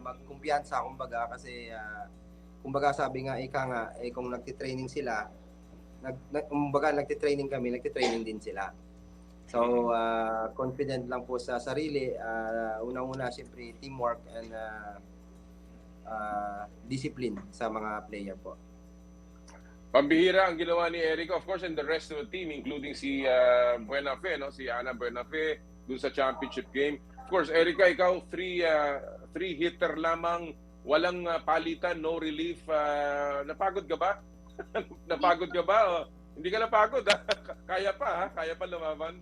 magkumpiyansa, kumbaga, kasi kumbaga sabi nga, kung nagtitraining sila, kumbaga nagtitraining kami, nagtitraining din sila. So, confident lang po sa sarili. Unang-una, siyempre, teamwork and discipline sa mga player po. Pambihira ang ginawa ni Erica, of course, and the rest of the team, including si Buenafe, no? Si Ana Buenafe, dun sa championship game. Of course, Erica, ikaw, three hitter lamang, walang palitan, no relief. Napagod ka ba? Napagod ka ba? Hindi ka napagod, ha? Kaya pa, ha? Kaya pa lumaban?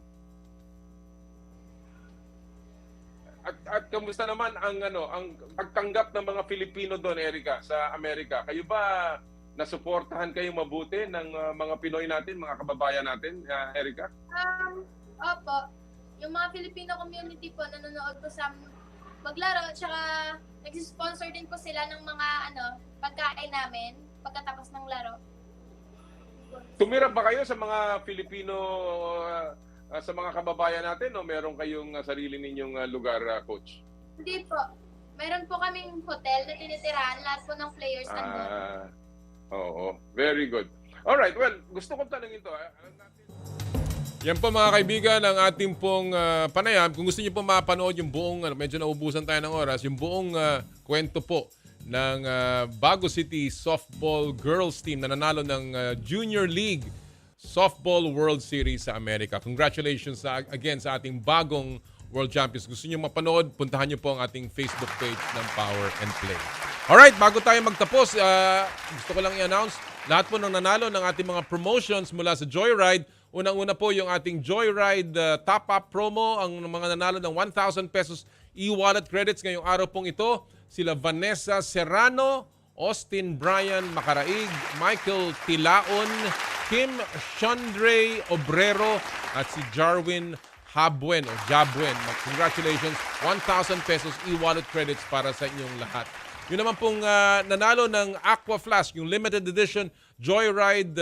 At kamusta naman ang pagtanggap ng mga Filipino doon, Erica, sa Amerika? Kayo ba nasuportahan kayo mabuti ng mga Pinoy natin, mga kababayan natin, Erica? Opo. Yung mga Filipino community po nanonood po sa maglaro, tsaka nag-sponsor din po sila ng mga pagkain namin pagkatapos ng laro. Tumira ba kayo sa mga Filipino, sa mga kababayan natin, o meron kayong sarili ninyong lugar, Coach? Hindi po. Meron po kaming hotel na tinitirahan. Lahat po ng players nandun. Oo. Very good. Alright, well, gusto kong tanungin to. Yan po mga kaibigan ang ating pong panayam. Kung gusto niyo po mapanood yung buong, medyo naubusan tayo ng oras, yung buong kwento po ng Bago City Softball Girls Team na nanalo ng Junior League Softball World Series sa Amerika. Congratulations again sa ating bagong World Champions. Gusto niyo mapanood, puntahan niyo po ang ating Facebook page ng Power and Play. Alright, bago tayo magtapos, gusto ko lang i-announce, lahat po ng nanalo ng ating mga promotions mula sa Joyride. Unang-una po yung ating Joyride top-up promo. Ang mga nanalo ng 1,000 pesos e-wallet credits ngayong araw pong ito. Sila Vanessa Serrano, Austin Brian Macaraig, Michael Tilaon, Kim Chandre Obrero, at si Jarwin Habuen o Jabuen. Congratulations, 1,000 pesos e-wallet credits para sa inyong lahat. Yun naman pong nanalo ng Aqua Flask, yung limited edition Joyride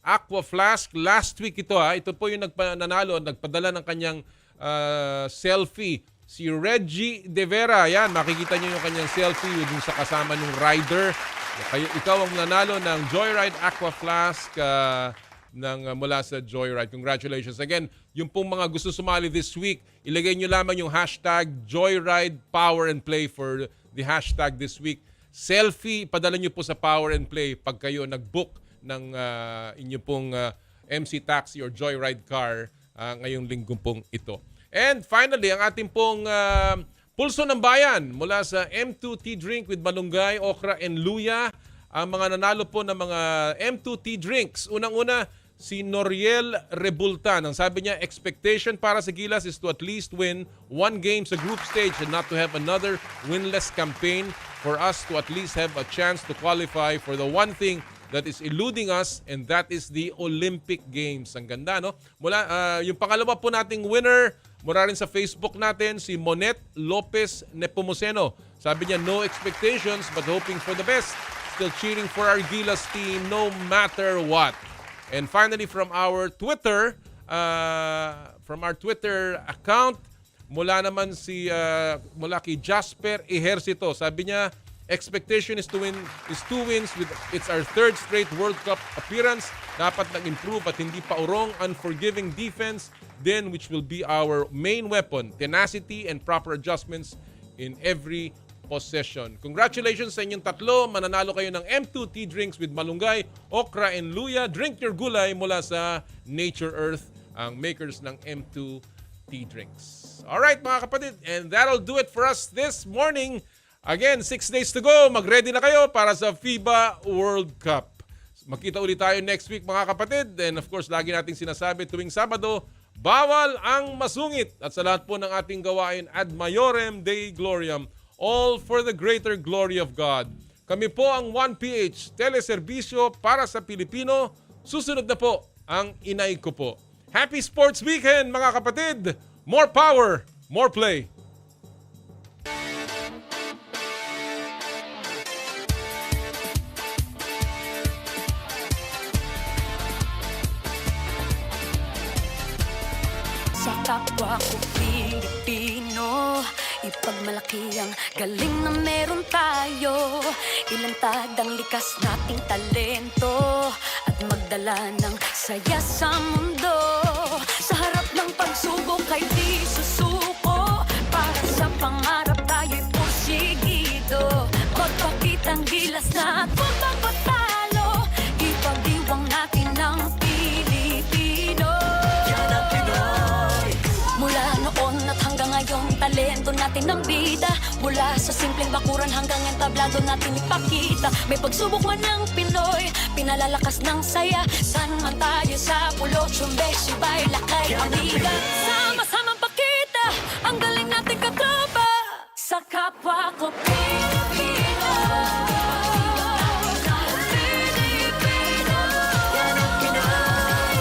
Aqua Flask. Last week ito ito po yung nagpadala ng kanyang selfie. Si Reggie De Vera, yan, makikita niyo yung kanyang selfie dun sa kasama ng rider. Ikaw ang nanalo ng Joyride Aqua Flask mula sa Joyride. Congratulations. Again, yung pong mga gusto sumali this week, ilagay nyo lamang yung hashtag Joyride Power and Play for the hashtag this week. Selfie, padala nyo po sa Power and Play pag kayo nag-book ng inyo pong MC Taxi or Joyride car ngayong linggo pong ito. And finally, ang ating pong Pulso ng Bayan mula sa M2 Tea Drink with malunggay, okra, and luya. Ang mga nanalo po ng mga M2 Tea Drinks. Unang-una, si Noriel Rebultan. Ang sabi niya, expectation para sa Gilas is to at least win one game sa group stage and not to have another winless campaign, for us to at least have a chance to qualify for the one thing that is eluding us, and that is the Olympic Games. Ang ganda, no? Mula, yung pangalawa po nating winner, mula rin sa Facebook natin, si Monet Lopez Nepomuceno. Sabi niya, no expectations but hoping for the best. Still cheering for our Gilas team no matter what. And finally, from our Twitter account, mula naman mula kay Jasper Ejercito. Sabi niya, expectation is two wins with it's our third straight World Cup appearance. Dapat nag-improve at hindi pa urong, unforgiving defense then, which will be our main weapon. Tenacity and proper adjustments in every possession. Congratulations sa inyong tatlo. Mananalo kayo ng M2 Tea Drinks with malunggay, okra, and luya. Drink your gulay mula sa Nature Earth, ang makers ng M2 Tea Drinks. Alright mga kapatid, and that'll do it for us this morning. Again, 6 days to go. Mag-ready na kayo para sa FIBA World Cup. Magkita ulit tayo next week mga kapatid. And of course, lagi nating sinasabi tuwing Sabado, bawal ang masungit. At sa lahat po ng ating gawain, ad maiorem Dei gloriam, all for the greater glory of God. Kami po ang 1PH Teleserbisyo para sa Pilipino. Susunod na po ang inay ko po. Happy Sports Weekend mga kapatid! More power, more play! Sa kapwa ko Pilipino, ipagmalaki ang galing na meron tayo. Ilantad ang likas nating talento at magdala ng saya sa mundo. Sa harap ng pagsubok ay di susuko, para sa pangarap tayo'y porsigido. Magpakitang gilas na at magpapatalo, ipagdiwang natin ang Pilipino. Yan ang Pinoy. Mula noon at hanggang ngayon, talento natin ang bida. Mula sa simpleng bakuran hanggang entablado natin ipakita. May pagsubok man ng Pinoy, pinalalakas ng saya. San man tayo sa pulo, tsumbe, subay, lakay, amiga. Sama-samang pakita ang galing natin katropa. Sa kapwa ko Pilipino. Yan ang Pinoy.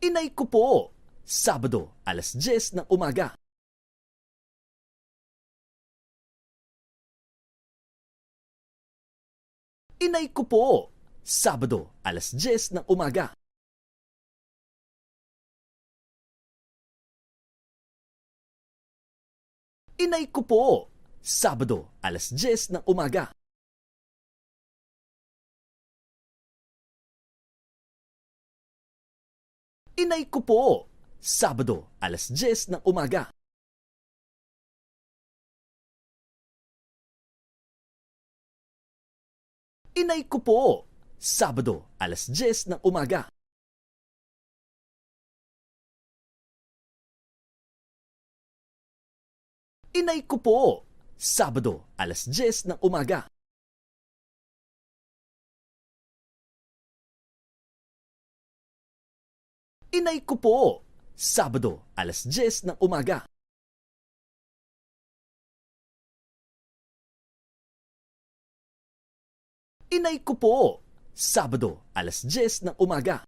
Inay ko po, Sabado, alas 10 ng umaga. Inay ko po, Sabado, alas 10 ng umaga. Inay ko po, Sabado, alas 10 ng umaga. Inay ko po, Sabado, alas 10 ng umaga. Inay ko po, Sabado, alas 10 ng umaga. Inay ko po, Sabado, alas 10 ng umaga. Inay ko po, Sabado, alas 10 ng umaga. Inay ko po, Sabado, alas 10 ng umaga.